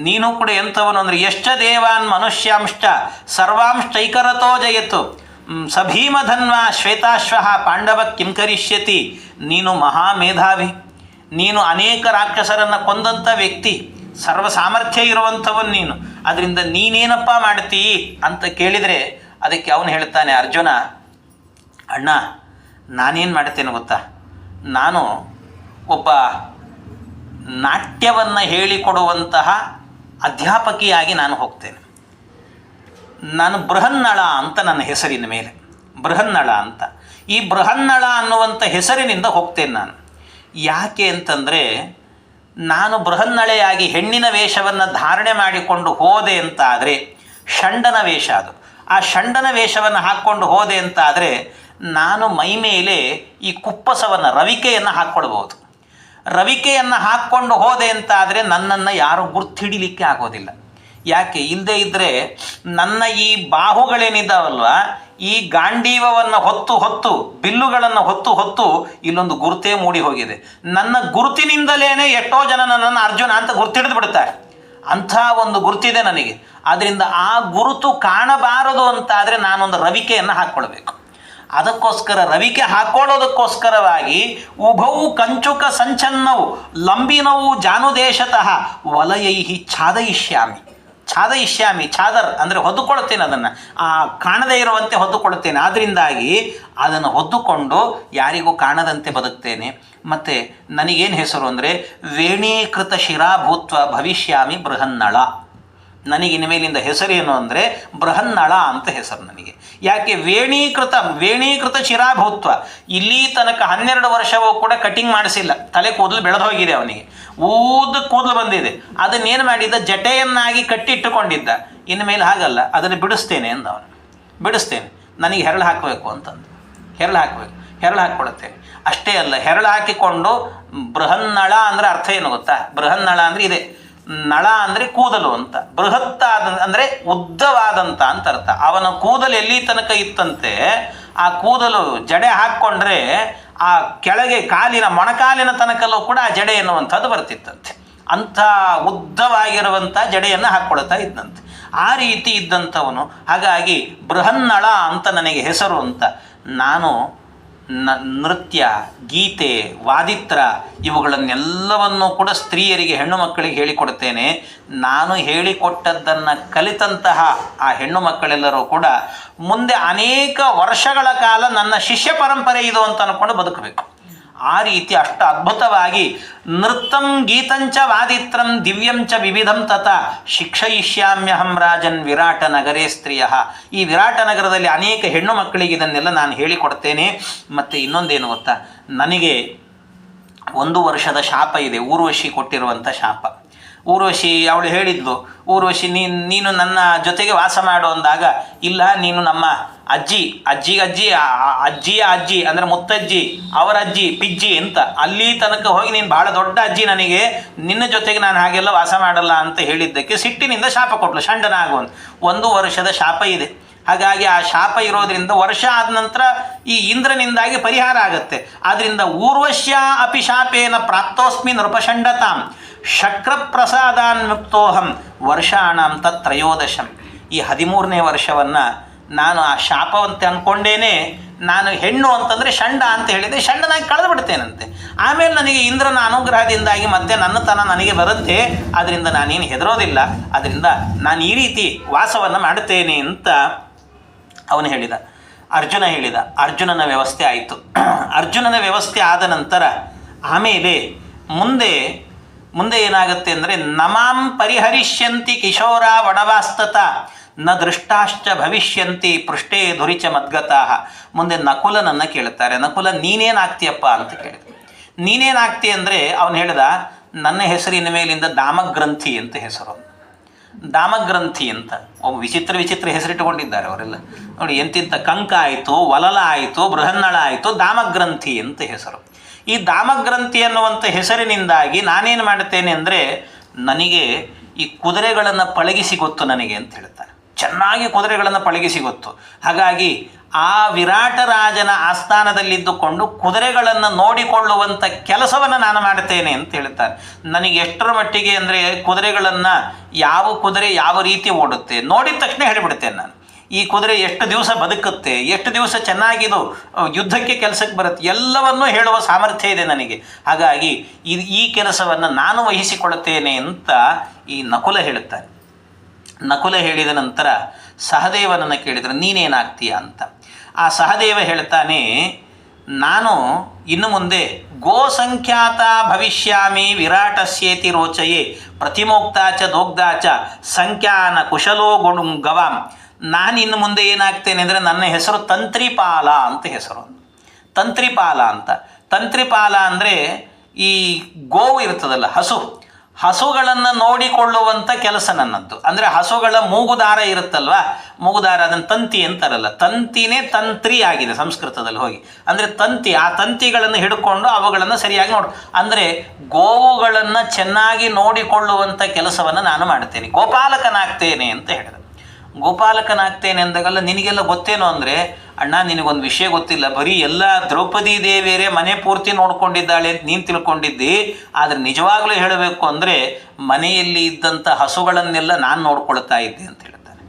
ನೀನು ಕೂಡ ಎಂಥವನು ಅಂದರೆ ಯಶ್ಚ ದೇವಾನ್ ಮನುಷ್ಯಾಂಶ್ಚ ಸರ್ವಾಂಶ್ಚೈಕರತೋ ಜಯತು ಸಭೀಮಧನ್ವ ಶ್ವೇತಾಶ್ವ ಪಾಂಡವ ಕಿಂ ಕರಿಷ್ಯತಿ. ನೀನು ಮಹಾಮೇಧಾವಿ, ನೀನು ಅನೇಕ ರಾಕ್ಷಸರನ್ನು ಕೊಂದಂಥ ವ್ಯಕ್ತಿ, ಸರ್ವ ಸಾಮರ್ಥ್ಯ ಇರುವಂಥವನು ನೀನು. ಅದರಿಂದ ನೀನೇನಪ್ಪ ಮಾಡ್ತೀ ಅಂತ ಕೇಳಿದರೆ ಅದಕ್ಕೆ ಅವನು ಹೇಳ್ತಾನೆ, ಅರ್ಜುನ ಅಣ್ಣ ನಾನೇನು ಮಾಡ್ತೇನೆ ಗೊತ್ತಾ, ನಾನು ಒಬ್ಬ ನಾಟ್ಯವನ್ನು ಹೇಳಿಕೊಡುವಂತಹ ಅಧ್ಯಾಪಕಿಯಾಗಿ ನಾನು ಹೋಗ್ತೇನೆ. ನಾನು ಬೃಹನ್ನಳ ಅಂತ ನನ್ನ ಹೆಸರಿನ ಮೇಲೆ, ಬೃಹನ್ನಳ ಅಂತ. ಈ ಬೃಹನ್ನಳ ಅನ್ನುವಂಥ ಹೆಸರಿನಿಂದ ಹೋಗ್ತೇನೆ ನಾನು. ಯಾಕೆ ಅಂತಂದರೆ, ನಾನು ಬೃಹನ್ನಳೆಯಾಗಿ ಹೆಣ್ಣಿನ ವೇಷವನ್ನು ಧಾರಣೆ ಮಾಡಿಕೊಂಡು ಹೋದೆ ಅಂತಾದರೆ ಷಂಡನ ವೇಷ ಅದು. ಆ ಷಂಡನ ವೇಷವನ್ನು ಹಾಕ್ಕೊಂಡು ಹೋದೆ ಅಂತಾದರೆ ನಾನು ಮೈ ಮೇಲೆ ಈ ಕುಪ್ಪಸವನ್ನು, ರವಿಕೆಯನ್ನು ಹಾಕ್ಕೊಳ್ಬೋದು. ರವಿಕೆಯನ್ನು ಹಾಕ್ಕೊಂಡು ಹೋದೆ ಅಂತಾದರೆ ನನ್ನನ್ನು ಯಾರೂ ಗುರ್ತಿಡಿಲಿಕ್ಕೆ ಆಗೋದಿಲ್ಲ. ಯಾಕೆ ಇಲ್ಲದೆ ಇದ್ದರೆ ನನ್ನ ಈ ಬಾಹುಗಳೇನಿದ್ದಾವಲ್ವ, ಈ ಗಾಂಡೀವವನ್ನು ಹೊತ್ತು ಬಿಲ್ಲುಗಳನ್ನು ಹೊತ್ತು ಇಲ್ಲೊಂದು ಗುರುತೇ ಮೂಡಿ ಹೋಗಿದೆ. ನನ್ನ ಗುರುತಿನಿಂದಲೇ ಎಷ್ಟೋ ಜನ ನನ್ನನ್ನು ಅರ್ಜುನ ಅಂತ ಗುರ್ತಿಡಿದು ಬಿಡ್ತಾರೆ. ಅಂಥ ಒಂದು ಗುರುತಿದೆ ನನಗೆ. ಆದ್ದರಿಂದ ಆ ಗುರುತು ಕಾಣಬಾರದು ಅಂತಾದರೆ ನಾನೊಂದು ರವಿಕೆಯನ್ನು ಹಾಕ್ಕೊಳ್ಬೇಕು. ಅದಕ್ಕೋಸ್ಕರ ರವಿಕೆ ಹಾಕ್ಕೊಳ್ಳೋದಕ್ಕೋಸ್ಕರವಾಗಿ ಉಭವು ಕಂಚುಕ ಸಂಚನ್ನವು ಲಂಬಿನವು ಜಾನುದೇಶತಃ ವಲಯೈಹಿ ಛಾದಯಿಷ್ಯಾಮಿ. ಛಾದರ್ ಅಂದರೆ ಹೊದ್ದುಕೊಳ್ತೇನೆ, ಅದನ್ನು ಕಾಣದೇ ಇರುವಂತೆ ಹೊದ್ದುಕೊಳ್ತೇನೆ. ಆದ್ದರಿಂದಾಗಿ ಅದನ್ನು ಹೊದ್ದುಕೊಂಡು ಯಾರಿಗೂ ಕಾಣದಂತೆ ಬದುಕ್ತೇನೆ. ಮತ್ತು ನನಗೇನು ಹೆಸರು ಅಂದರೆ ವೇಣೀಕೃತ ಶಿರಾಭೂತ್ವ ಭವಿಷ್ಯಾಮಿ ಬೃಹನ್ನಳ. ನನಗೆ ಇನ್ಮೇಲಿಂದ ಹೆಸರೇನು ಅಂದರೆ ಬೃಹನ್ನಳ ಅಂತ ಹೆಸರು ನನಗೆ. ಯಾಕೆ ವೇಣೀಕೃತ ಶಿರಾಭೂತ್ವ. ಇಲ್ಲಿ ತನಕ 12 ವರ್ಷವೂ ಕೂಡ ಕಟಿಂಗ್ ಮಾಡಿಸಿಲ್ಲ, ತಲೆ ಕೂದಲು ಬೆಳೆದು ಹೋಗಿದೆ ಅವನಿಗೆ, ಕೂದಲು ಬಂದಿದೆ. ಅದನ್ನೇನು ಮಾಡಿದ್ದ, ಜಟೆಯನ್ನಾಗಿ ಕಟ್ಟಿಟ್ಟುಕೊಂಡಿದ್ದ. ಇನ್ಮೇಲೆ ಹಾಗಲ್ಲ, ಅದನ್ನು ಬಿಡಿಸ್ತೇನೆ ಅಂದ ಅವನು. ಬಿಡಿಸ್ತೇನೆ, ನನಗೆ ಹೆರಳು ಹಾಕಬೇಕು ಅಂತಂದು ಹೆರಳು ಹಾಕ್ಕೊಳುತ್ತೇನೆ. ಅಷ್ಟೇ ಅಲ್ಲ, ಹೆರಳು ಹಾಕಿಕೊಂಡು ಬೃಹನ್ನಳ ಅಂದರೆ ಅರ್ಥ ಏನು ಗೊತ್ತಾ? ಬೃಹನ್ನಳ ಅಂದರೆ ಇದೆ, ನಳ ಅಂದರೆ ಕೂದಲು ಅಂತ, ಬೃಹತ್ತಾದ ಅಂದರೆ ಉದ್ದವಾದಂಥ ಅಂತ ಅರ್ಥ. ಅವನ ಕೂದಲು ಎಲ್ಲಿ ತನಕ ಇತ್ತಂತೆ, ಆ ಕೂದಲು ಜಡೆ ಹಾಕ್ಕೊಂಡ್ರೆ ಆ ಕೆಳಗೆ ಮೊಣಕಾಲಿನ ತನಕಲ್ಲೂ ಕೂಡ ಆ ಜಡೆ ಎನ್ನುವಂಥದ್ದು ಬರ್ತಿತ್ತಂತೆ. ಅಂಥ ಉದ್ದವಾಗಿರುವಂಥ ಜಡೆಯನ್ನು ಹಾಕ್ಕೊಳ್ತಾ ಇದ್ದಂತೆ. ಆ ರೀತಿ ಇದ್ದಂಥವನು. ಹಾಗಾಗಿ ಬೃಹನ್ನಳ ಅಂತ ನನಗೆ ಹೆಸರು ಅಂತ. ನಾನು ನೃತ್ಯ, ಗೀತೆ, ವಾದಿತ್ರ ಇವುಗಳನ್ನೆಲ್ಲವನ್ನೂ ಕೂಡ ಸ್ತ್ರೀಯರಿಗೆ, ಹೆಣ್ಣು ಮಕ್ಕಳಿಗೆ ಹೇಳಿಕೊಡ್ತೇನೆ. ನಾನು ಹೇಳಿಕೊಟ್ಟದ್ದನ್ನು ಕಲಿತಂತಹ ಆ ಹೆಣ್ಣು ಮಕ್ಕಳೆಲ್ಲರೂ ಕೂಡ ಮುಂದೆ ಅನೇಕ ವರ್ಷಗಳ ಕಾಲ ನನ್ನ ಶಿಷ್ಯ ಪರಂಪರೆ ಇದು ಅಂತ ಅಂದ್ಕೊಂಡು ಬದುಕಬೇಕು. ಆ ರೀತಿ ಅಷ್ಟು ಅದ್ಭುತವಾಗಿ ನೃತ್ತಂ ಗೀತಂಚ ವಾದಿತ್ರಂ ದಿವ್ಯಂಚ ವಿವಿಧಂ ತಥಾ ಶಿಕ್ಷಯಿಷ್ಯಾಮ್ಯಹಂ ರಾಜನ್ ವಿರಾಟ ನಗರೇ ಸ್ತ್ರೀಯ. ಈ ವಿರಾಟ ನಗರದಲ್ಲಿ ಅನೇಕ ಹೆಣ್ಣು ಮಕ್ಕಳಿಗೆ ಇದನ್ನೆಲ್ಲ ನಾನು ಹೇಳಿಕೊಡ್ತೇನೆ. ಮತ್ತು ಇನ್ನೊಂದೇನು ಗೊತ್ತಾ, ನನಗೆ 1 ವರ್ಷದ ಶಾಪ ಇದೆ, ಊರ್ವಶಿ ಕೊಟ್ಟಿರುವಂಥ ಶಾಪ. ಊರ್ವಶಿ ಅವಳು ಹೇಳಿದ್ಲು, ಊರ್ವಶಿ ನೀನು ನನ್ನ ಜೊತೆಗೆ ವಾಸ ಮಾಡು ಅಂದಾಗ, ಇಲ್ಲ ನೀನು ನಮ್ಮ ಅಜ್ಜಿ ಅಜ್ಜಿಯ ಅಜ್ಜಿ ಅಂದರೆ ಮುತ್ತಜ್ಜಿ, ಅವರ ಅಜ್ಜಿ ಪಿಜ್ಜಿ ಅಂತ, ಅಲ್ಲಿ ತನಕ ಹೋಗಿ ನೀನು ಭಾಳ ದೊಡ್ಡ ಅಜ್ಜಿ, ನನಗೆ ನಿನ್ನ ಜೊತೆಗೆ ನಾನು ಹಾಗೆಲ್ಲ ವಾಸ ಮಾಡಲ್ಲ ಅಂತ ಹೇಳಿದ್ದಕ್ಕೆ ಸಿಟ್ಟಿನಿಂದ ಶಾಪ ಕೊಟ್ಲು, ಷಂಡನಾಗುವಂತ. 1 ವರ್ಷದ ಶಾಪ ಇದೆ. ಹಾಗಾಗಿ ಆ ಶಾಪ ಇರೋದ್ರಿಂದ ವರ್ಷ ಆದ ನಂತರ ಈ ಇಂದ್ರನಿಂದಾಗಿ ಪರಿಹಾರ ಆಗುತ್ತೆ. ಆದ್ದರಿಂದ ಊರ್ವಶ್ಯ ಅಪಿ ಶಾಪೇನ ಪ್ರಾಪ್ತೋಸ್ಮಿ ನೃಪಷಂಡತಾಂ ಶಕ್ರ ಪ್ರಸಾದಾನ್ಮುಕ್ತೋಹಂ ವರ್ಷಾಣಂ ತತ್ರಯೋದಶಂ. ಈ 13ನೇ ವರ್ಷವನ್ನು ನಾನು ಆ ಶಾಪವಂತೆ ಅಂದ್ಕೊಂಡೇನೆ ನಾನು ಹೆಣ್ಣು ಅಂತಂದರೆ ಷಂಡ ಅಂತ ಹೇಳಿದೆ, ಷಂಡನಾಗಿ ಕಳೆದು ಬಿಡ್ತೇನಂತೆ. ಆಮೇಲೆ ನನಗೆ ಇಂದ್ರನ ಅನುಗ್ರಹದಿಂದಾಗಿ ಮತ್ತೆ ನನ್ನತನ ನನಗೆ ಬರುತ್ತೆ, ಅದರಿಂದ ನಾನೇನು ಹೆದರೋದಿಲ್ಲ, ಅದರಿಂದ ನಾನು ಈ ರೀತಿ ವಾಸವನ್ನು ಮಾಡುತ್ತೇನೆ ಅಂತ ಅವನು ಹೇಳಿದ. ಅರ್ಜುನ ಹೇಳಿದ. ಅರ್ಜುನನ ವ್ಯವಸ್ಥೆ ಆಯಿತು. ಅರ್ಜುನನ ವ್ಯವಸ್ಥೆ ಆದ ನಂತರ ಆಮೇಲೆ ಮುಂದೆ ಏನಾಗುತ್ತೆ ಅಂದರೆ, ನಮಾಂ ಪರಿಹರಿಷ್ಯಂತಿ ಕಿಶೋರ ವಡವಾಸ್ತತ ನ ದೃಷ್ಟಾಶ್ಚ ಭವಿಷ್ಯಂತಿ ಪೃಷ್ಠೇ ಧುರಿಚ ಮದ್ಗತಾಹ. ಮುಂದೆ ನಕುಲನನ್ನು ಕೇಳ್ತಾರೆ. ನಕುಲ ನೀನೇನಾಗ್ತೀಯಪ್ಪ ಅಂತ ಕೇಳಿದ. ನೀನೇನಾಗ್ತಿ ಅಂದರೆ ಅವನು ಹೇಳಿದ, ನನ್ನ ಹೆಸರಿನ ಮೇಲಿಂದ ದಾಮಗ್ರಂಥಿ ಅಂತ ಹೆಸರು. ದಾಮಗ್ರಂಥಿ ಅಂತ ಒಬ್ಬ ವಿಚಿತ್ರ ಹೆಸರಿಟ್ಟುಕೊಂಡಿದ್ದಾರೆ ಅವರೆಲ್ಲ ನೋಡಿ. ಎಂತಿಂಥ ಕಂಕ ಆಯಿತು, ವಲಲ ಆಯಿತು, ಬೃಹನ್ನಳ ಆಯಿತು, ದಾಮಗ್ರಂಥಿ ಅಂತ ಹೆಸರು. ಈ ದಾಮಗ್ರಂಥಿ ಅನ್ನುವಂಥ ಹೆಸರಿನಿಂದಾಗಿ ನಾನೇನು ಮಾಡುತ್ತೇನೆ ಅಂದರೆ, ನನಗೆ ಈ ಕುದುರೆಗಳನ್ನು ಪಳಗಿಸಿ ಗೊತ್ತು ನನಗೆ ಅಂತ ಹೇಳ್ತಾರೆ. ಚೆನ್ನಾಗಿ ಕುದುರೆಗಳನ್ನು ಪಳಗಿಸಿ ಗೊತ್ತು. ಹಾಗಾಗಿ ಆ ವಿರಾಟ ರಾಜನ ಆಸ್ಥಾನದಲ್ಲಿದ್ದುಕೊಂಡು ಕುದುರೆಗಳನ್ನು ನೋಡಿಕೊಳ್ಳುವಂಥ ಕೆಲಸವನ್ನು ನಾನು ಮಾಡುತ್ತೇನೆ ಅಂತ ಹೇಳ್ತಾರೆ. ನನಗೆ ಎಷ್ಟರ ಮಟ್ಟಿಗೆ ಅಂದರೆ, ಕುದುರೆಗಳನ್ನು ಯಾವ ಕುದುರೆ ಯಾವ ರೀತಿ ಓಡುತ್ತೆ ನೋಡಿದ ತಕ್ಷಣ ಹೇಳಿಬಿಡ್ತೇನೆ ನಾನು. ಈ ಕುದುರೆ ಎಷ್ಟು ದಿವಸ ಬದುಕುತ್ತೆ, ಎಷ್ಟು ದಿವಸ ಚೆನ್ನಾಗಿದು ಯುದ್ಧಕ್ಕೆ ಕೆಲಸಕ್ಕೆ ಬರುತ್ತೆ, ಎಲ್ಲವನ್ನೂ ಹೇಳುವ ಸಾಮರ್ಥ್ಯ ಇದೆ ನನಗೆ. ಹಾಗಾಗಿ ಈ ಕೆಲಸವನ್ನು ನಾನು ವಹಿಸಿಕೊಳ್ಳುತ್ತೇನೆ ಅಂತ ಈ ನಕುಲ ಹೇಳುತ್ತಾರೆ. ನಕುಲ ಹೇಳಿದ ನಂತರ ಸಹದೇವನನ್ನು ಕೇಳಿದರೆ ನೀನೇನಾಗ್ತೀಯ ಅಂತ. ಆ ಸಹದೇವ ಹೇಳ್ತಾನೆ, ನಾನು ಇನ್ನು ಮುಂದೆ ಗೋಸಂಖ್ಯಾತ ಭವಿಷ್ಯಾಮಿ ವಿರಾಟಸ್ಯೇತಿ ರೋಚಯೇ ಪ್ರತಿಮೋಕ್ತಾಚ ದೋಗ್ಧಾಚ ಸಂಖ್ಯಾನ ಕುಶಲೋ ಗವಾಂ. ನಾನು ಇನ್ನು ಮುಂದೆ ಏನಾಗ್ತೇನೆ ಅಂದರೆ, ನನ್ನ ಹೆಸರು ತಂತ್ರಿಪಾಲ ಅಂತ ಹೆಸರು. ತಂತ್ರಿಪಾಲ ಅಂತ. ತಂತ್ರಿಪಾಲ ಅಂದರೆ ಈ ಗೋವು ಇರ್ತದಲ್ಲ, ಹಸುಗಳನ್ನು ನೋಡಿಕೊಳ್ಳುವಂಥ ಕೆಲಸ ನನ್ನದ್ದು. ಅಂದರೆ ಹಸುಗಳ ಮೂಗುದಾರ ಇರುತ್ತಲ್ವ, ಮೂಗುದಾರ ಅದನ್ನು ತಂತಿ ಅಂತಾರಲ್ಲ, ತಂತಿನೇ ತಂತ್ರಿ ಆಗಿದೆ ಸಂಸ್ಕೃತದಲ್ಲಿ ಹೋಗಿ. ಅಂದರೆ ತಂತಿ, ಆ ತಂತಿಗಳನ್ನು ಹಿಡ್ಕೊಂಡು ಅವುಗಳನ್ನು ಸರಿಯಾಗಿ ಅಂದರೆ ಗೋವುಗಳನ್ನು ಚೆನ್ನಾಗಿ ನೋಡಿಕೊಳ್ಳುವಂಥ ಕೆಲಸವನ್ನು ನಾನು ಮಾಡ್ತೇನೆ, ಗೋಪಾಲಕನಾಗ್ತೇನೆ ಅಂತ ಹೇಳಿದೆ. ಗೋಪಾಲಕನಾಗ್ತೇನೆ ಅಂದಾಗಲ್ಲ, ನಿನಗೆಲ್ಲ ಗೊತ್ತೇನೋ ಅಂದರೆ, ಅಣ್ಣ ನಿನಗೊಂದು ವಿಷಯ ಗೊತ್ತಿಲ್ಲ, ಬರೀ ಎಲ್ಲ ದ್ರೌಪದಿ ದೇವಿಯರೇ ಮನೆ ಪೂರ್ತಿ ನೋಡ್ಕೊಂಡಿದ್ದಾಳೆ ಅಂತ ನೀನು ತಿಳ್ಕೊಂಡಿದ್ದಿ. ಆದರೆ ನಿಜವಾಗಲೂ ಹೇಳಬೇಕು ಅಂದರೆ, ಮನೆಯಲ್ಲಿ ಇದ್ದಂಥ ಹಸುಗಳನ್ನೆಲ್ಲ ನಾನು ನೋಡ್ಕೊಳ್ತಾ ಇದ್ದೆ ಅಂತ ಹೇಳ್ತಾನೆ.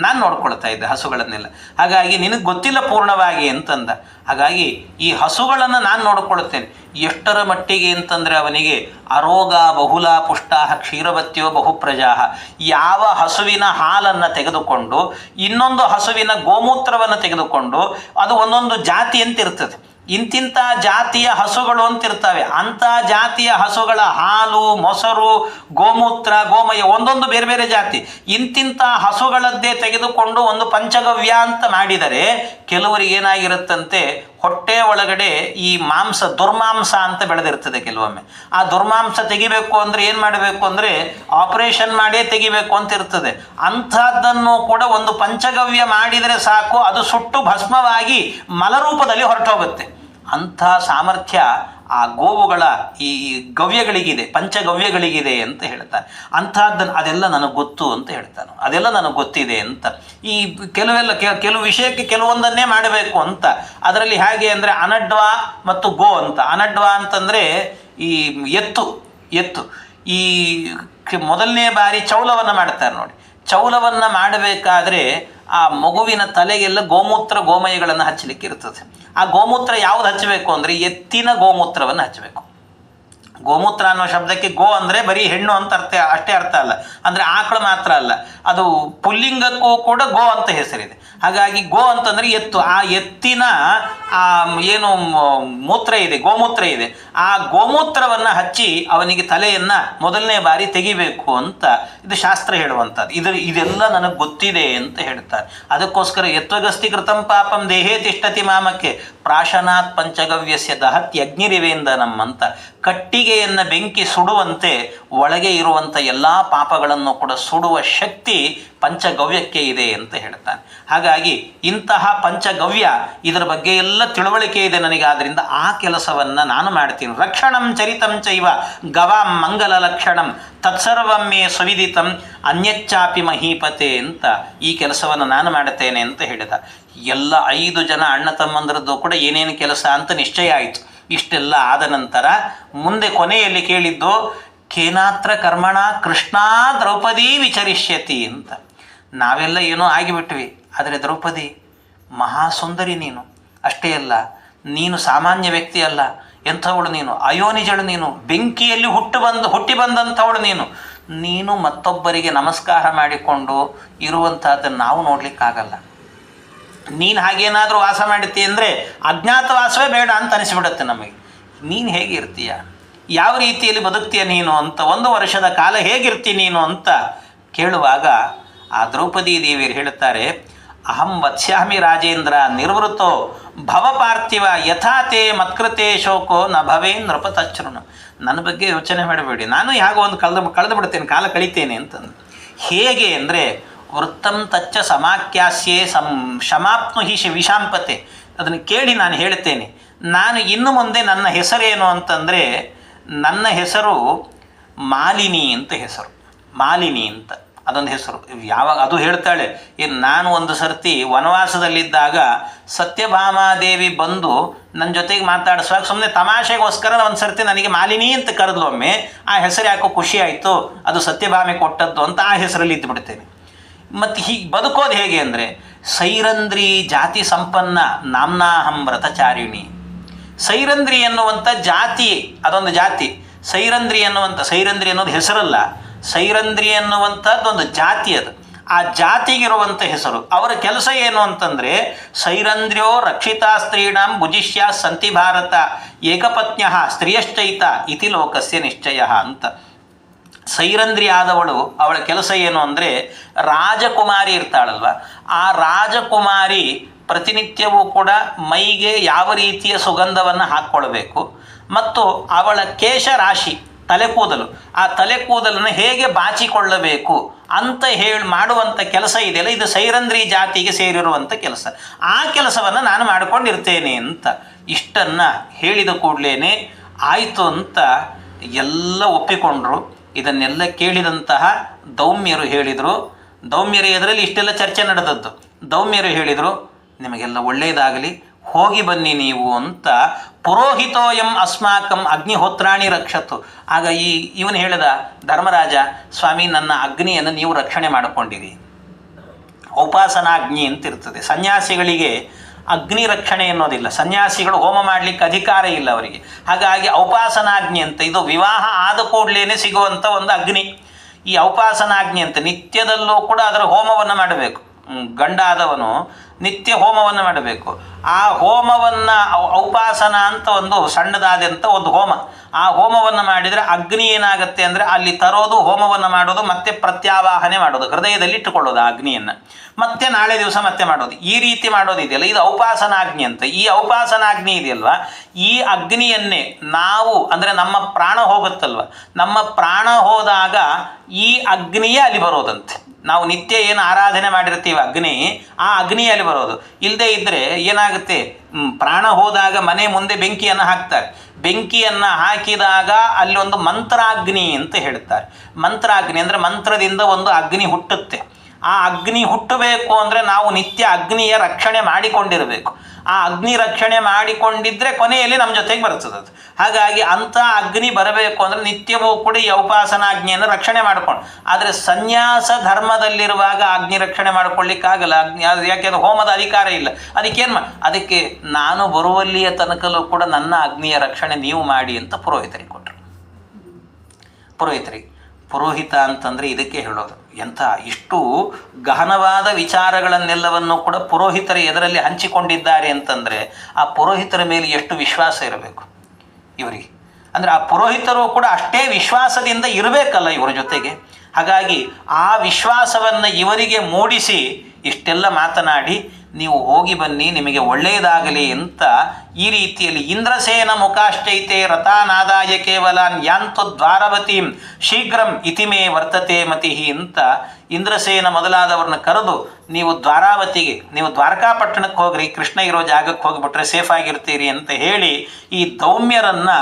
ನಾನು ನೋಡ್ಕೊಳ್ತಾ ಇದ್ದೆ ಹಸುಗಳನ್ನೆಲ್ಲ. ಹಾಗಾಗಿ ನಿನಗೆ ಗೊತ್ತಿಲ್ಲ ಪೂರ್ಣವಾಗಿ ಅಂತಂದ. ಹಾಗಾಗಿ ಈ ಹಸುಗಳನ್ನು ನಾನು ನೋಡ್ಕೊಳ್ತೇನೆ. ಎಷ್ಟರ ಮಟ್ಟಿಗೆ ಅಂತಂದರೆ, ಅವನಿಗೆ ಅರೋಗ ಬಹುಲ ಪುಷ್ಟಾಹ ಕ್ಷೀರವತ್ಯೋ ಬಹುಪ್ರಜಾಹ. ಯಾವ ಹಸುವಿನ ಹಾಲನ್ನು ತೆಗೆದುಕೊಂಡು ಇನ್ನೊಂದು ಹಸುವಿನ ಗೋಮೂತ್ರವನ್ನು ತೆಗೆದುಕೊಂಡು, ಅದು ಒಂದೊಂದು ಜಾತಿ ಅಂತ ಇರ್ತದೆ, ಇಂತಿಂಥ ಜಾತಿಯ ಹಸುಗಳು ಅಂತಿರ್ತವೆ. ಅಂಥ ಜಾತಿಯ ಹಸುಗಳ ಹಾಲು, ಮೊಸರು, ಗೋಮೂತ್ರ, ಗೋಮಯ ಒಂದೊಂದು ಬೇರೆ ಬೇರೆ ಜಾತಿ, ಇಂತಿಂಥ ಹಸುಗಳದ್ದೇ ತೆಗೆದುಕೊಂಡು ಒಂದು ಪಂಚಗವ್ಯ ಅಂತ ಮಾಡಿದರೆ, ಕೆಲವರಿಗೆ ಏನಾಗಿರುತ್ತಂತೆ, ಹೊಟ್ಟೆ ಒಳಗಡೆ ಈ ದುರ್ಮಾಂಸ ಅಂತ ಬೆಳೆದಿರ್ತದೆ ಕೆಲವೊಮ್ಮೆ. ಆ ದುರ್ಮಾಂಸ ತೆಗಿಬೇಕು ಅಂದರೆ ಏನು ಮಾಡಬೇಕು ಅಂದರೆ, ಆಪರೇಷನ್ ಮಾಡೇ ತೆಗಿಬೇಕು ಅಂತ ಇರ್ತದೆ. ಅಂಥದ್ದನ್ನು ಕೂಡ ಒಂದು ಪಂಚಗವ್ಯ ಮಾಡಿದರೆ ಸಾಕು, ಅದು ಸುಟ್ಟು ಭಸ್ಮವಾಗಿ ಮಲರೂಪದಲ್ಲಿ ಹೊರಟೋಗುತ್ತೆ. ಅಂಥ ಸಾಮರ್ಥ್ಯ ಆ ಗೋವುಗಳ ಈ ಗವ್ಯಗಳಿಗಿದೆ, ಪಂಚಗವ್ಯಗಳಿಗಿದೆ ಅಂತ ಹೇಳ್ತಾನೆ. ಅಂಥದ್ದನ್ನು ಅದೆಲ್ಲ ನನಗೆ ಗೊತ್ತು ಅಂತ ಹೇಳ್ತಾನೆ. ಅದೆಲ್ಲ ನನಗೆ ಗೊತ್ತಿದೆ ಅಂತ. ಈ ಕೆಲವು ವಿಷಯಕ್ಕೆ ಕೆಲವೊಂದನ್ನೇ ಮಾಡಬೇಕು ಅಂತ. ಅದರಲ್ಲಿ ಹೇಗೆ ಅಂದರೆ, ಅನಡ್ವ ಮತ್ತು ಗೋ ಅಂತ. ಅನಡ್ವ ಅಂತಂದರೆ ಈ ಎತ್ತು ಈ ಮೊದಲನೇ ಬಾರಿ ಚೌಲವನ್ನು ಮಾಡ್ತಾರೆ ನೋಡಿ. ಚೌಲವನ್ನು ಮಾಡಬೇಕಾದ್ರೆ ಆ ಮಗುವಿನ ತಲೆಗೆಲ್ಲ ಗೋಮೂತ್ರ ಗೋಮಯಗಳನ್ನು ಹಚ್ಚಲಿಕ್ಕೆ ಇರ್ತದೆ. ಆ ಗೋಮೂತ್ರ ಯಾವುದು ಹಚ್ಚಬೇಕು ಅಂದರೆ, ಎತ್ತಿನ ಗೋಮೂತ್ರವನ್ನು ಹಚ್ಚಬೇಕು. ಗೋಮೂತ್ರ ಅನ್ನೋ ಶಬ್ದಕ್ಕೆ ಗೋ ಅಂದರೆ ಬರೀ ಹೆಣ್ಣು ಅಂತ ಅಷ್ಟೇ ಅರ್ಥ ಅಲ್ಲ, ಅಂದರೆ ಆಕಳು ಮಾತ್ರ ಅಲ್ಲ, ಅದು ಪುಲ್ಲಿಂಗಕ್ಕೂ ಕೂಡ ಗೋ ಅಂತ ಹೆಸರಿದೆ. ಹಾಗಾಗಿ ಗೋ ಅಂತಂದರೆ ಎತ್ತು. ಆ ಎತ್ತಿನ ಆ ಏನು ಮೂತ್ರ ಇದೆ, ಗೋಮೂತ್ರ ಇದೆ, ಆ ಗೋಮೂತ್ರವನ್ನು ಹಚ್ಚಿ ಅವನಿಗೆ ತಲೆಯನ್ನು ಮೊದಲನೇ ಬಾರಿ ತೆಗಿಬೇಕು ಅಂತ ಇದು ಶಾಸ್ತ್ರ ಹೇಳುವಂಥದ್ದು. ಇದೆಲ್ಲ ನನಗೆ ಗೊತ್ತಿದೆ ಅಂತ ಹೇಳ್ತಾರೆ. ಅದಕ್ಕೋಸ್ಕರ ಯತ್ವಗಸ್ತಿ ಕೃತಂ ಪಾಪಂ ದೇಹೇ ತಿಷ್ಠತಿ ಮಾಮಕ್ಕೆ ಪ್ರಾಶನಾತ್ ಪಂಚಗವ್ಯಸ್ಯ ದಹತ್ಯಗ್ನಿರಿವೇಂದನಂ ಅಂತ. ಕಟ್ಟಿಗೆಯನ್ನು ಬೆಂಕಿ ಸುಡುವಂತೆ ಒಳಗೆ ಇರುವಂಥ ಎಲ್ಲ ಪಾಪಗಳನ್ನು ಕೂಡ ಸುಡುವ ಶಕ್ತಿ ಪಂಚಗವ್ಯಕ್ಕೆ ಇದೆ ಅಂತ ಹೇಳ್ತಾನೆ. ಹಾಗಾಗಿ ಇಂತಹ ಪಂಚಗವ್ಯ ಇದರ ಬಗ್ಗೆ ಎಲ್ಲ ತಿಳುವಳಿಕೆ ಇದೆ ನನಗೆ, ಆದ್ದರಿಂದ ಆ ಕೆಲಸವನ್ನು ನಾನು ಮಾಡ್ತೀನಿ. ರಕ್ಷಣಂ ಚರಿತಂ ಚೈವ ಗವಾಂ ಮಂಗಲ ಲಕ್ಷಣಂ ತತ್ಸರ್ವಮ್ಮೆ ಸುವಿದಿತಂ ಅನ್ಯಚ್ಚಾಪಿ ಮಹೀಪತೆ ಅಂತ ಈ ಕೆಲಸವನ್ನು ನಾನು ಮಾಡುತ್ತೇನೆ ಅಂತ ಹೇಳಿದ. ಎಲ್ಲ 5 ಜನ ಅಣ್ಣ ತಮ್ಮಂದರದ್ದು ಕೂಡ ಏನೇನು ಕೆಲಸ ಅಂತ ನಿಶ್ಚಯ ಆಯಿತು. ಇಷ್ಟೆಲ್ಲ ಆದ ನಂತರ ಮುಂದೆ ಕೊನೆಯಲ್ಲಿ ಕೇಳಿದ್ದು ಕೇನಾತ್ರ ಕರ್ಮಣ ಕೃಷ್ಣ ದ್ರೌಪದಿ ವಿಚರಿಷ್ಯತಿ ಅಂತ. ನಾವೆಲ್ಲ ಏನೋ ಆಗಿಬಿಟ್ವಿ, ಆದರೆ ದ್ರೌಪದಿ ಮಹಾಸುಂದರಿ ನೀನು. ಅಷ್ಟೇ ಅಲ್ಲ, ನೀನು ಸಾಮಾನ್ಯ ವ್ಯಕ್ತಿ ಅಲ್ಲ, ಎಂಥವಳು ನೀನು, ಅಯೋನಿಜಳು ನೀನು, ಬೆಂಕಿಯಲ್ಲಿ ಹುಟ್ಟಿ ಬಂದಂಥವಳು ನೀನು ಮತ್ತೊಬ್ಬರಿಗೆ ನಮಸ್ಕಾರ ಮಾಡಿಕೊಂಡು ಇರುವಂಥದ್ದನ್ನು ನಾವು ನೋಡಲಿಕ್ಕಾಗಲ್ಲ. ನೀನು ಹಾಗೇನಾದರೂ ವಾಸ ಮಾಡುತ್ತಿ ಅಂದರೆ ಅಜ್ಞಾತವಾಸವೇ ಬೇಡ ಅಂತ ಅನಿಸ್ಬಿಡುತ್ತೆ ನಮಗೆ. ನೀನು ಹೇಗಿರ್ತೀಯ, ಯಾವ ರೀತಿಯಲ್ಲಿ ಬದುಕ್ತೀಯ ನೀನು ಅಂತ, 1 ವರ್ಷದ ಕಾಲ ಹೇಗಿರ್ತಿ ನೀನು ಅಂತ ಕೇಳುವಾಗ ಆ ದ್ರೌಪದಿ ದೇವಿಯರು ಹೇಳುತ್ತಾರೆ, ಅಹಂ ವತ್ಸ್ಯಾಮಿ ರಾಜೇಂದ್ರ ನಿರ್ವೃತೋ ಭವಪಾರ್ಥಿವ ಯಥಾತೆ ಮತ್ಕೃತೆ ಶೋಕೋ ನ ಭವೇ ನೃಪತಚ್ಛೃಣು. ನನ್ನ ಬಗ್ಗೆ ಯೋಚನೆ ಮಾಡಬೇಡಿ, ನಾನು ಯಾಗೋ ಒಂದು ಕಳೆದು ಬಿಡ್ತೇನೆ, ಕಾಲ ಕಳಿತೇನೆ ಅಂತಂದು. ಹೇಗೆ ಅಂದರೆ ವೃತ್ತಂ ತಚ್ಚ ಸಮಾಖ್ಯಾಸ್ಯೆ ಶಮಾಪ್ನು ಹಿ ವಿಷಾಂಪತೆ. ಅದನ್ನು ಕೇಳಿ ನಾನು ಹೇಳ್ತೇನೆ. ನಾನು ಇನ್ನು ಮುಂದೆ ನನ್ನ ಹೆಸರೇನು ಅಂತಂದರೆ, ನನ್ನ ಹೆಸರು ಮಾಲಿನಿ ಅಂತ ಹೆಸರು, ಮಾಲಿನಿ ಅಂತ ಅದೊಂದು ಹೆಸರು. ಯಾವಾಗ ಅದು ಹೇಳ್ತಾಳೆ, ನಾನು ಒಂದು ಸರ್ತಿ ವನವಾಸದಲ್ಲಿದ್ದಾಗ ಸತ್ಯಭಾಮಾದೇವಿ ಬಂದು ನನ್ನ ಜೊತೆಗೆ ಮಾತಾಡಿಸುವಾಗ ಸುಮ್ಮನೆ ತಮಾಷೆಗೋಸ್ಕರ ಒಂದು ಸರ್ತಿ ನನಗೆ ಮಾಲಿನಿ ಅಂತ ಕರೆದ್ಲು. ಒಮ್ಮೆ ಆ ಹೆಸರು ಯಾಕೋ ಖುಷಿ ಆಯಿತು, ಅದು ಸತ್ಯಭಾಮೆ ಕೊಟ್ಟದ್ದು ಅಂತ ಆ ಹೆಸರಲ್ಲಿ ಇದ್ದುಬಿಡ್ತೇನೆ. ಮತ್ತು ಹೀಗೆ ಬದುಕೋದು ಹೇಗೆ ಅಂದರೆ, ಸೈರಂಧ್ರಿ ಜಾತಿ ಸಂಪನ್ನ ನಾಮ್ನಾಹಂ ವ್ರತಚಾರಿಣಿ. ಸೈರಂಧ್ರಿ ಎನ್ನುವಂಥ ಜಾತಿ, ಅದೊಂದು ಜಾತಿ. ಸೈರಂಧ್ರಿ ಅನ್ನೋದು ಹೆಸರಲ್ಲ, ಸೈರಂಧ್ರಿ ಎನ್ನುವಂಥದ್ದೊಂದು ಜಾತಿ. ಅದು ಆ ಜಾತಿಗಿರುವಂಥ ಹೆಸರು. ಅವರ ಕೆಲಸ ಏನು ಅಂತಂದರೆ, ಸೈರಂಧ್ರ್ಯೋ ರಕ್ಷಿತಾ ಸ್ತ್ರೀಣಾಂ ಭುಜಿಷ್ಯ ಸಂತಿ ಭಾರತ ಏಕಪತ್ನ್ಯ ಸ್ತ್ರೀಯಶ್ಚೈತ ಇತಿ ಲೋಕಸ್ಯ ನಿಶ್ಚಯ ಅಂತ. ಸೈರಂಧ್ರಿ ಆದವಳು, ಅವಳ ಕೆಲಸ ಏನು ಅಂದರೆ, ರಾಜಕುಮಾರಿ ಇರ್ತಾಳಲ್ವ, ಆ ರಾಜಕುಮಾರಿ ಪ್ರತಿನಿತ್ಯವೂ ಕೂಡ ಮೈಗೆ ಯಾವ ರೀತಿಯ ಸುಗಂಧವನ್ನು ಹಾಕ್ಕೊಳ್ಬೇಕು ಮತ್ತು ಅವಳ ಕೇಶ ರಾಶಿ, ತಲೆಕೂದಲು, ಆ ತಲೆಕೂದಲನ್ನು ಹೇಗೆ ಬಾಚಿಕೊಳ್ಳಬೇಕು ಅಂತ ಮಾಡುವಂಥ ಕೆಲಸ ಇದೆಯಲ್ಲ, ಇದು ಸೈರಂಧ್ರಿ ಜಾತಿಗೆ ಸೇರಿರುವಂಥ ಕೆಲಸ. ಆ ಕೆಲಸವನ್ನು ನಾನು ಮಾಡಿಕೊಂಡಿರ್ತೇನೆ ಅಂತ ಇಷ್ಟನ್ನು ಹೇಳಿದ ಕೂಡಲೇ ಆಯಿತು ಅಂತ ಎಲ್ಲ ಒಪ್ಪಿಕೊಂಡ್ರು. ಇದನ್ನೆಲ್ಲ ಕೇಳಿದಂತಹ ದೌಮ್ಯರು ಹೇಳಿದರು, ದೌಮ್ಯರು ಎದುರಲ್ಲಿ ಇಷ್ಟೆಲ್ಲ ಚರ್ಚೆ ನಡೆದದ್ದು. ದೌಮ್ಯರು ಹೇಳಿದರು, ನಿಮಗೆಲ್ಲ ಒಳ್ಳೆಯದಾಗಲಿ, ಹೋಗಿ ಬನ್ನಿ ನೀವು ಅಂತ. ಪುರೋಹಿತೋಯಂ ಅಸ್ಮಾಕಂ ಅಗ್ನಿಹೋತ್ರಾಣಿ ರಕ್ಷತು. ಆಗ ಇವನು ಹೇಳಿದ, ಧರ್ಮರಾಜ, ಸ್ವಾಮಿ ನನ್ನ ಅಗ್ನಿಯನ್ನು ನೀವು ರಕ್ಷಣೆ ಮಾಡಿಕೊಂಡಿರಿ. ಔಪಾಸನಾಗ್ನಿ ಅಂತ ಇರ್ತದೆ. ಸನ್ಯಾಸಿಗಳಿಗೆ ಅಗ್ನಿ ರಕ್ಷಣೆ ಅನ್ನೋದಿಲ್ಲ, ಸನ್ಯಾಸಿಗಳು ಹೋಮ ಮಾಡಲಿಕ್ಕೆ ಅಧಿಕಾರ ಇಲ್ಲ ಅವರಿಗೆ. ಹಾಗಾಗಿ ಔಪಾಸನಾಗ್ನಿ ಅಂತ, ಇದು ವಿವಾಹ ಆದ ಕೂಡಲೇ ಸಿಗುವಂಥ ಒಂದು ಅಗ್ನಿ. ಈ ಔಪಾಸನಾಗ್ನಿ ಅಂತ ನಿತ್ಯದಲ್ಲೂ ಕೂಡ ಅದರ ಹೋಮವನ್ನು ಮಾಡಬೇಕು. ಗಂಡಾದವನು ನಿತ್ಯ ಹೋಮವನ್ನು ಮಾಡಬೇಕು. ಆ ಹೋಮವನ್ನು ಔಪಾಸನ ಅಂತ ಒಂದು ಸಣ್ಣದಾದಂಥ ಒಂದು ಹೋಮ, ಆ ಹೋಮವನ್ನು ಮಾಡಿದರೆ ಅಗ್ನಿ ಏನಾಗುತ್ತೆ ಅಂದರೆ, ಅಲ್ಲಿ ತರೋದು, ಹೋಮವನ್ನು ಮಾಡೋದು, ಮತ್ತೆ ಪ್ರತ್ಯಾವಾಹನೆ ಮಾಡೋದು, ಹೃದಯದಲ್ಲಿ ಇಟ್ಟುಕೊಳ್ಳೋದು ಆ ಅಗ್ನಿಯನ್ನು, ಮತ್ತೆ ನಾಳೆ ದಿವಸ ಮತ್ತೆ ಮಾಡೋದು, ಈ ರೀತಿ ಮಾಡೋದಿದೆಯಲ್ಲ, ಇದು ಔಪಾಸನಾಗ್ನಿ ಅಂತ. ಈ ಔಪಾಸನಾಗ್ನಿ ಇದೆಯಲ್ವ, ಈ ಅಗ್ನಿಯನ್ನೇ ನಾವು, ಅಂದರೆ ನಮ್ಮ ಪ್ರಾಣ ಹೋಗುತ್ತಲ್ವ, ನಮ್ಮ ಪ್ರಾಣ ಹೋದಾಗ ಈ ಅಗ್ನಿಯೇ ಅಲ್ಲಿ ಬರೋದಂತೆ. ನಾವು ನಿತ್ಯ ಏನು ಆರಾಧನೆ ಮಾಡಿರ್ತೀವಿ ಅಗ್ನಿ, ಆ ಅಗ್ನಿಯಲ್ಲಿ ಬರೋದು. ಇಲ್ಲದೇ ಇದ್ದರೆ ಏನಾಗುತ್ತೆ, ಪ್ರಾಣ ಹೋದಾಗ ಮನೆ ಮುಂದೆ ಬೆಂಕಿಯನ್ನು ಹಾಕ್ತಾರೆ. ಬೆಂಕಿಯನ್ನು ಹಾಕಿದಾಗ ಅಲ್ಲಿ ಒಂದು ಮಂತ್ರಾಗ್ನಿ ಅಂತ ಹೇಳ್ತಾರೆ. ಮಂತ್ರಾಗ್ನಿ ಅಂದರೆ ಮಂತ್ರದಿಂದ ಒಂದು ಅಗ್ನಿ ಹುಟ್ಟುತ್ತೆ. ಆ ಅಗ್ನಿ ಹುಟ್ಟಬೇಕು ಅಂದರೆ ನಾವು ನಿತ್ಯ ಅಗ್ನಿಯ ರಕ್ಷಣೆ ಮಾಡಿಕೊಂಡಿರಬೇಕು. ಆ ಅಗ್ನಿ ರಕ್ಷಣೆ ಮಾಡಿಕೊಂಡಿದ್ದರೆ ಕೊನೆಯಲ್ಲಿ ನಮ್ಮ ಜೊತೆಗೆ ಬರ್ತದೆ ಅದು. ಹಾಗಾಗಿ ಅಂಥ ಅಗ್ನಿ ಬರಬೇಕು ಅಂದರೆ ನಿತ್ಯವೂ ಕೂಡ ಈ ಔಪಾಸನಾಗ್ನಿಯನ್ನು ರಕ್ಷಣೆ ಮಾಡಿಕೊಂಡು. ಆದರೆ ಸನ್ಯಾಸ ಧರ್ಮದಲ್ಲಿರುವಾಗ ಅಗ್ನಿ ರಕ್ಷಣೆ ಮಾಡಿಕೊಳ್ಳಿಕ್ಕಾಗಲ್ಲ. ಯಾಕೆ ಅದು ಹೋಮದ ಅಧಿಕಾರ ಇಲ್ಲ. ಅದಕ್ಕೆ ನಾನು ಬರುವಲ್ಲಿಯ ತನಕಲೂ ಕೂಡ ನನ್ನ ಅಗ್ನಿಯ ರಕ್ಷಣೆ ನೀವು ಮಾಡಿ ಅಂತ ಪುರೋಹಿತರಿಗೆ ಕೊಟ್ಟರು. ಪುರೋಹಿತ ಅಂತಂದರೆ ಇದಕ್ಕೆ ಹೇಳೋದು. ಎಂಥ ಇಷ್ಟು ಗಹನವಾದ ವಿಚಾರಗಳನ್ನೆಲ್ಲವನ್ನು ಕೂಡ ಪುರೋಹಿತರ ಎದರಲ್ಲಿ ಹಂಚಿಕೊಂಡಿದ್ದಾರೆ ಅಂತಂದರೆ, ಆ ಪುರೋಹಿತರ ಮೇಲೆ ಎಷ್ಟು ವಿಶ್ವಾಸ ಇರಬೇಕು ಇವರಿಗೆ. ಅಂದರೆ ಆ ಪುರೋಹಿತರು ಕೂಡ ಅಷ್ಟೇ ವಿಶ್ವಾಸದಿಂದ ಇರಬೇಕಲ್ಲ ಇವರ ಜೊತೆಗೆ. ಹಾಗಾಗಿ ಆ ವಿಶ್ವಾಸವನ್ನು ಇವರಿಗೆ ಮೂಡಿಸಿ ಇಷ್ಟೆಲ್ಲ ಮಾತನಾಡಿ ನೀವು ಹೋಗಿ ಬನ್ನಿ, ನಿಮಗೆ ಒಳ್ಳೆಯದಾಗಲಿ ಅಂತ ಈ ರೀತಿಯಲ್ಲಿ ಇಂದ್ರಸೇನ ಮುಖಾಶ್ಚೈತೆ ರಥಾನಾದಾಯ ಕೇವಲಾನ್ ಯಾಂತು ದ್ವಾರವತೀಂ ಶೀಘ್ರಂ ಇತಿಮೇ ವರ್ತತೆ ಮತಿಹಿ ಅಂತ ಇಂದ್ರಸೇನ ಮೊದಲಾದವ್ರನ್ನ ಕರೆದು ನೀವು ದ್ವಾರಾವತಿಗೆ, ನೀವು ದ್ವಾರಕಾಪಟ್ಟಣಕ್ಕೆ ಹೋಗ್ರಿ, ಕೃಷ್ಣ ಇರೋ ಜಾಗಕ್ಕೆ ಹೋಗಿಬಿಟ್ರೆ ಸೇಫ್ ಆಗಿರ್ತೀರಿ ಅಂತ ಹೇಳಿ ಈ ದೌಮ್ಯರನ್ನು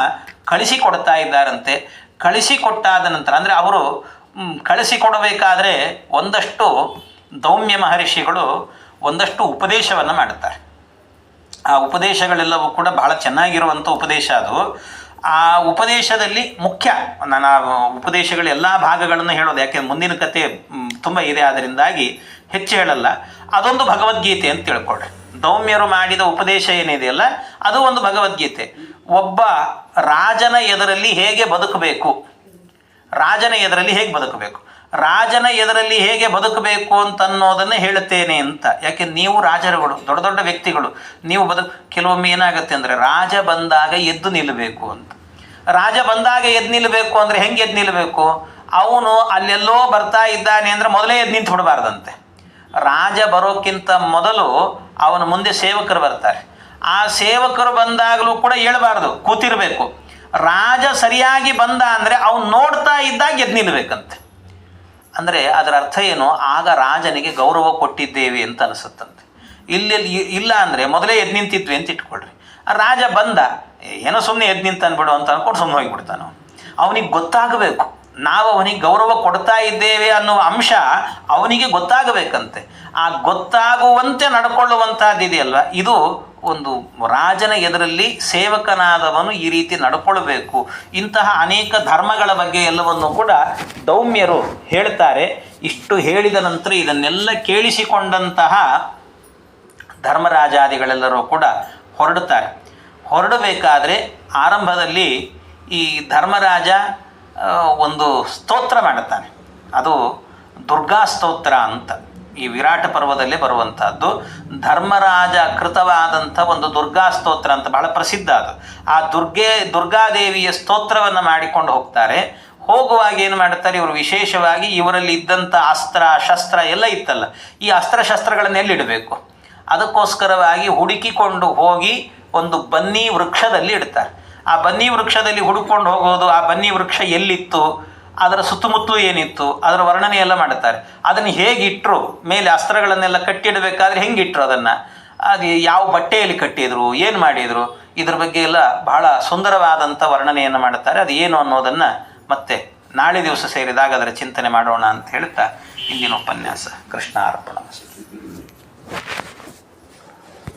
ಕಳಿಸಿಕೊಡ್ತಾ ಇದ್ದಾರಂತೆ. ಕಳಿಸಿಕೊಟ್ಟಾದ ನಂತರ ಅಂದರೆ ಅವರು ಕಳಿಸಿಕೊಡಬೇಕಾದ್ರೆ ಒಂದಷ್ಟು ದೌಮ್ಯ ಮಹರ್ಷಿಗಳು ಒಂದಷ್ಟು ಉಪದೇಶವನ್ನು ಮಾಡುತ್ತಾರೆ. ಆ ಉಪದೇಶಗಳೆಲ್ಲವೂ ಕೂಡ ಬಹಳ ಚೆನ್ನಾಗಿರುವಂಥ ಉಪದೇಶ ಅದು. ಆ ಉಪದೇಶದಲ್ಲಿ ಮುಖ್ಯ, ನಾನು ಆ ಉಪದೇಶಗಳ ಎಲ್ಲ ಭಾಗಗಳನ್ನು ಹೇಳೋದು, ಯಾಕೆಂದ್ರೆ ಮುಂದಿನ ಕತೆ ತುಂಬ ಇದೆ, ಅದರಿಂದಾಗಿ ಹೆಚ್ಚು ಹೇಳಲ್ಲ. ಅದೊಂದು ಭಗವದ್ಗೀತೆ ಅಂತ ತಿಳ್ಕೊಳ್ರಿ. ದೌಮ್ಯರು ಮಾಡಿದ ಉಪದೇಶ ಏನಿದೆಯಲ್ಲ ಅದು ಒಂದು ಭಗವದ್ಗೀತೆ. ಒಬ್ಬ ರಾಜನ ಎದುರಲ್ಲಿ ಹೇಗೆ ಬದುಕಬೇಕು, ರಾಜನ ಎದುರಲ್ಲಿ ಹೇಗೆ ಬದುಕಬೇಕು, ರಾಜನ ಎದುರಲ್ಲಿ ಹೇಗೆ ಬದುಕಬೇಕು ಅಂತನ್ನೋದನ್ನು ಹೇಳುತ್ತೇನೆ ಅಂತ. ಯಾಕೆ ನೀವು ರಾಜರುಗಳು, ದೊಡ್ಡ ದೊಡ್ಡ ವ್ಯಕ್ತಿಗಳು, ನೀವು ಕೆಲವೊಮ್ಮೆ ಏನಾಗುತ್ತೆ ಅಂದರೆ ರಾಜ ಬಂದಾಗ ಎದ್ದು ನಿಲ್ಲಬೇಕು ಅಂತ. ರಾಜ ಬಂದಾಗ ಎದ್ದು ನಿಲ್ಲಬೇಕು ಅಂದರೆ ಹೆಂಗೆ ಎದ್ದು ನಿಲ್ಲಬೇಕು? ಅವನು ಅಲ್ಲೆಲ್ಲೋ ಬರ್ತಾ ಇದ್ದಾನೆ ಅಂದರೆ ಮೊದಲೇ ಎದ್ದು ನಿಂತು ಬಿಡಬಾರ್ದಂತೆ. ರಾಜ ಬರೋಕ್ಕಿಂತ ಮೊದಲು ಅವನ ಮುಂದೆ ಸೇವಕರು ಬರ್ತಾರೆ. ಆ ಸೇವಕರು ಬಂದಾಗಲೂ ಕೂಡ ಹೇಳಬಾರ್ದು, ಕೂತಿರಬೇಕು. ರಾಜ ಸರಿಯಾಗಿ ಬಂದ ಅಂದರೆ ಅವನು ನೋಡ್ತಾ ಇದ್ದಾಗ ಎದ್ದು ನಿಲ್ಲಬೇಕಂತೆ. ಅಂದರೆ ಅದರ ಅರ್ಥ ಏನು? ಆಗ ರಾಜನಿಗೆ ಗೌರವ ಕೊಟ್ಟಿದ್ದೇವೆ ಅಂತ ಅನಿಸುತ್ತಂತೆ. ಇಲ್ಲ ಅಂದರೆ ಮೊದಲೇ ಎದ್ದು ನಿಂತಿದ್ವಿ ಅಂತ ಇಟ್ಕೊಳ್ರಿ. ಆ ರಾಜ ಬಂದ, ಏನೋ ಸುಮ್ಮನೆ ಎದ್ದು ನಿಂತ ಅಂದ್ಬಿಡು ಅಂತ ಅಂದ್ಕೊಂಡು ಸುಮ್ಮನೆ ಹೋಗಿಬಿಡ್ತಾನೆ. ಅವನಿಗೆ ಗೊತ್ತಾಗಬೇಕು ನಾವು ಅವನಿಗೆ ಗೌರವ ಕೊಡ್ತಾ ಇದ್ದೇವೆ ಅನ್ನುವ ಅಂಶ ಅವನಿಗೆ ಗೊತ್ತಾಗಬೇಕಂತೆ. ಆ ಗೊತ್ತಾಗುವಂತೆ ನಡ್ಕೊಳ್ಳುವಂಥದ್ದಿದೆಯಲ್ವ, ಇದು ಒಂದು ರಾಜನ ಎದುರಲ್ಲಿ ಸೇವಕನಾದವನು ಈ ರೀತಿ ನಡ್ಕೊಳ್ಬೇಕು. ಇಂತಹ ಅನೇಕ ಧರ್ಮಗಳ ಬಗ್ಗೆ ಎಲ್ಲವನ್ನು ಕೂಡ ದೌಮ್ಯರು ಹೇಳ್ತಾರೆ. ಇಷ್ಟು ಹೇಳಿದ ನಂತರ ಇದನ್ನೆಲ್ಲ ಕೇಳಿಸಿಕೊಂಡಂತಹ ಧರ್ಮರಾಜಾದಿಗಳೆಲ್ಲರೂ ಕೂಡ ಹೊರಡುತ್ತಾರೆ. ಹೊರಡಬೇಕಾದ್ರೆ ಆರಂಭದಲ್ಲಿ ಈ ಧರ್ಮರಾಜ ಒಂದು ಸ್ತೋತ್ರ ಮಾಡುತ್ತಾನೆ. ಅದು ದುರ್ಗಾ ಸ್ತೋತ್ರ ಅಂತ ಈ ವಿರಾಟ ಪರ್ವದಲ್ಲೇ ಬರುವಂಥದ್ದು. ಧರ್ಮರಾಜ ಕೃತವಾದಂಥ ಒಂದು ದುರ್ಗಾ ಸ್ತೋತ್ರ ಅಂತ ಬಹಳ ಪ್ರಸಿದ್ಧ ಅದು. ಆ ದುರ್ಗಾದೇವಿಯ ಸ್ತೋತ್ರವನ್ನು ಮಾಡಿಕೊಂಡು ಹೋಗ್ತಾರೆ. ಹೋಗುವಾಗ ಏನು ಮಾಡ್ತಾರೆ ಇವರು, ವಿಶೇಷವಾಗಿ ಇವರಲ್ಲಿ ಇದ್ದಂಥ ಅಸ್ತ್ರ ಶಸ್ತ್ರ ಎಲ್ಲ ಇತ್ತಲ್ಲ, ಈ ಅಸ್ತ್ರಶಸ್ತ್ರಗಳನ್ನ ಎಲ್ಲಿಡಬೇಕು ಅದಕ್ಕೋಸ್ಕರವಾಗಿ ಹುಡುಕಿಕೊಂಡು ಹೋಗಿ ಒಂದು ಬನ್ನಿ ವೃಕ್ಷದಲ್ಲಿ ಇಡ್ತಾರೆ. ಆ ಬನ್ನಿ ವೃಕ್ಷದಲ್ಲಿ ಹುಡುಕೊಂಡು ಹೋಗೋದು, ಆ ಬನ್ನಿ ವೃಕ್ಷ ಎಲ್ಲಿತ್ತು, ಅದರ ಸುತ್ತಮುತ್ತಲೂ ಏನಿತ್ತು, ಅದರ ವರ್ಣನೆ ಎಲ್ಲ ಮಾಡುತ್ತಾರೆ. ಅದನ್ನು ಹೇಗಿಟ್ಟರು, ಮೇಲೆ ಅಸ್ತ್ರಗಳನ್ನೆಲ್ಲ ಕಟ್ಟಿಡಬೇಕಾದ್ರೆ ಹೆಂಗಿಟ್ರು, ಅದು ಯಾವ ಬಟ್ಟೆಯಲ್ಲಿ ಕಟ್ಟಿದ್ರು, ಏನು ಮಾಡಿದರು, ಇದ್ರ ಬಗ್ಗೆ ಎಲ್ಲ ಬಹಳ ಸುಂದರವಾದಂಥ ವರ್ಣನೆಯನ್ನು ಮಾಡುತ್ತಾರೆ. ಅದು ಏನು ಅನ್ನೋದನ್ನು ಮತ್ತೆ ನಾಳೆ ದಿವಸ ಸೇರಿದಾಗ ಅದರ ಚಿಂತನೆ ಮಾಡೋಣ ಅಂತ ಹೇಳ್ತಾ ಇಂದಿನ ಉಪನ್ಯಾಸ ಕೃಷ್ಣ ಅರ್ಪಣ.